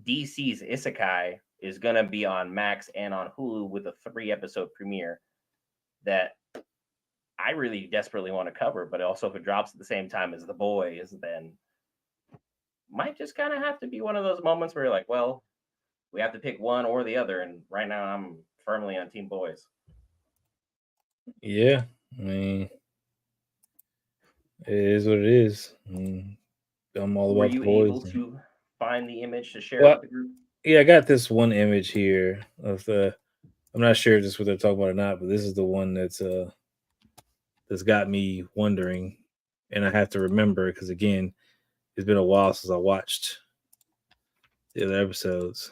DC's Isekai is gonna be on Max and on Hulu with a 3 episode premiere that I really desperately want to cover, but also if it drops at the same time as The Boys, then might just kind of have to be one of those moments where you're like, well, we have to pick one or the other, and right now I'm firmly on Team Boys. yeah, I mean, it is what it is. I'm all Were about the you able boys. to find the image to share Well, with the group? yeah, I got this one image here of the. I'm not sure if this is what they're talking about or not, but this is the one that's got me wondering, and I have to remember because again, it's been a while since I watched the other episodes.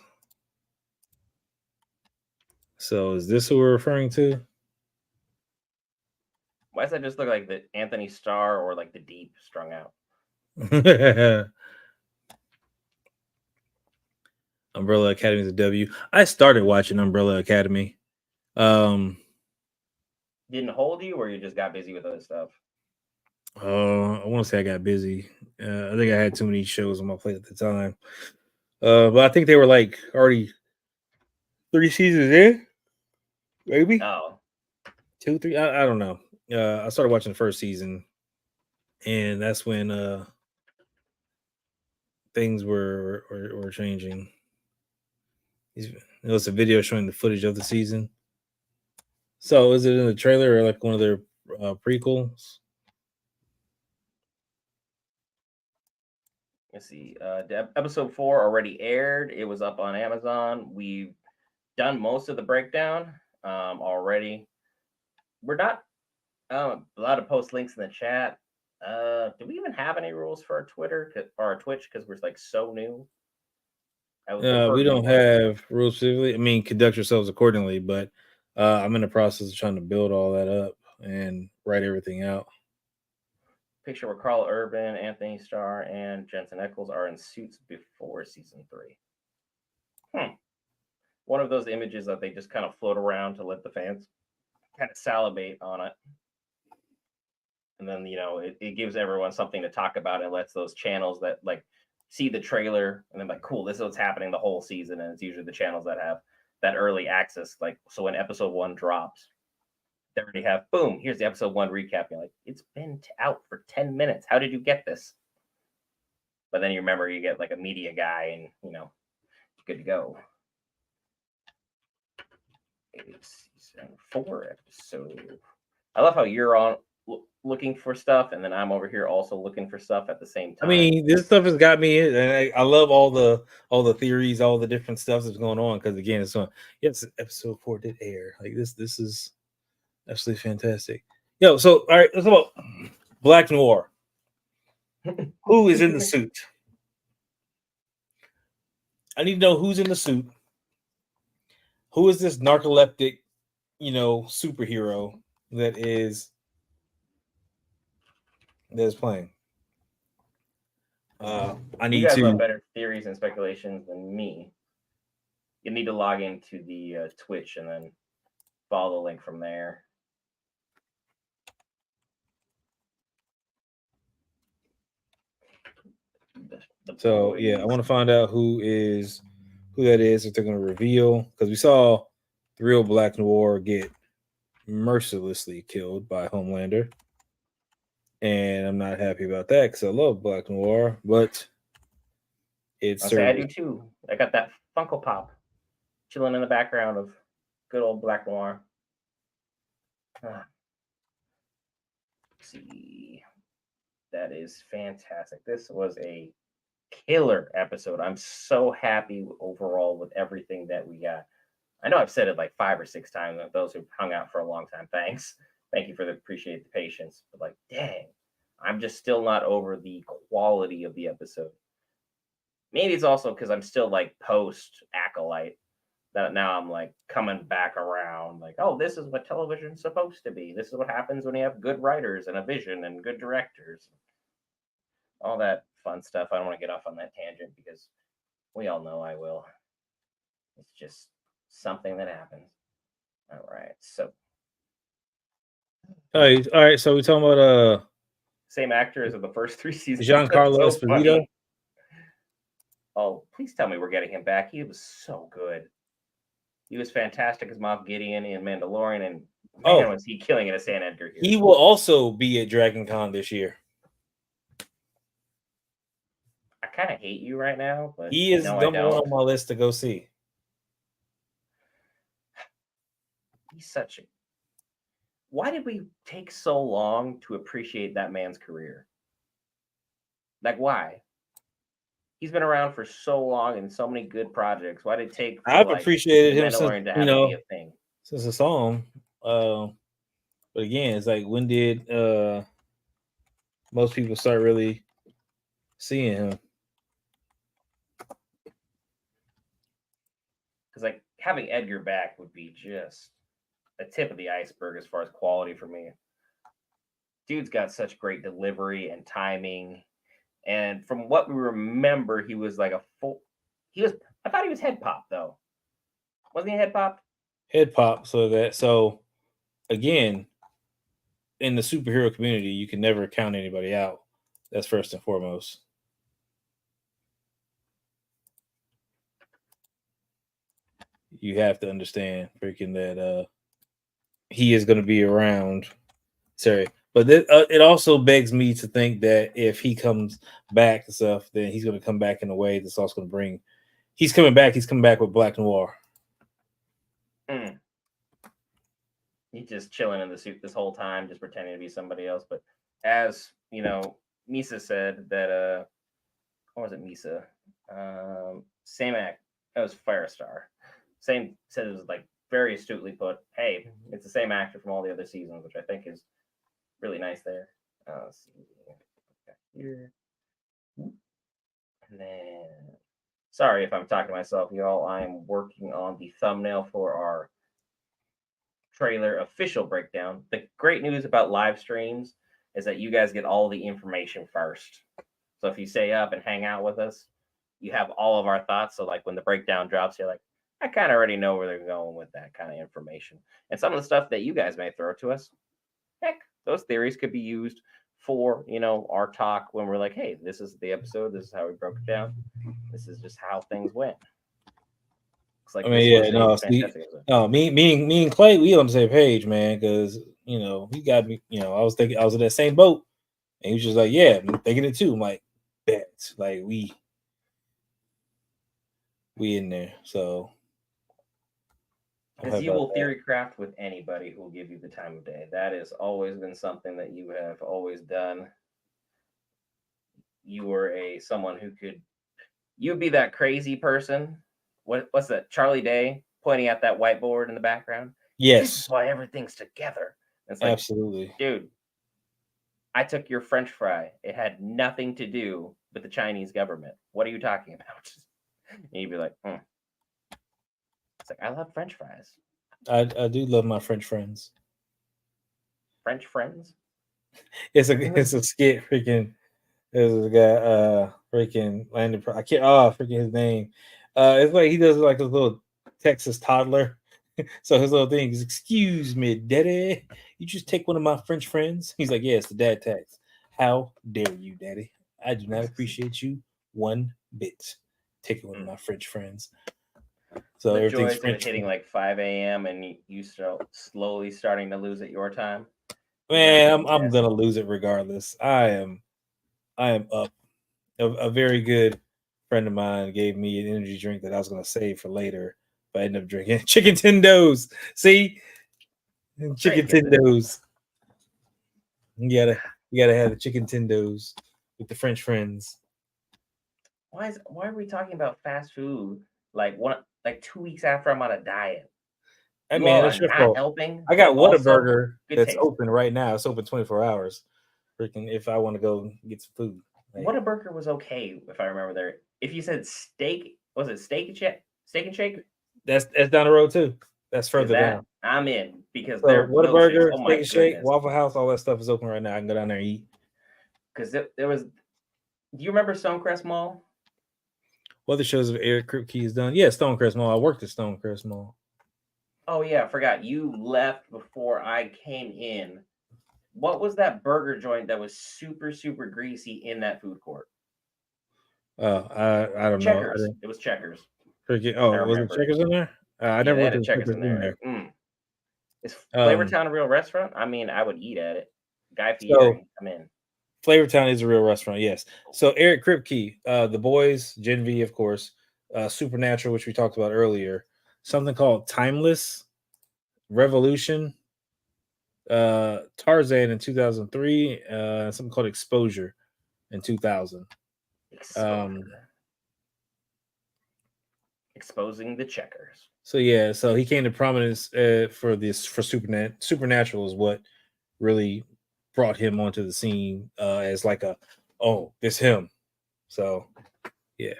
So is this what we're referring to? Why does that just look like the Anthony Starr or like the Deep strung out? Umbrella Academy is a W. I started watching Umbrella Academy. Um, Didn't hold you, or you just got busy with other stuff? I want to say I got busy. I think I had too many shows on my plate at the time. But I think they were like already 3 seasons in, maybe Oh, two, three. I don't know. I started watching the first season, and that's when things were changing. It was a video showing the footage of the season. So is it in the trailer or like one of their prequels? let's see. Episode 4 already aired. It was up on Amazon. We've done most of the breakdown already. We're not allowed to post links in the chat. Do we even have any rules for our Twitter or our Twitch because we're like so new? I would prefer We we don't weren't. have rules specifically. I mean, conduct yourselves accordingly, but I'm in the process of trying to build all that up and write everything out. Picture where Carl Urban, Anthony Starr, and Jensen Ackles are in suits before season 3. One of those images that they just kind of float around to let the fans kind of salivate on it. And then, it gives everyone something to talk about and lets those channels that like see the trailer and then like, cool, this is what's happening the whole season. And it's usually the channels that have that early access. Like, so when episode 1 drops, they already have, boom, here's the episode 1 recap. You're like, it's been out for 10 minutes. How did you get this? But then you remember you get like a media guy and, good to go. It's season 4 episode. I love how you're on looking for stuff, and then I'm over here also looking for stuff at the same I time. mean, this stuff has got me, and I love all the theories, all the different stuff that's going on. Because again, it's on. Yes, episode 4 did air. Like this, this is absolutely fantastic. Yo, so all right, let's talk about Black Noir. Who is in the suit? I need to know who's in the suit. Who is this narcoleptic, superhero that is playing? I You need guys will have to. better theories and speculations than me. You need to log into the Twitch and then follow the link from there. The So yeah, I boys. want to find out who that is. If they're going to reveal, because we saw the real Black Noir get mercilessly killed by Homelander, and I'm not happy about that because I love Black Noir, but it I'll say I served. do too. I got that Funko Pop chilling in the background of good old Black Noir. Ah, see, that is fantastic. This was a killer episode. I'm so happy overall with everything that we got. I know I've said it like 5 or 6 times. Those who hung out for a long time, thanks. Thank you for the appreciate the patience. But like, dang, I'm just still not over the quality of the episode. Maybe it's also because I'm still like post acolyte that now I'm like coming back around. Like, oh, this is what television's supposed to be. This is what happens when you have good writers and a vision and good directors. All that fun stuff. I don't want to get off on that tangent because we all know I will. It's just something that happens. All right. So All right. So we're talking about same actor as of the first 3 seasons. That's Giancarlo so Esposito. funny. Oh, please tell me we're getting him back. He was so good. He was fantastic as Moff Gideon in Mandalorian, and man, Oh, was he killing it as San Edgar here. he will also be at Dragon Con this year. I kind of hate you right now, but He is no, I number one don't. on my list to go see. He's such a. Why did we take so long to appreciate that man's career? Like, why? He's been around for so long and so many good projects. Why did it take for I've like appreciated the him since Mandalorian to have it be a thing? since the song. But again, it's like when did most people start really seeing him? Because like having Edgar back would be just a tip of the iceberg as far as quality for me. Dude's got such great delivery and timing. And from what we remember, he was like a full. He was. I thought he was head pop though. Wasn't he head pop? Head pop. So again, in the superhero community, you can never count anybody out. That's first and foremost. You have to understand freaking that he is going to be around. Sorry, but it also begs me to think that if he comes back and stuff, then he's going to come back in a way that's also going to bring. He's coming back. He's coming back with Black Noir. Mm. He's just chilling in the suit this whole time, just pretending to be somebody else. But as you know, Misa said that what was it, Misa? Same act. That was Firestar. Same said it was like very astutely put. Hey, it's the same actor from all the other seasons, which I think is really nice there. Let's see here. And then, sorry if I'm talking to myself, y'all. I'm working on the thumbnail for our trailer official breakdown. The great news about live streams is that you guys get all the information first. So if you stay up and hang out with us, you have all of our thoughts. So like when the breakdown drops, you're like, I kind of already know where they're going with that kind of information. And some of the stuff that you guys may throw to us, heck, those theories could be used for our talk when we're like, hey, this is the episode, this is how we broke it down, this is just how things went. Looks I like mean, this yeah, was a no, see, fantastic episode. no, me and Clay, we on the same page, man, because he got me. I was thinking I was in that same boat, and he was just like, "Yeah, I'm thinking it too." I'm like, "Bet, like we in there." So I'm Because happy you about will that. theory craft with anybody who will give you the time of day. That has always been something that you have always done. You were a someone who could you'd be that crazy person. What's that? Charlie Day pointing at that whiteboard in the background. This is Yes, why everything's together. It's like, absolutely. dude, I took your French fry. It had nothing to do with the Chinese government. What are you talking about? And you'd be like, It's like I love French fries. I do love my French friends. French friends. It's a skit. Freaking, there's a guy freaking landed. I can't. Oh, freaking his name. It's like he does like a little Texas toddler. So his little thing is, "Excuse me, daddy, you just take one of my French friends." He's like, "Yeah, it's the dad tax. How dare you, daddy? I do not appreciate you one bit. Taking one of my French friends." So The everything's joys of it French. hitting like 5 a.m. and you start slowly starting to lose at your time. Isn't that Man, I'm fantastic? gonna lose it regardless. I am up. A very good friend of mine gave me an energy drink that I was gonna save for later, but I ended up drinking chicken tendos. See, Very chicken good. tendos. You gotta have the chicken tendos with the French friends. Why are we talking about fast food like 2 weeks after I'm on a diet? Hey You all man, are it's your not fault. helping, I got but also Whataburger good that's taste. open right now. It's open 24 hours. Freaking if I want to go get some food. Like Whataburger was okay if I remember there. If you said steak, was it steak and shake? Steak and shake? that's down the road too. That's Is further that down. I'm in because So their milkshakes. Whataburger, Oh Steak my and Shake, goodness! Waffle House, all that stuff is open right now. I can go down there and eat. Because there was. Do you remember Stonecrest Mall? What other shows have Eric Kripke has done? Yeah, Stonecrest Mall. I worked at Stonecrest Mall. Oh yeah, I forgot. You left before I came in. What was that burger joint that was super greasy in that food court? I don't know. I Checkers. didn't It was Checkers. forget. I Oh, was it remember. Checkers in there? I Yeah, never they went had a to Checkers Checkers in in there. there. Is Um, Flavortown a real restaurant? I mean, I would eat at it. Guy so Fieri, I'm in. Flavortown is a real restaurant, yes. So Eric Kripke, The Boys, Gen V, of course, Supernatural, which we talked about earlier, something called Timeless, Revolution, Tarzan in 2003, something called Exposure in 2000. Um, Exposure. Exposing the checkers. so yeah, so he came to prominence for Supernatural is what really brought him onto the scene as like a this him. So yeah,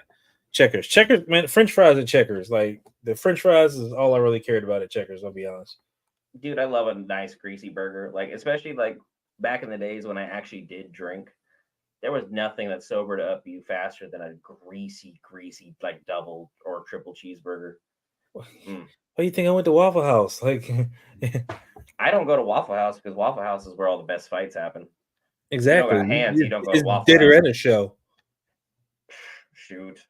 Checkers, man. French fries and Checkers, like the French fries is all I really cared about at Checkers. I'll be honest. Dude, I love a nice greasy burger. Like, especially like back in the days when I actually did drink, there was nothing that sobered up you faster than a greasy, like double or triple cheeseburger. Why Mm. do you think I went to Waffle House? Like I don't go to Waffle House because Waffle House is where all the best fights happen. If you don't got exactly, hands, you don't go to it's Waffle dinner House. and a show. Shoot.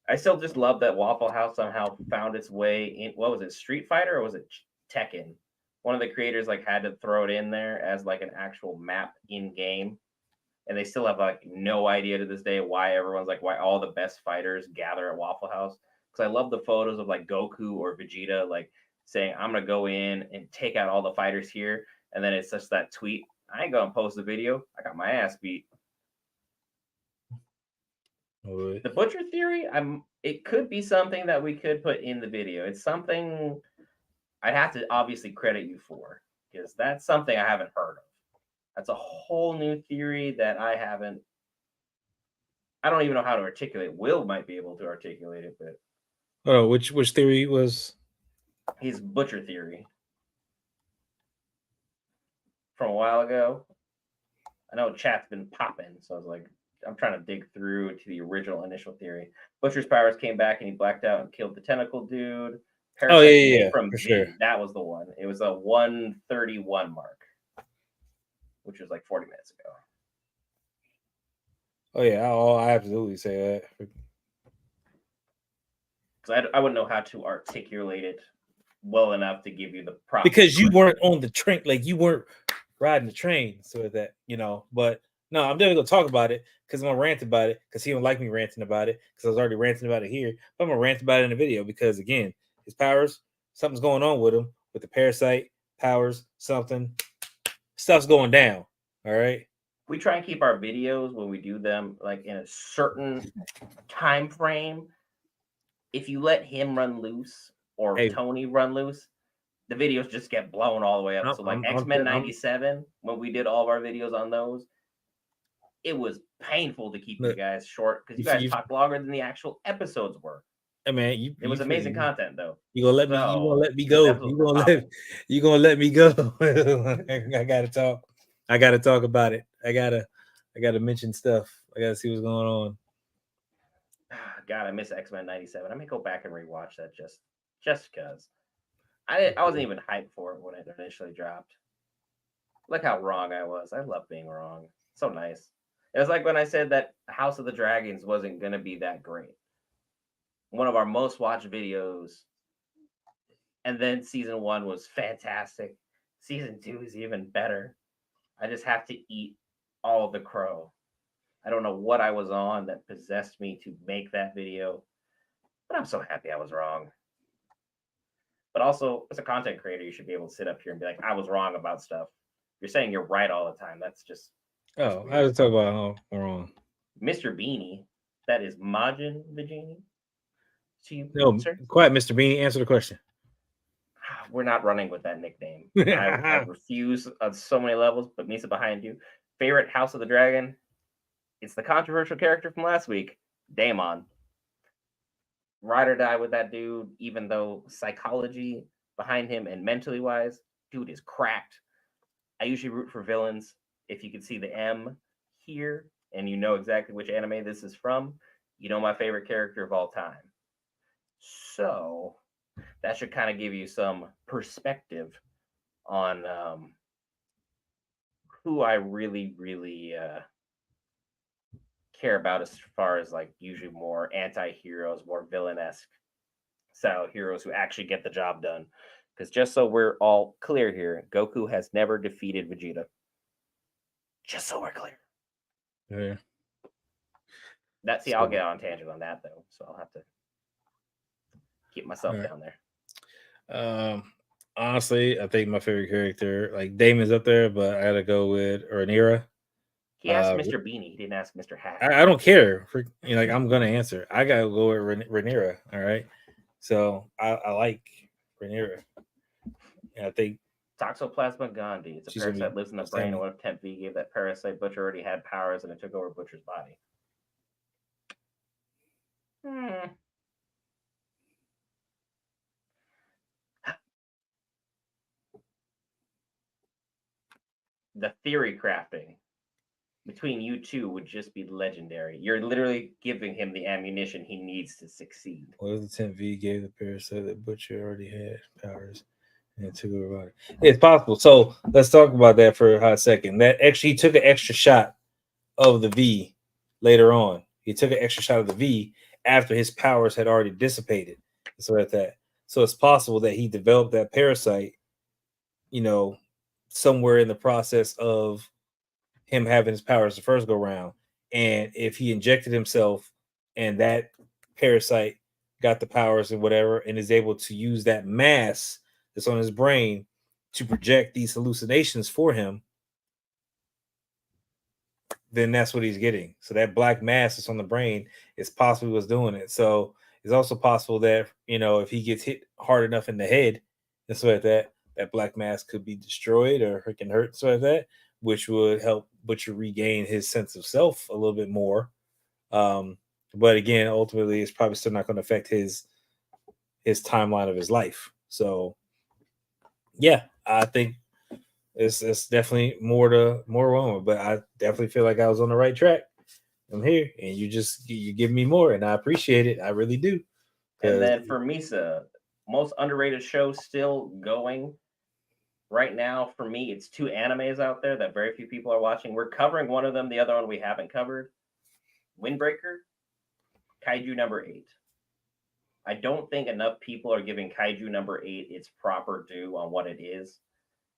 I still just love that Waffle House somehow found its way in. What was it, Street Fighter or was it Tekken? One of the creators like had to throw it in there as like an actual map in game, and they still have like no idea to this day why all the best fighters gather at Waffle House. Because I love the photos of like Goku or Vegeta like saying I'm gonna go in and take out all the fighters here, and then it's just that tweet. I ain't gonna post the video. I got my ass beat. Would. The butcher theory, it could be something that we could put in the video. It's something I'd have to obviously credit you for because that's something I haven't heard of. That's a whole new theory that I don't even know how to articulate. Will might be able to articulate it, but Oh, which theory was? his butcher theory from a while ago. I know chat's been popping, so I was like, I'm trying to dig through to the original initial theory. Butcher's powers came back and he blacked out and killed the tentacle dude. Oh yeah, Parasite yeah, came yeah, from for sure. Vin. That was the one. It was a 131 mark, which was like 40 minutes ago. Oh yeah, I absolutely say that. Because I wouldn't know how to articulate it well enough to give you the proper Because you weren't description. on the train, like you weren't riding the train, so that But no, I'm definitely gonna talk about it because I'm gonna rant about it because he don't like me ranting about it because I was already ranting about it here. But I'm gonna rant about it in the video because again, his powers, something's going on with him with the parasite powers, something stuff's going down. All right. We try and keep our videos when we do them like in a certain time frame. If you let him run loose or Hey, Tony run loose, the videos just get blown all the way up. I'm So like I'm I'm, X-Men I'm 97, when we did all of our videos on those, it was painful to keep you look. guys short because you guys You, talked longer than the actual episodes were. hey man, It was amazing content though. you gonna let me So those go. episodes were popping. You gonna let me go. I gotta talk. I gotta talk about it. I gotta mention stuff. I gotta see what's going on. God, I miss X-Men 97. I may go back and rewatch that just because. I wasn't even hyped for it when it initially dropped. Look how wrong I was. I love being wrong. So nice. It was like when I said that House of the Dragons wasn't gonna be that great. one of our most watched videos. And then season one was fantastic. Season two is even better. I just have to eat all the crow. I don't know what I was on that possessed me to make that video, but I'm so happy I was wrong. But also, as a content creator, you should be able to sit up here and be like, I was wrong about stuff. You're saying you're right all the time. That's Oh, I weird. was talking about wrong. Mr. Beanie, that is Majin Vegenie to you, No, sir. quiet, Mr. Beanie. Answer the question. We're not running with that nickname. I refuse on so many levels, but Misa behind you. Favorite House of the Dragon? It's the controversial character from last week, Daemon. Ride or die with that dude, even though psychology behind him and mentally wise, dude is cracked. I usually root for villains. If you can see the M here and you know exactly which anime this is from, you know my favorite character of all time. So that should kind of give you some perspective on who I really care about as far as like usually more anti-heroes, more villain-esque style heroes who actually get the job done. Because just so we're all clear here, Goku has never defeated Vegeta. Just so we're clear. Yeah. See, I'll So, get on tangent on that though, so I'll have to keep all myself right. down there. Honestly, I think my favorite character, like Damon's up there, but I gotta go with Rhaenyra. He asked Uh, Mr. Beanie. He didn't ask Mr. Hat. I don't care. Like I'm gonna answer. I gotta go with Rhaenyra. All right. So I like Rhaenyra. And I think Toxoplasma gondii. It's a she's gonna parasite be that lives in the brain. And standing. what if Temp V gave that parasite Butcher already had powers and it took over Butcher's body? Hmm. The theory crafting between you two would just be legendary. You're literally giving him the ammunition he needs to succeed. What if the 10V gave the parasite that Butcher already had powers and it took over body? It's possible. So let's talk about that for a hot second. That actually he took an extra shot of the V later on. He took an extra shot of the V after his powers had already dissipated. So at that. So it's possible that he developed that parasite, you know, somewhere in the process of him having his powers the first go round. And if he injected himself and that parasite got the powers and whatever, and is able to use that mass that's on his brain to project these hallucinations for him, then that's what he's getting. So that black mass that's on the brain is possibly what's doing it. So it's also possible that, if he gets hit hard enough in the head and so like that, that black mass could be destroyed or it can hurt so like that, which would help Butcher regain his sense of self a little bit more. Um, but again, ultimately, it's probably still not going to affect his timeline of his life. So yeah, I think it's definitely more wrong, but I definitely feel like I was on the right track. I'm here, and you give me more, and I appreciate it. I really do. And Because then for Misa, most underrated show still going right now for me. It's two animes out there that very few people are watching. We're covering one of them, the other one we haven't covered. Windbreaker, Kaiju number 8. I don't think enough people are giving Kaiju number 8 its proper due on what it is.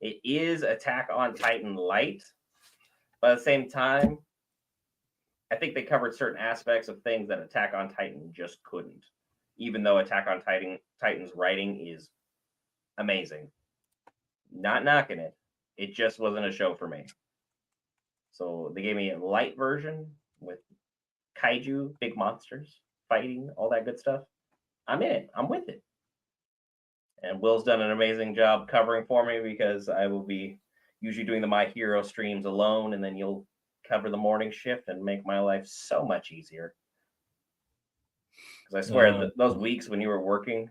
It is Attack on Titan light, but at the same time, I think they covered certain aspects of things that Attack on Titan just couldn't. Even though Attack on Titan's writing is amazing. Not knocking it. It just wasn't a show for me. So they gave me a light version with kaiju, big monsters, fighting, all that good stuff. I'm in it. I'm with it. And Will's done an amazing job covering for me because I will be usually doing the My Hero streams alone, and then you'll cover the morning shift and make my life so much easier. Because I swear, those weeks when you were working,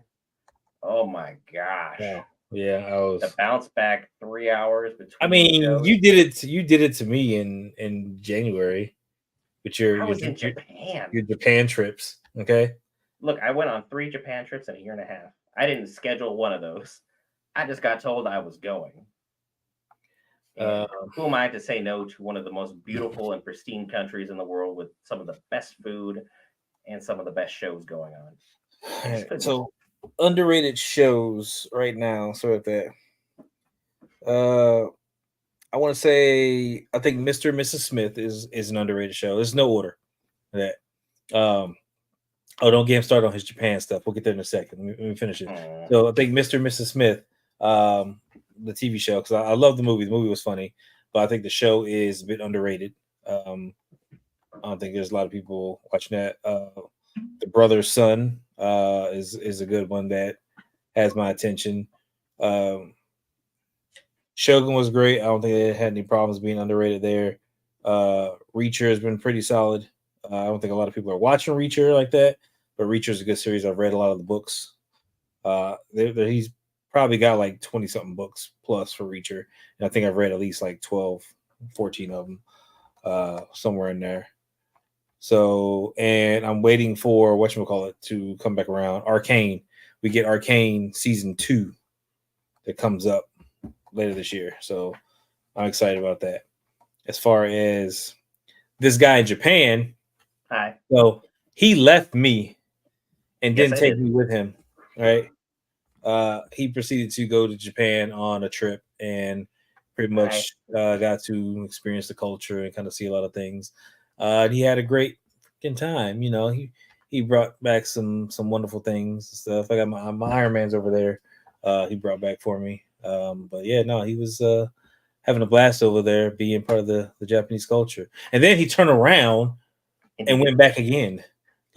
oh my gosh. yeah, I The was. bounce back 3 hours I between mean, shows. you did it to me in January with your I your was in your, Japan. your Japan trips. Okay. Look, I went on 3 Japan trips in a year and a half. I didn't schedule one of those. I just got told I was going. Uh, And who am I to say no to one of the most beautiful and pristine countries in the world with some of the best food and some of the best shows going on? All Yes, right, please. so underrated shows right now. So with that, uh, I want to say I think Mr. and Mrs. Smith is an underrated show. There's no order for that. Oh, don't get him started on his Japan stuff. We'll get there in a second. Let me finish it. Mm, So I think Mr. and Mrs. Smith, the TV show, because I love the movie. The movie was funny, but I think the show is a bit underrated. Um, I don't think there's a lot of people watching that. The brother's son is a good one that has my attention. Um, Shogun was great. I don't think they had any problems being underrated there. Reacher has been pretty solid. I don't think a lot of people are watching Reacher like that, but Reacher is a good series. I've read a lot of the books. He's probably got like 20 something books plus for Reacher. And I think I've read at least like 12, 14 of them, somewhere in there. So, and I'm waiting for whatchamacallit to come back around. Arcane. We get Arcane season 2 that comes up later this year. So I'm excited about that. As far as this guy in Japan, hi. so he left me and Yes, didn't I take did. me with him. Right. He proceeded to go to Japan on a trip and pretty Hi. much got to experience the culture and kind of see a lot of things. And he had a great freaking time. You know, he brought back some wonderful things and stuff. I got my Iron Man's over there. He brought back for me. But yeah, no, he was having a blast over there, being part of the Japanese culture. And then he turned around And he and did went it. back again.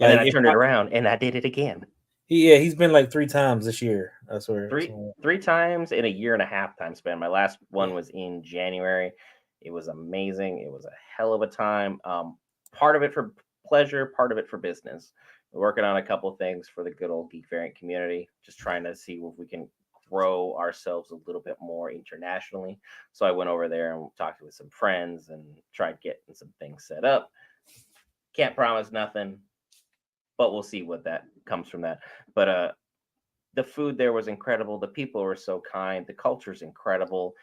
And then Like I if turned I, it around and I did it again. he's been like 3 times this year. I swear. Three So, three times in a year and a half time span. My last yeah. one was in January. It was amazing. It was a hell of a time. Part of it for pleasure, part of it for business. We're working on a couple things for the good old geek variant community. Just trying to see if we can grow ourselves a little bit more internationally. So I went over there and talked with some friends and tried getting some things set up. Can't promise nothing, but we'll see what that comes from that. But the food there was incredible. The people were so kind. The culture's incredible.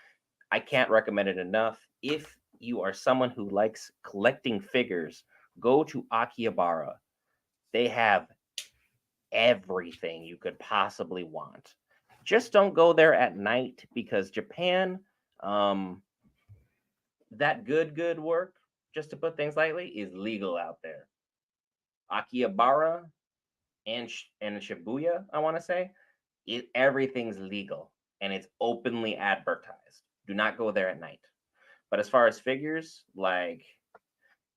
I can't recommend it enough. If you are someone who likes collecting figures, go to Akihabara. They have everything you could possibly want. Just don't go there at night because Japan, um, that good work, just to put things lightly, is legal out there. Akihabara and Shibuya, I want to say, everything's legal and it's openly advertised. Do not go there at night. But as far as figures, like,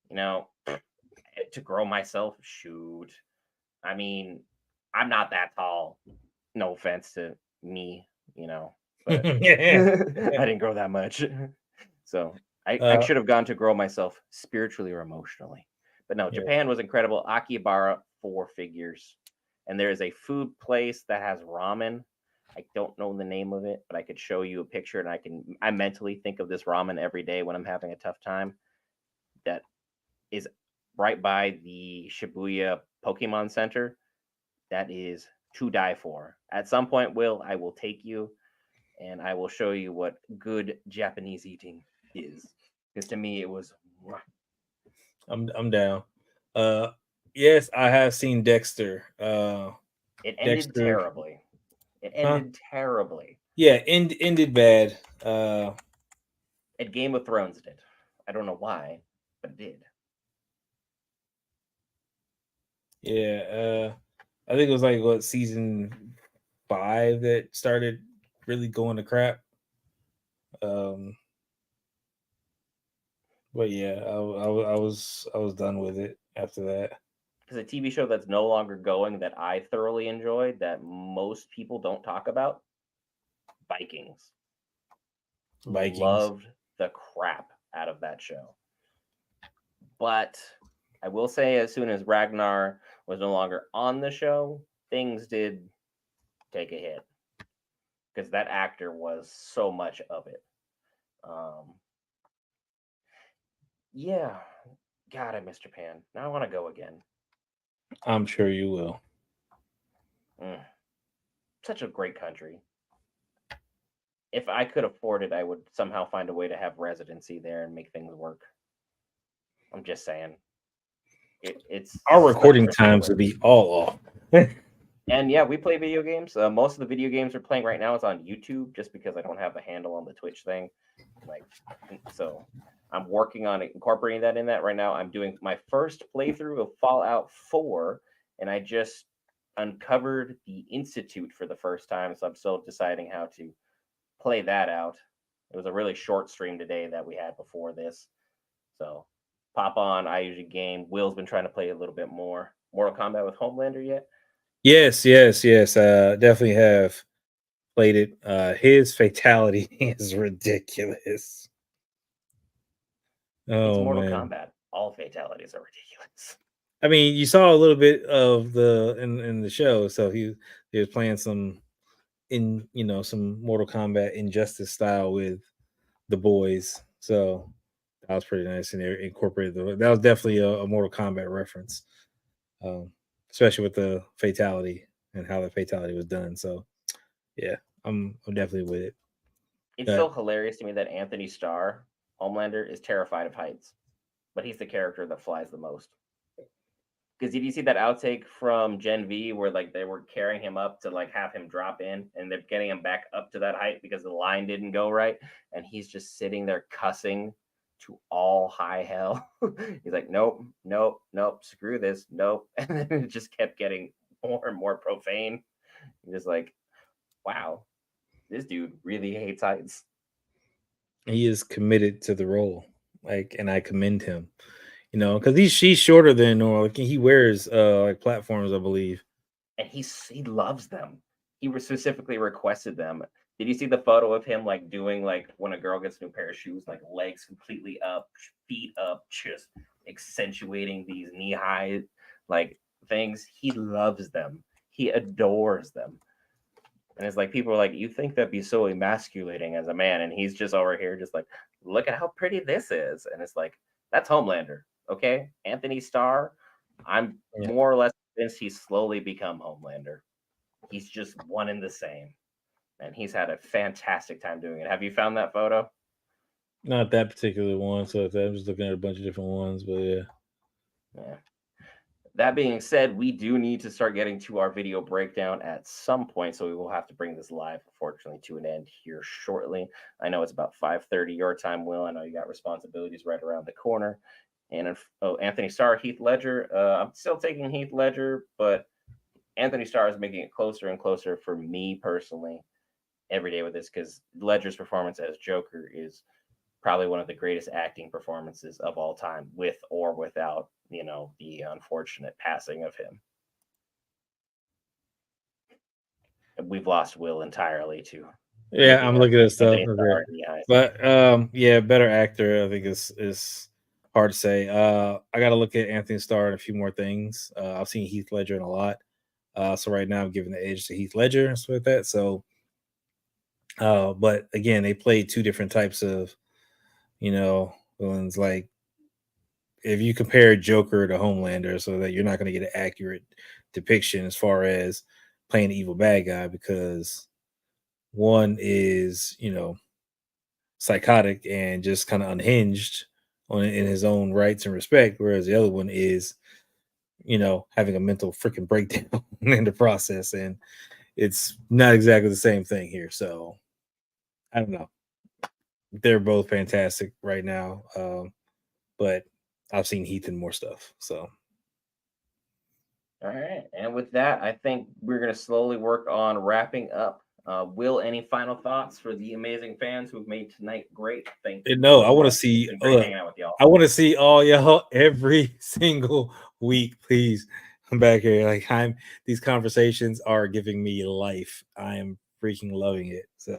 you know, to grow myself, shoot. I mean, I'm not that tall. No offense to me, but I Yeah. didn't grow that much. So I Uh, should have gone to grow myself spiritually or emotionally. But no, yeah. Japan was incredible. Akihabara for figures. And there is a food place that has ramen. I don't know the name of it, but I could show you a picture and I mentally think of this ramen every day when I'm having a tough time. That is right by the Shibuya Pokemon Center. That is to die for. At some point, I will take you and I will show you what good Japanese eating is. Because to me, it was. I'm down. Uh, yes, I have seen Dexter. It ended Dexter, terribly. It huh? ended terribly. Yeah, ended bad. And Game of Thrones did. I don't know why, but it did. Yeah. I think it was like what season 5 that started really going to crap. Um, but yeah, I was done with it after that. Because a TV show that's no longer going that I thoroughly enjoyed that most people don't talk about, Vikings. Vikings. Loved the crap out of that show. But I will say, as soon as Ragnar was no longer on the show, things did take a hit because that actor was so much of it. Um, yeah, God, I miss Japan. Now I want to go again. I'm sure you will. Mm, such a great country. If I could afford it, I would somehow find a way to have residency there and make things work. I'm just saying, it's Our such a recording beautiful times place. will be all off. And yeah, we play video games. Most of the video games we're playing right now is on YouTube, just because I don't have the handle on the Twitch thing. Like, so I'm working on incorporating that in that right now. I'm doing my first playthrough of Fallout 4, and I just uncovered the Institute for the first time, so I'm still deciding how to play that out. It was a really short stream today that we had before this, so pop on. I usually game. Will's been trying to play a little bit more Mortal Kombat with Homelander yet. Yes, yes, yes. Definitely have played it. His fatality is ridiculous. It's Oh Mortal man. Kombat. All fatalities are ridiculous. I mean, you saw a little bit of the in the show, so he was playing some in some Mortal Kombat Injustice style with the boys. So that was pretty nice, and they incorporated that was definitely a Mortal Kombat reference, um, especially with the fatality and how the fatality was done. So yeah, I'm definitely with it. It's But so hilarious to me that Anthony Starr, Homelander, is terrified of heights, but he's the character that flies the most. Because did you see that outtake from Gen V where like they were carrying him up to like have him drop in, and they're getting him back up to that height because the line didn't go right, and he's just sitting there cussing to all high hell. He's like, nope, nope, nope, screw this, nope, and then it just kept getting more and more profane. You're just like, wow, this dude really hates heights. he is committed to the role, like, and I commend him. Because she's shorter than normal. Like, he wears like platforms, I believe. And he loves them. He specifically requested them. Did you see the photo of him like doing like when a girl gets a new pair of shoes, like legs completely up, feet up, just accentuating these knee high like things? He loves them. He adores them. And it's like people are like, you think that'd be so emasculating as a man, and he's just over here just like, look at how pretty this is. And it's like, that's Homelander. Okay. Anthony Starr, I'm Yeah. more or less convinced he's slowly become Homelander. He's just one and the same. And he's had a fantastic time doing it. Have you found that photo? Not that particular one. So I'm just looking at a bunch of different ones, but yeah. Yeah. That being said, we do need to start getting to our video breakdown at some point, so we will have to bring this live, unfortunately, to an end here shortly. I know it's about 5:30 your time, Will. I know you got responsibilities right around the corner. And Anthony Starr, Heath Ledger. I'm still taking Heath Ledger, but Anthony Starr is making it closer and closer for me personally every day with this, because Ledger's performance as Joker is probably one of the greatest acting performances of all time, with or without, the unfortunate passing of him. We've lost Will entirely to Yeah, looking I'm at looking at stuff. Anthony Okay. Starr in the eyes. But yeah, better actor, I think is hard to say. I gotta look at Anthony Starr and a few more things. I've seen Heath Ledger in a lot. So right now I'm giving the edge to Heath Ledger and stuff like that. So but again, they played two different types of, villains. Like if you compare Joker to Homelander, so that you're not gonna get an accurate depiction as far as playing an evil bad guy, because one is, psychotic and just kind of unhinged in his own rights and respect, whereas the other one is, having a mental freaking breakdown in the process, and it's not exactly the same thing here. So I don't know. They're both fantastic right now, but I've seen Heath in more stuff. So All right. And with that, I think we're going to slowly work on wrapping up. Will, any final thoughts for the amazing fans who've made tonight great? Thank you no, I so want to much. It's see. been great hanging out with y'all. I want to see all y'all every single week. Please come back here. Like these conversations are giving me life. I am freaking loving it. So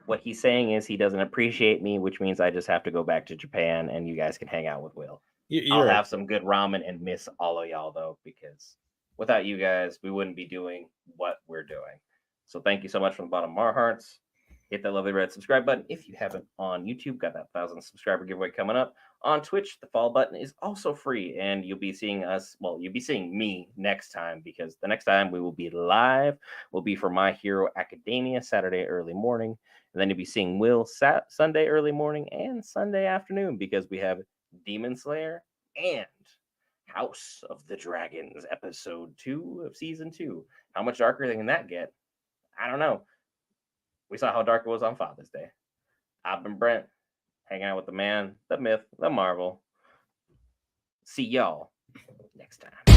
What he's saying is he doesn't appreciate me, which means I just have to go back to Japan and you guys can hang out with Will. I'll you're right. have some good ramen and miss all of y'all though, because without you guys, we wouldn't be doing what we're doing. So thank you so much from the bottom of our hearts. Hit that lovely red subscribe button if you haven't on YouTube. Got that 1,000 subscriber giveaway coming up. On Twitch, the follow button is also free, and you'll be seeing us. Well, you'll be seeing me next time, because the next time we will be live will be for My Hero Academia Saturday early morning, and then you'll be seeing Will Sunday early morning and Sunday afternoon, because we have Demon Slayer and House of the Dragons, episode 2 of season 2. How much darker can that get? I don't know. We saw how dark it was on Father's Day. I've been Brent, hanging out with the man, the myth, the marvel. See y'all next time.